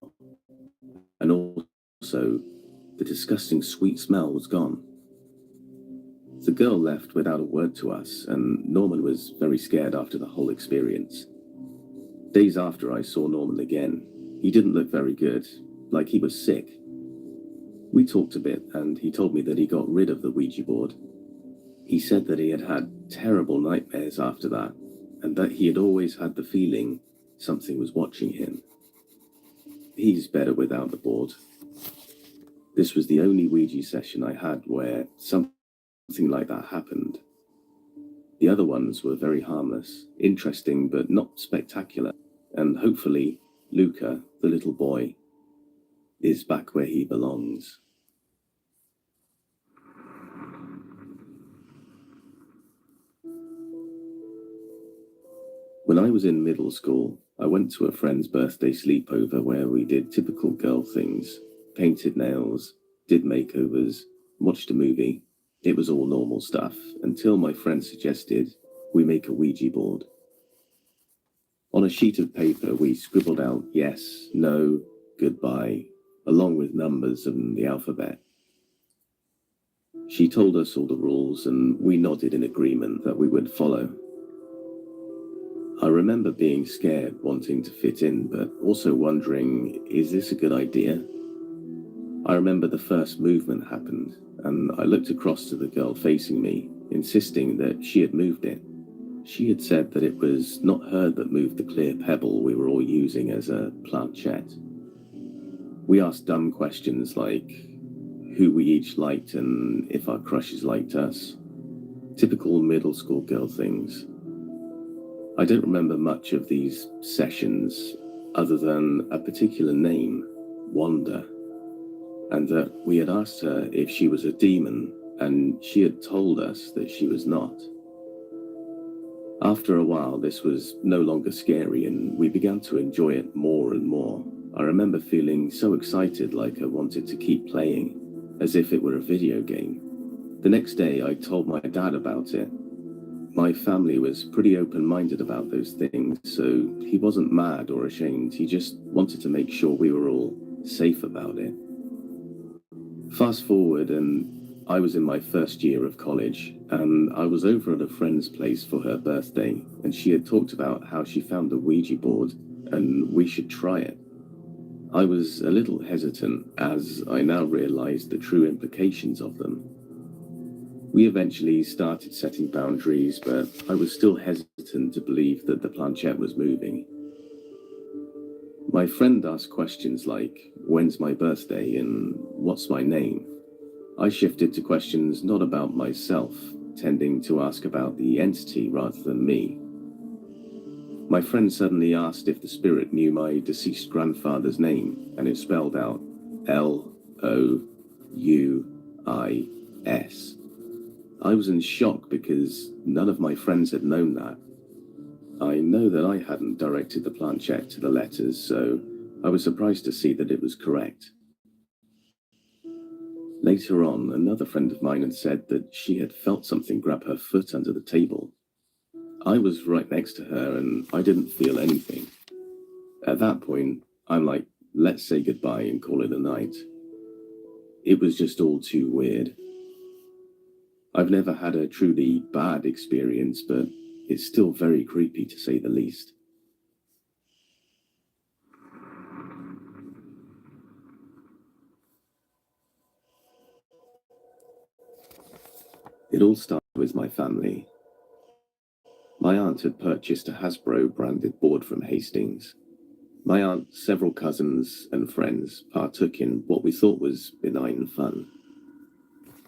And also, the disgusting sweet smell was gone. The girl left without a word to us, and Norman was very scared after the whole experience. Days after I saw Norman again, he didn't look very good, like he was sick. We talked a bit, and he told me that he got rid of the Ouija board. He said that he had had terrible nightmares after that, and that he had always had the feeling something was watching him. He's better without the board. This was the only Ouija session I had where something like that happened. The other ones were very harmless, interesting but not spectacular, and hopefully Luca, the little boy, is back where he belongs. When I was in middle school, I went to a friend's birthday sleepover where we did typical girl things, painted nails, did makeovers, watched a movie. It was all normal stuff until my friend suggested we make a Ouija board. On a sheet of paper, we scribbled out yes, no, goodbye, along with numbers and the alphabet. She told us all the rules and we nodded in agreement that we would follow. I remember being scared, wanting to fit in, but also wondering, is this a good idea? I remember the first movement happened, and I looked across to the girl facing me, insisting that she had moved it. She had said that it was not her that moved the clear pebble we were all using as a planchette. We asked dumb questions like who we each liked and if our crushes liked us. Typical middle school girl things. I don't remember much of these sessions other than a particular name, Wanda, and that we had asked her if she was a demon and she had told us that she was not. After a while, this was no longer scary, and we began to enjoy it more and more. I remember feeling so excited, like I wanted to keep playing, as if it were a video game. The next day, I told my dad about it. My family was pretty open-minded about those things, so he wasn't mad or ashamed. He just wanted to make sure we were all safe about it. Fast forward, and I was in my first year of college, and I was over at a friend's place for her birthday, and she had talked about how she found a Ouija board, and we should try it. I was a little hesitant, as I now realized the true implications of them. We eventually started setting boundaries, but I was still hesitant to believe that the planchette was moving. My friend asked questions like, when's my birthday and what's my name? I shifted to questions not about myself, tending to ask about the entity rather than me. My friend suddenly asked if the spirit knew my deceased grandfather's name, and it spelled out Louis. I was in shock because none of my friends had known that. I know that I hadn't directed the planchette to the letters, so I was surprised to see that it was correct. Later on, another friend of mine had said that she had felt something grab her foot under the table. I was right next to her and I didn't feel anything. At that point, I'm like, let's say goodbye and call it a night. It was just all too weird. I've never had a truly bad experience, but it's still very creepy to say the least. It all started with my family. My aunt had purchased a Hasbro branded board from Hastings. My aunt, several cousins and friends partook in what we thought was benign fun.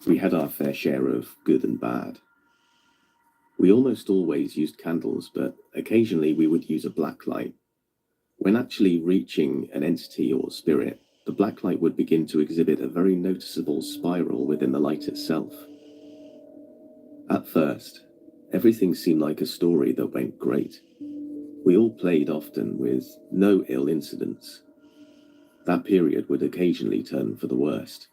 We had our fair share of good and bad. We almost always used candles, but occasionally we would use a black light. When actually reaching an entity or spirit, the black light would begin to exhibit a very noticeable spiral within the light itself. At first, everything seemed like a story that went great. We all played often with no ill incidents. That period would occasionally turn for the worst.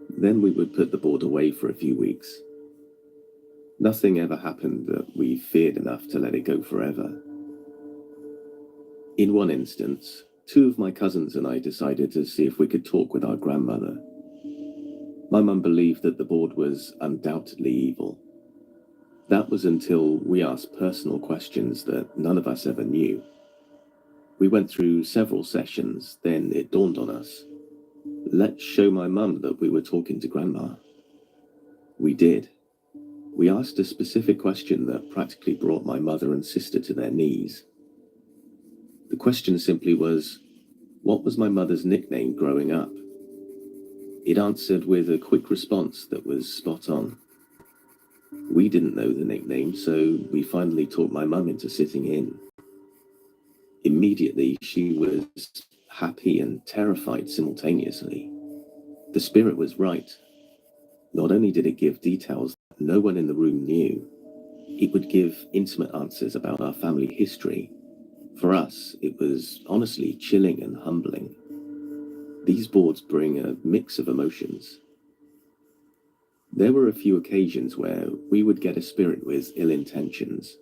Then we would put the board away for a few weeks. Nothing ever happened that we feared enough to let it go forever. In one instance, two of my cousins and I decided to see if we could talk with our grandmother. My mum believed that the board was undoubtedly evil. That was until we asked personal questions that none of us ever knew. We went through several sessions, then it dawned on us. Let's show my mum that we were talking to Grandma. We did. We asked a specific question that practically brought my mother and sister to their knees. The question simply was, what was my mother's nickname growing up? It answered with a quick response that was spot on. We didn't know the nickname, so we finally talked my mum into sitting in. Immediately, she was happy and terrified simultaneously. The spirit was right. Not only did it give details that no one in the room knew, it would give intimate answers about our family history. For us, it was honestly chilling and humbling. These boards bring a mix of emotions. There were a few occasions where we would get a spirit with ill intentions.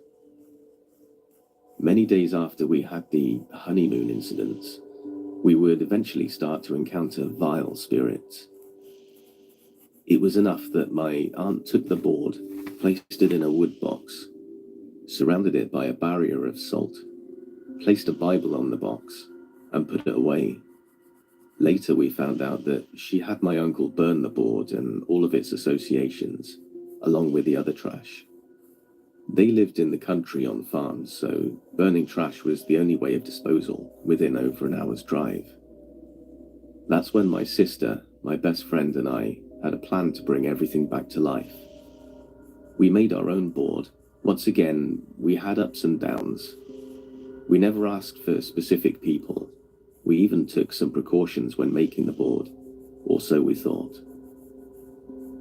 Many days after we had the honeymoon incidents, we would eventually start to encounter vile spirits. It was enough that my aunt took the board, placed it in a wood box, surrounded it by a barrier of salt, placed a Bible on the box, and put it away. Later we found out that she had my uncle burn the board and all of its associations, along with the other trash. They lived in the country on farms, so burning trash was the only way of disposal, within over an hour's drive. That's when my sister, my best friend, and I had a plan to bring everything back to life. We made our own board. Once again, we had ups and downs. We never asked for specific people. We even took some precautions when making the board, or so we thought.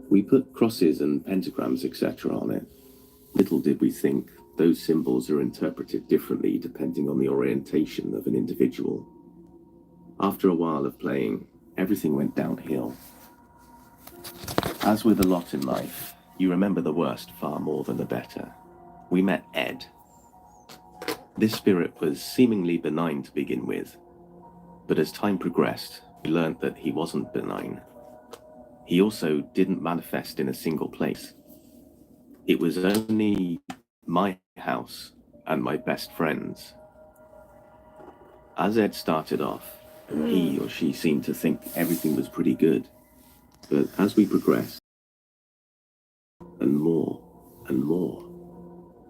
We put crosses and pentagrams, etc. on it. Little did we think those symbols are interpreted differently depending on the orientation of an individual. After a while of playing, everything went downhill. As with a lot in life, you remember the worst far more than the better. We met Ed. This spirit was seemingly benign to begin with, but as time progressed, we learned that he wasn't benign. He also didn't manifest in a single place. It was only my house and my best friends. As Ed started off, he or she seemed to think everything was pretty good. But as we progressed, and more,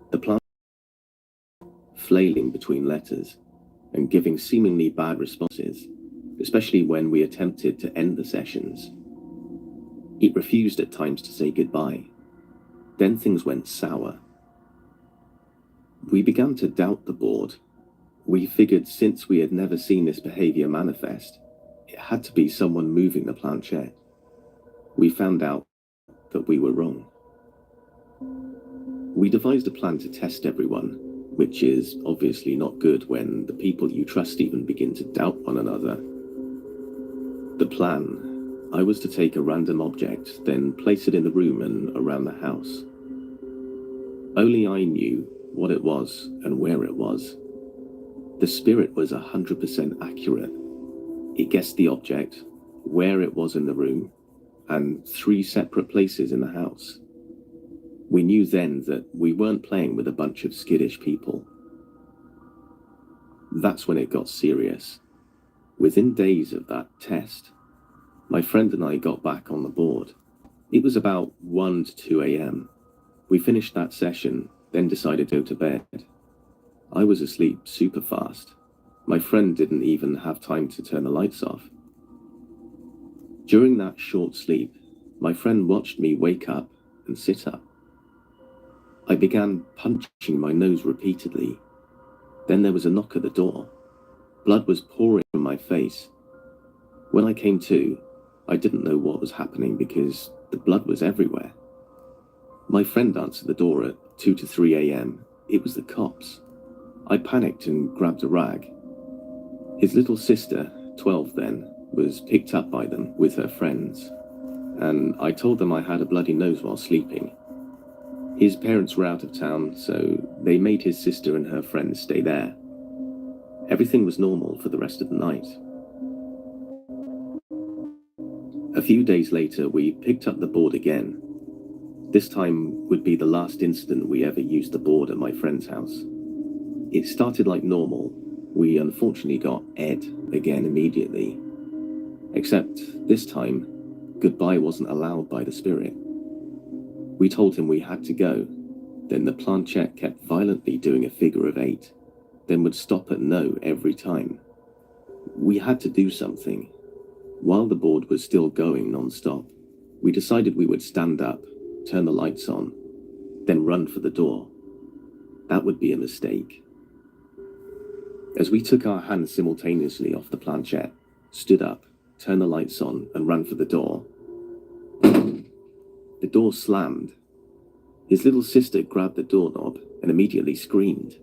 the plant flailing between letters and giving seemingly bad responses, especially when we attempted to end the sessions. It refused at times to say goodbye. Then things went sour. We began to doubt the board. We figured since we had never seen this behavior manifest, it had to be someone moving the planchette. We found out that we were wrong. We devised a plan to test everyone, which is obviously not good when the people you trust even begin to doubt one another. The plan, I was to take a random object, then place it in the room and around the house. Only I knew what it was and where it was. The spirit was 100% accurate. It guessed the object, where it was in the room, and 3 separate places in the house. We knew then that we weren't playing with a bunch of skittish people. That's when it got serious. Within days of that test, my friend and I got back on the board. It was about 1 to 2 a.m. We finished that session, then decided to go to bed. I was asleep super fast. My friend didn't even have time to turn the lights off. During that short sleep, my friend watched me wake up and sit up. I began punching my nose repeatedly. Then there was a knock at the door. Blood was pouring from my face. When I came to, I didn't know what was happening because the blood was everywhere. My friend answered the door at 2 to 3 a.m. It was the cops. I panicked and grabbed a rag. His little sister, 12 then, was picked up by them with her friends, and I told them I had a bloody nose while sleeping. His parents were out of town, so they made his sister and her friends stay there. Everything was normal for the rest of the night. A few days later, we picked up the board again. This time would be the last incident we ever used the board at my friend's house. It started like normal. We unfortunately got Ed again immediately. Except this time, goodbye wasn't allowed by the spirit. We told him we had to go. Then the planchette kept violently doing a figure of 8, then would stop at no every time. We had to do something. While the board was still going non-stop, we decided we would stand up, turn the lights on, then run for the door. That would be a mistake. As we took our hands simultaneously off the planchette, stood up, turned the lights on, and ran for the door, the door slammed. His little sister grabbed the doorknob and immediately screamed.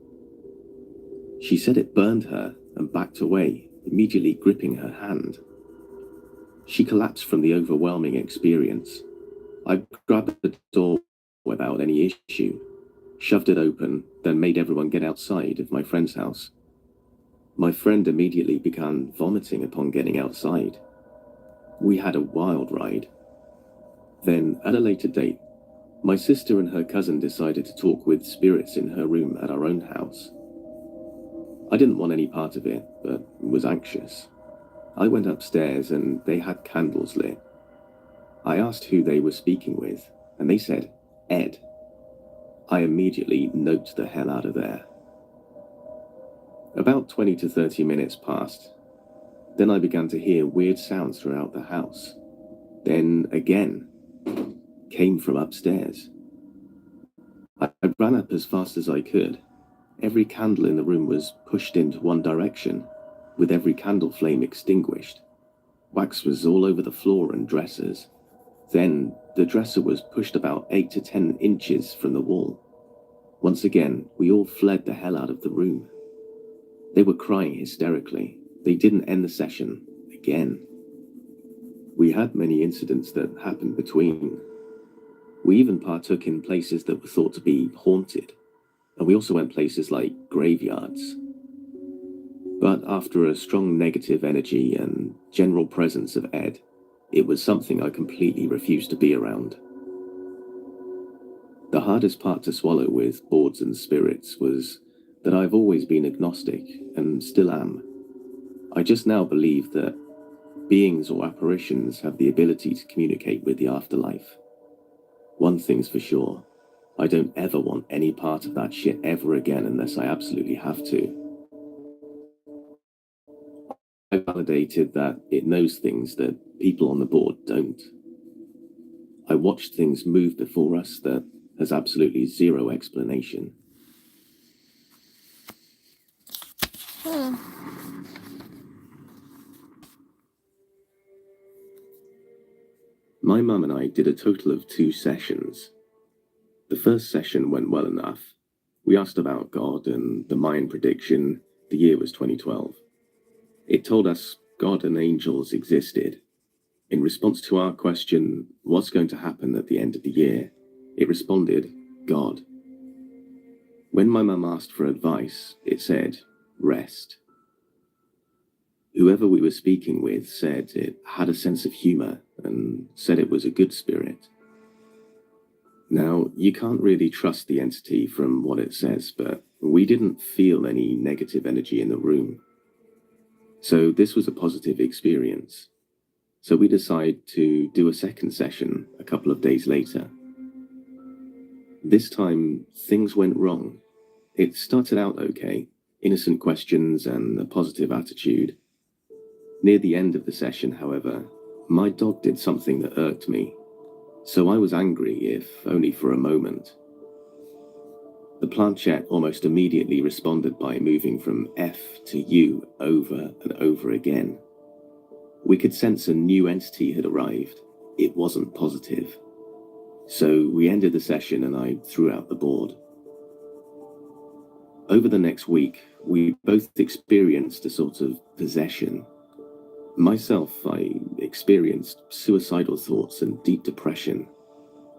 She said it burned her and backed away, immediately gripping her hand. She collapsed from the overwhelming experience. I grabbed the door without any issue, shoved it open, then made everyone get outside of my friend's house. My friend immediately began vomiting upon getting outside. We had a wild ride. Then, at a later date, my sister and her cousin decided to talk with spirits in her room at our own house. I didn't want any part of it, but was anxious. I went upstairs and they had candles lit. I asked who they were speaking with, and they said, Ed. I immediately noped the hell out of there. About 20 to 30 minutes passed. Then I began to hear weird sounds throughout the house. Then again, came from upstairs. I ran up as fast as I could. Every candle in the room was pushed into one direction, with every candle flame extinguished. Wax was all over the floor and dressers. Then the dresser was pushed about 8 to 10 inches from the wall. Once again, we all fled the hell out of the room. They were crying hysterically. They didn't end the session again. We had many incidents that happened between. We even partook in places that were thought to be haunted, and we also went places like graveyards. But after a strong negative energy and general presence of Ed, it was something I completely refused to be around. The hardest part to swallow with boards and spirits was that I've always been agnostic, and still am. I just now believe that beings or apparitions have the ability to communicate with the afterlife. One thing's for sure, I don't ever want any part of that shit ever again unless I absolutely have to. I validated that it knows things that people on the board don't. I watched things move before us that has absolutely zero explanation. My mum and I did a total of 2 sessions. The first session went well enough. We asked about God and the Mayan prediction. The year was 2012. It told us God and angels existed. In response to our question, what's going to happen at the end of the year, it responded, God. When my mum asked for advice, it said, rest. Whoever we were speaking with said it had a sense of humor and said it was a good spirit. Now, you can't really trust the entity from what it says, but we didn't feel any negative energy in the room. So this was a positive experience. So we decided to do a second session a couple of days later. This time, things went wrong. It started out okay, innocent questions and a positive attitude. Near the end of the session, however, my dog did something that irked me. So I was angry, if only for a moment. The planchette almost immediately responded by moving from F to U over and over again. We could sense a new entity had arrived. It wasn't positive. So we ended the session and I threw out the board. Over the next week, we both experienced a sort of possession. Myself, I experienced suicidal thoughts and deep depression.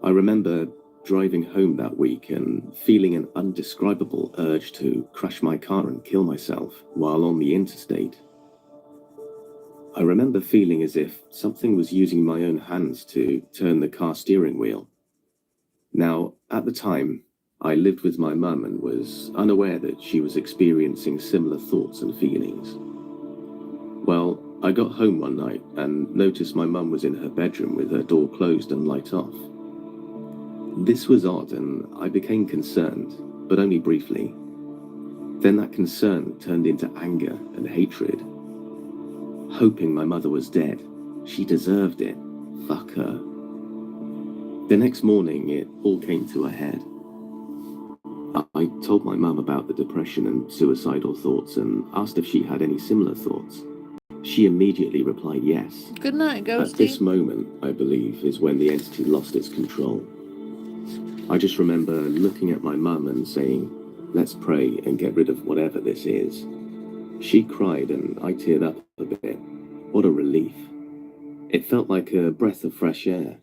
I remember driving home that week and feeling an undescribable urge to crash my car and kill myself while on the interstate. I remember feeling as if something was using my own hands to turn the car steering wheel. Now, at the time, I lived with my mum and was unaware that she was experiencing similar thoughts and feelings. Well, I got home one night and noticed my mum was in her bedroom with her door closed and light off. This was odd and I became concerned, but only briefly. Then that concern turned into anger and hatred. Hoping my mother was dead. She deserved it. Fuck her. The next morning, it all came to a head. I told my mum about the depression and suicidal thoughts and asked if she had any similar thoughts. She immediately replied yes. Good night, Ghosty. At this moment, I believe, is when the entity lost its control. I just remember looking at my mum and saying, let's pray and get rid of whatever this is. She cried and I teared up a bit. What a relief. It felt like a breath of fresh air.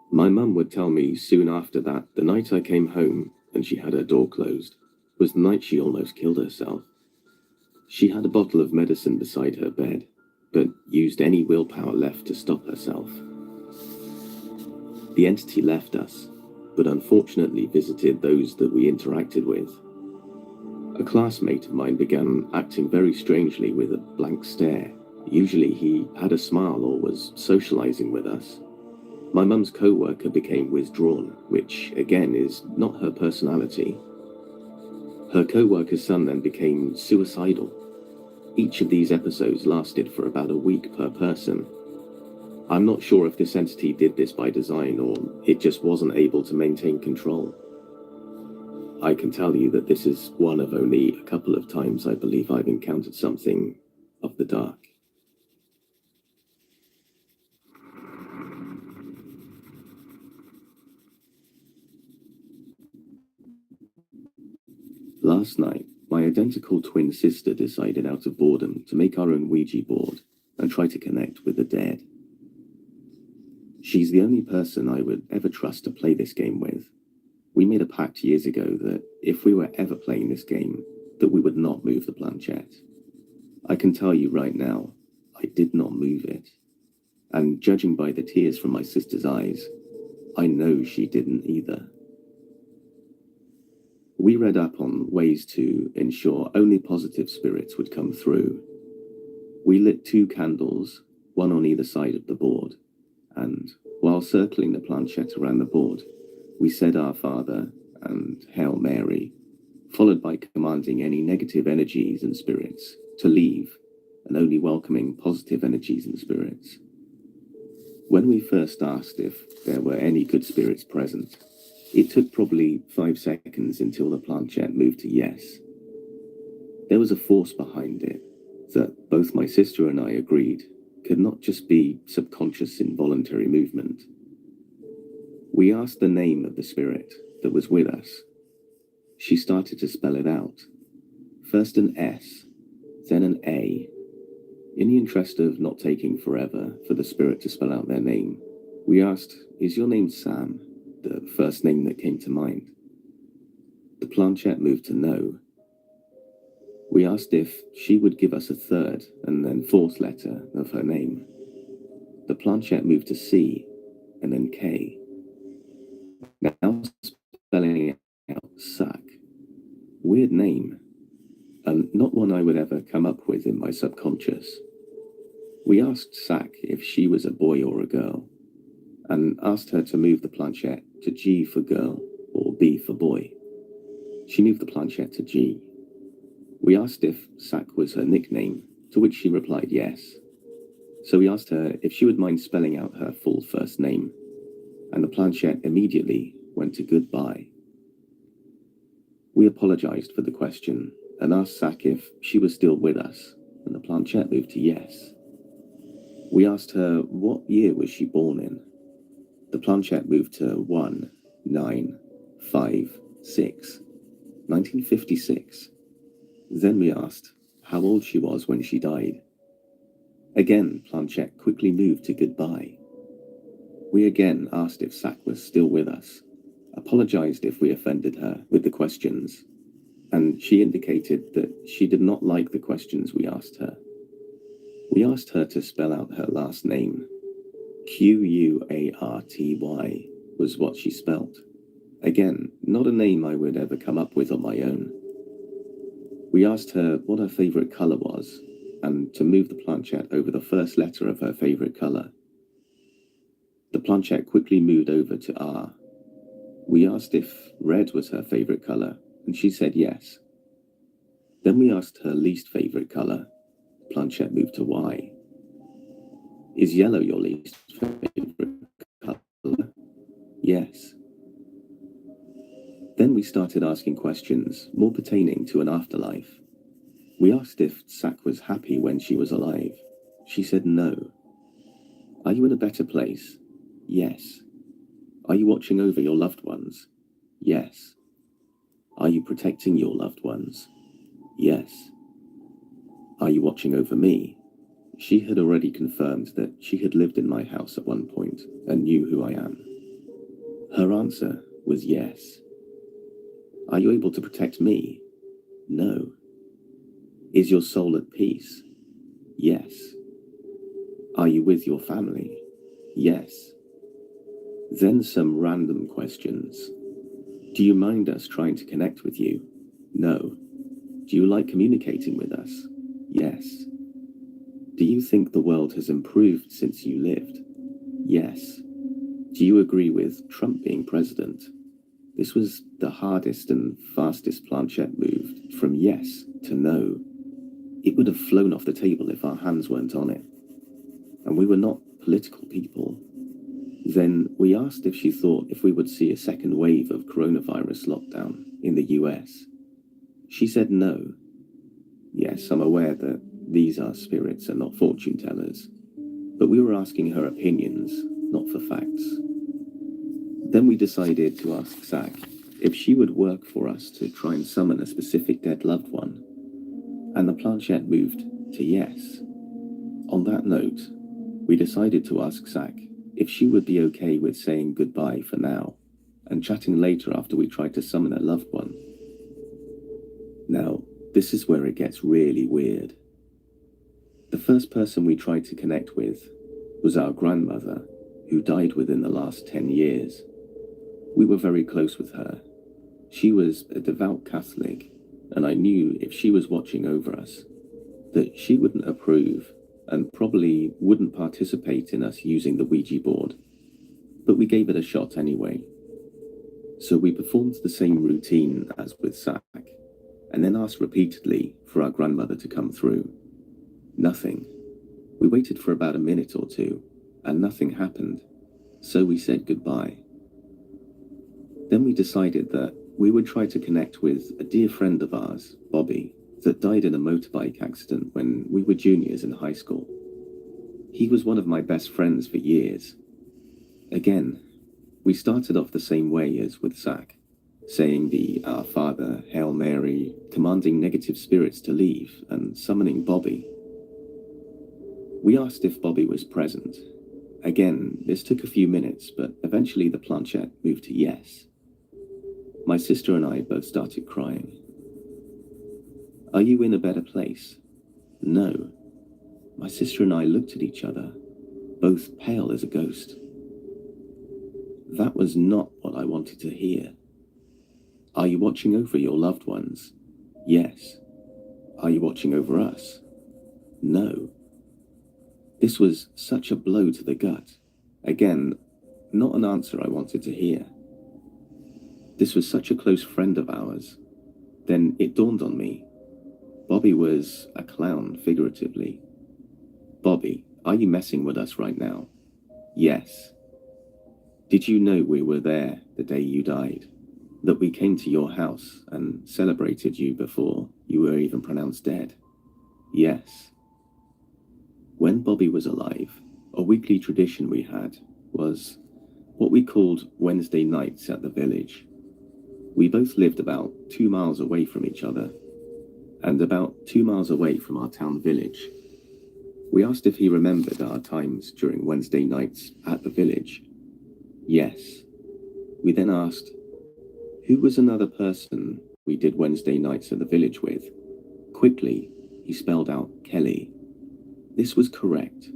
My mum would tell me soon after that the night I came home and she had her door closed was the night she almost killed herself. She had a bottle of medicine beside her bed, but used any willpower left to stop herself. The entity left us, but unfortunately visited those that we interacted with. A classmate of mine began acting very strangely with a blank stare. Usually he had a smile or was socializing with us. My mum's co-worker became withdrawn, which again is not her personality. Her co-worker's son then became suicidal. Each of these episodes lasted for about a week per person. I'm not sure if this entity did this by design or it just wasn't able to maintain control. I can tell you that this is one of only a couple of times I believe I've encountered something of the dark. Last night, my identical twin sister decided out of boredom to make our own Ouija board and try to connect with the dead. She's the only person I would ever trust to play this game with. We made a pact years ago that if we were ever playing this game, that we would not move the planchette. I can tell you right now, I did not move it. And judging by the tears from my sister's eyes, I know she didn't either. We read up on ways to ensure only positive spirits would come through. We lit 2 candles, one on either side of the board, and while circling the planchette around the board, we said Our Father and Hail Mary, followed by commanding any negative energies and spirits to leave and only welcoming positive energies and spirits. When we first asked if there were any good spirits present, it took probably 5 seconds until the planchette moved to yes. There was a force behind it that both my sister and I agreed could not just be subconscious involuntary movement. We asked the name of the spirit that was with us. She started to spell it out. First an S, then an A. In the interest of not taking forever for the spirit to spell out their name, we asked, "Is your name Sam?" The first name that came to mind. The planchette moved to no. We asked if she would give us a third and then 4th letter of her name. The planchette moved to C and then K. Now spelling out Sack. Weird name, and not one I would ever come up with in my subconscious. We asked Sack if she was a boy or a girl, and asked her to move the planchette to G for girl or B for boy. She moved the planchette to G. We asked if Sack was her nickname, to which she replied yes. So we asked her if she would mind spelling out her full first name, and the planchette immediately went to goodbye. We apologized for the question and asked Sack if she was still with us, and the planchette moved to yes. We asked her what year was she born in. The planchette moved to 1956. 1956. Then we asked how old she was when she died. Again, planchette quickly moved to goodbye. We again asked if Sack was still with us, apologized if we offended her with the questions, and she indicated that she did not like the questions we asked her. We asked her to spell out her last name. Quarty was what she spelt. Again, not a name I would ever come up with on my own. We asked her what her favorite color was, and to move the planchette over the first letter of her favorite color. The planchette quickly moved over to R. We asked if red was her favorite color, and she said yes. Then we asked her least favorite color. The planchette moved to Y. Is yellow your least favorite color? Yes. Then we started asking questions more pertaining to an afterlife. We asked if Sack was happy when she was alive. She said no. Are you in a better place? Yes. Are you watching over your loved ones? Yes. Are you protecting your loved ones? Yes. Are you watching over me? She had already confirmed that she had lived in my house at one point and knew who I am. Her answer was yes. Are you able to protect me? No. Is your soul at peace? Yes. Are you with your family? Yes. Then some random questions. Do you mind us trying to connect with you? No. Do you like communicating with us? Yes. Do you think the world has improved since you lived? Yes. Do you agree with Trump being president? This was the hardest and fastest planchette moved from yes to no. It would have flown off the table if our hands weren't on it. And we were not political people. Then we asked if she thought if we would see a second wave of coronavirus lockdown in the US. She said no. Yes, I'm aware that these are spirits and not fortune tellers, but we were asking her opinions, not for facts. Then we decided to ask Sack if she would work for us to try and summon a specific dead loved one, and the planchette moved to yes. On that note, we decided to ask Zach if she would be okay with saying goodbye for now, and chatting later after we tried to summon a loved one. Now, this is where it gets really weird. The first person we tried to connect with was our grandmother, who died within the last 10 years. We were very close with her. She was a devout Catholic, and I knew if she was watching over us, that she wouldn't approve and probably wouldn't participate in us using the Ouija board. But we gave it a shot anyway. So we performed the same routine as with Zach, and then asked repeatedly for our grandmother to come through. Nothing. We waited for about a minute or two, and nothing happened, so we said goodbye. Then we decided that we would try to connect with a dear friend of ours, Bobby, that died in a motorbike accident when we were juniors in high school. He was one of my best friends for years. Again, we started off the same way as with Zach, saying the Our Father, Hail Mary, commanding negative spirits to leave, and summoning Bobby. We asked if Bobby was present. Again, this took a few minutes, but eventually the planchette moved to yes. My sister and I both started crying. Are you in a better place? No. My sister and I looked at each other, both pale as a ghost. That was not what I wanted to hear. Are you watching over your loved ones? Yes. Are you watching over us? No. This was such a blow to the gut. Again, not an answer I wanted to hear. This was such a close friend of ours. Then it dawned on me. Bobby was a clown, figuratively. Bobby, are you messing with us right now? Yes. Did you know we were there the day you died? That we came to your house and celebrated you before you were even pronounced dead? Yes. When Bobby was alive, a weekly tradition we had was what we called Wednesday nights at the village. We both lived about 2 miles away from each other, and about 2 miles away from our town village. We asked if he remembered our times during Wednesday nights at the village. Yes. We then asked, who was another person we did Wednesday nights at the village with? Quickly, he spelled out Kelly. This was correct.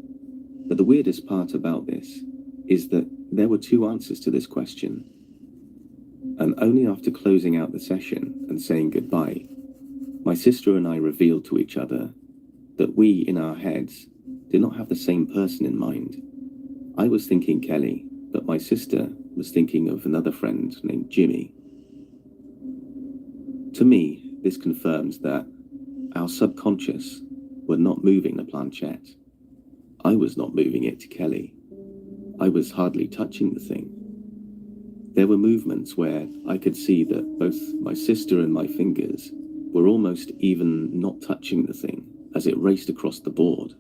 But the weirdest part about this is that there were two answers to this question. And only after closing out the session and saying goodbye, my sister and I revealed to each other that we, in our heads, did not have the same person in mind. I was thinking Kelly, but my sister was thinking of another friend named Jimmy. To me, this confirms that our subconscious were not moving the planchette. I was not moving it to Kelly. I was hardly touching the thing. There were movements where I could see that both my sister and my fingers were almost even not touching the thing as it raced across the board.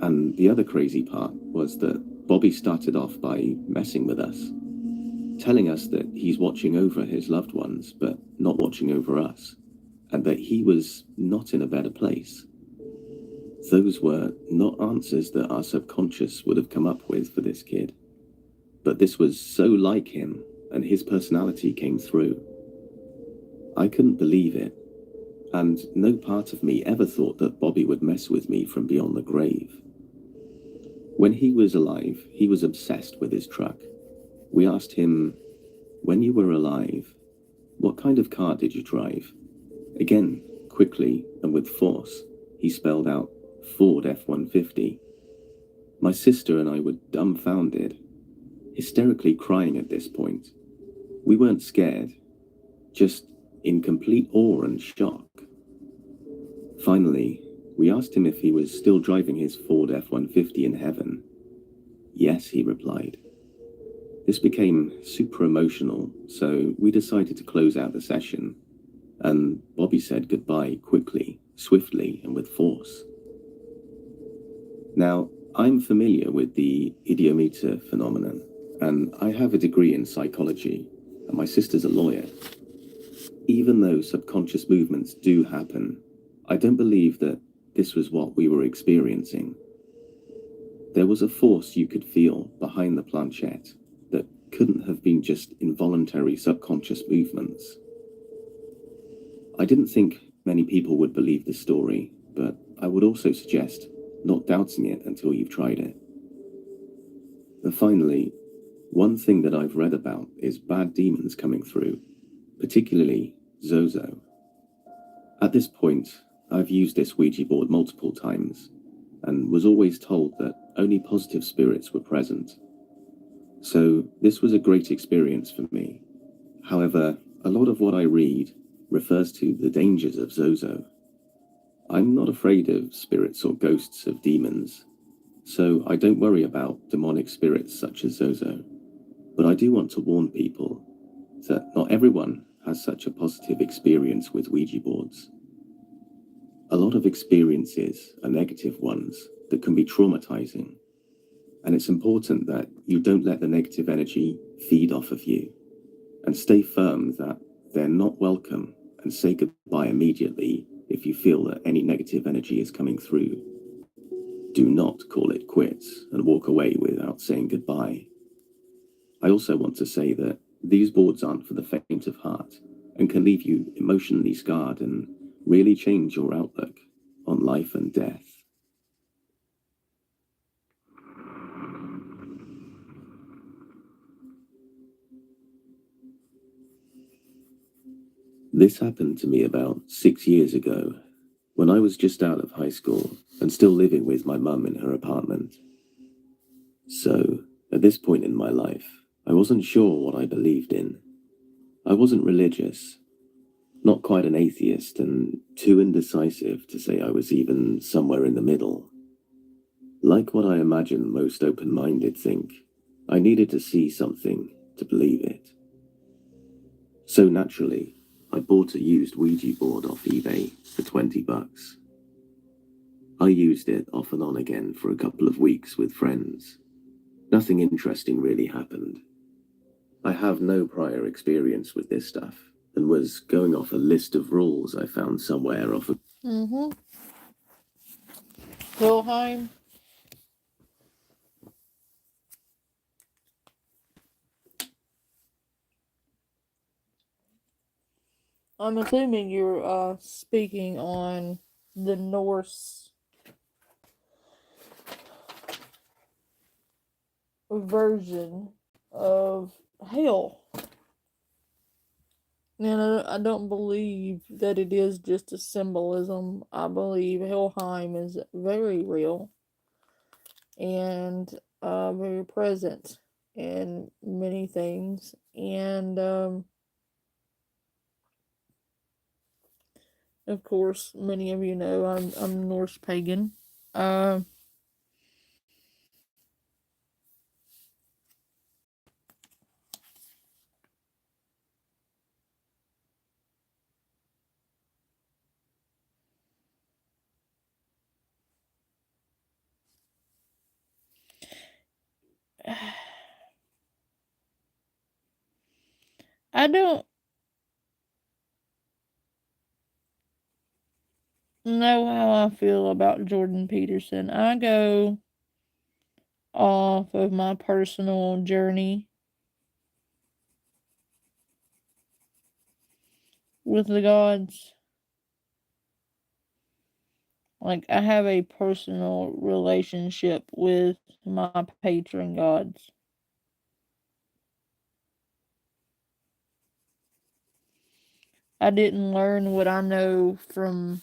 And the other crazy part was that Bobby started off by messing with us, telling us that he's watching over his loved ones, but not watching over us, and that he was not in a better place. Those were not answers that our subconscious would have come up with for this kid. But this was so like him, and his personality came through. I couldn't believe it, and no part of me ever thought that Bobby would mess with me from beyond the grave. When he was alive, he was obsessed with his truck. We asked him, when you were alive, what kind of car did you drive? Again, quickly and with force, he spelled out Ford F-150. My sister and I were dumbfounded, hysterically crying at this point. We weren't scared, just in complete awe and shock. Finally, we asked him if he was still driving his Ford F-150 in heaven. Yes, he replied. This became super emotional, so we decided to close out the session, and Bobby said goodbye quickly, swiftly, and with force. Now, I'm familiar with the idiometer phenomenon, and I have a degree in psychology, and my sister's a lawyer. Even though subconscious movements do happen, I don't believe that this was what we were experiencing. There was a force you could feel behind the planchette that couldn't have been just involuntary subconscious movements. I didn't think many people would believe this story, but I would also suggest not doubting it until you've tried it. And finally, one thing that I've read about is bad demons coming through, particularly Zozo. At this point, I've used this Ouija board multiple times and was always told that only positive spirits were present. So this was a great experience for me. However, a lot of what I read refers to the dangers of Zozo. I'm not afraid of spirits or ghosts of demons, so I don't worry about demonic spirits such as Zozo. But I do want to warn people that not everyone has such a positive experience with Ouija boards. A lot of experiences are negative ones that can be traumatizing, and it's important that you don't let the negative energy feed off of you, and stay firm that they're not welcome, and say goodbye immediately if you feel that any negative energy is coming through. Do not call it quits and walk away without saying goodbye. I also want to say that these boards aren't for the faint of heart and can leave you emotionally scarred and really change your outlook on life and death. This happened to me about 6 years ago, when I was just out of high school and still living with my mum in her apartment. So, at this point in my life, I wasn't sure what I believed in. I wasn't religious, not quite an atheist, and too indecisive to say I was even somewhere in the middle. Like what I imagine most open-minded think, I needed to see something to believe it. So naturally, I bought a used Ouija board off eBay for $20. I used it off and on again for a couple of weeks with friends. Nothing interesting really happened. I have no prior experience with this stuff, and was going off a list of rules I found somewhere off of... Wilhelm? I'm assuming you're speaking on the Norse version of hell. And I don't believe that it is just a symbolism. I believe Helheim is very real and very present in many things. And of course, many of you know I'm Norse pagan. I don't know how I feel about Jordan Peterson. I go off of my personal journey with the gods. Like, I have a personal relationship with my patron gods. I didn't learn what I know from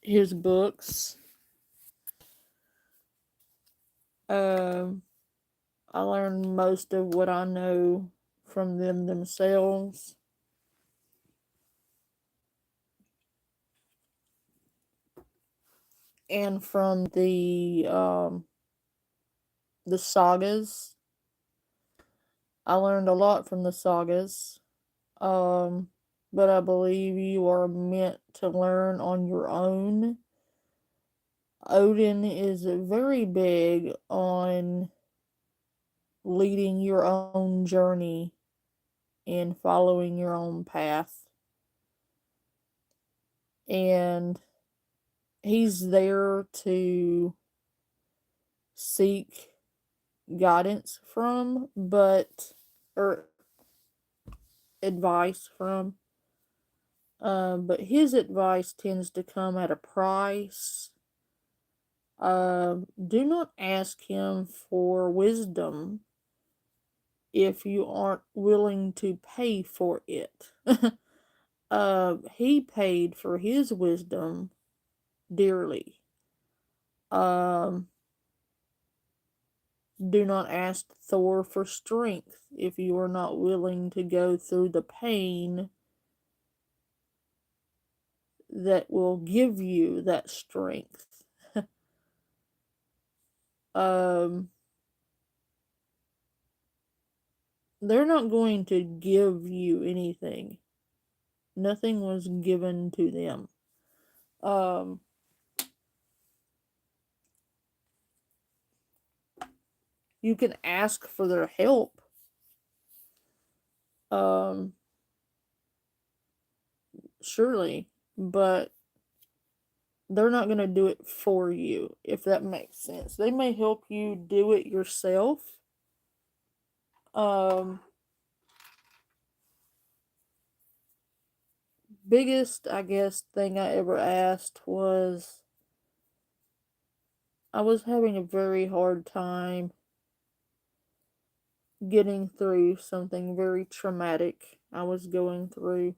his books. I learned most of what I know from them themselves. And from the sagas. I learned a lot from the sagas. But I believe you are meant to learn on your own. Odin is very big on leading your own journey in following your own path. And he's there to seek guidance from, or advice from. But his advice tends to come at a price. Do not ask him for wisdom if you aren't willing to pay for it. He paid for his wisdom dearly. Um, do not ask Thor for strength if you are not willing to go through the pain that will give you that strength. um, they're not going to give you anything. Nothing was given to them. You can ask for their help. Surely, but they're not going to do it for you, if that makes sense. They may help you do it yourself. Biggest, I guess, thing I ever asked was I was having a very hard time getting through something very traumatic I was going through.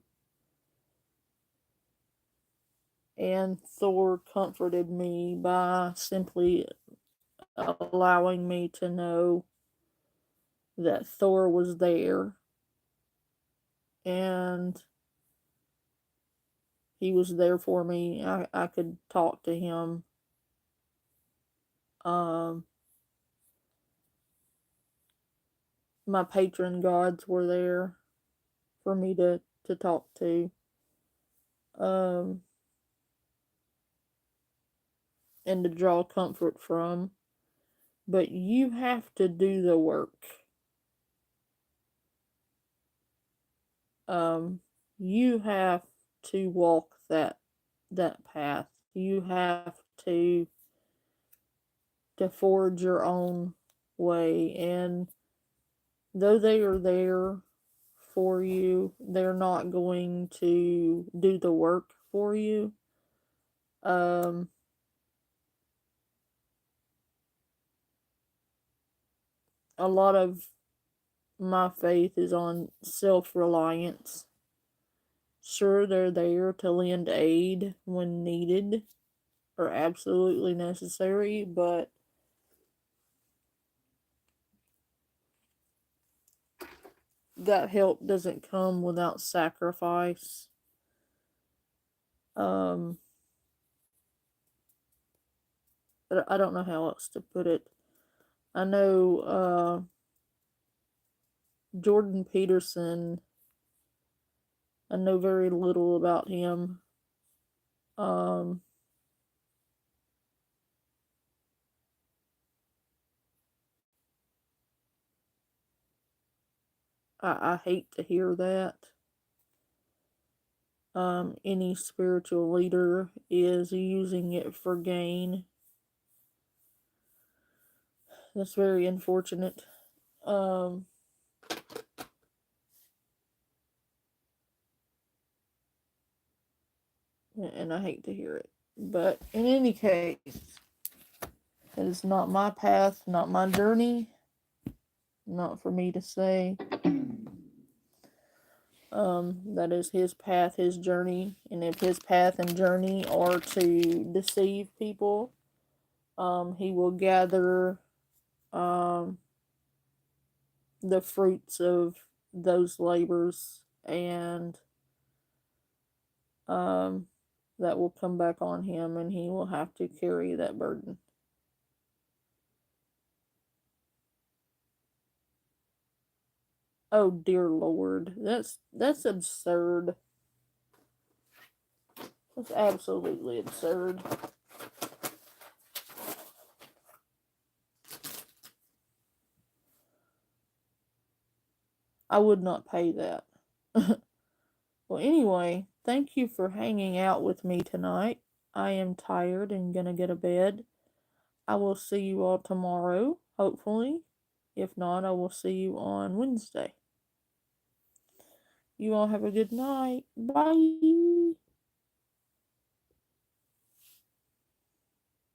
And Thor comforted me by simply allowing me to know that Thor was there and he was there for me. I could talk to him. My patron gods were there for me to talk to. And to draw comfort from. But you have to do the work. You have to walk that path. You have to forge your own way, and though they are there for you, they're not going to do the work for you. A lot of my faith is on self-reliance. Sure, they're there to lend aid when needed or absolutely necessary, but that help doesn't come without sacrifice. But I don't know how else to put it. I know Jordan Peterson, I know very little about him. I hate to hear that. Any spiritual leader is using it for gain. That's very unfortunate. And I hate to hear it. But in any case, it is not my path, not my journey, not for me to say. That is his path, his journey, and if his path and journey are to deceive people, he will gather the fruits of those labors, and that will come back on him, and he will have to carry that burden. Oh dear Lord, that's absurd. That's absolutely absurd. I would not pay that. Well, anyway, thank you for hanging out with me tonight. I am tired and gonna get a bed. I will see you all tomorrow, hopefully. If not, I will see you on Wednesday. You all have a good night. Bye.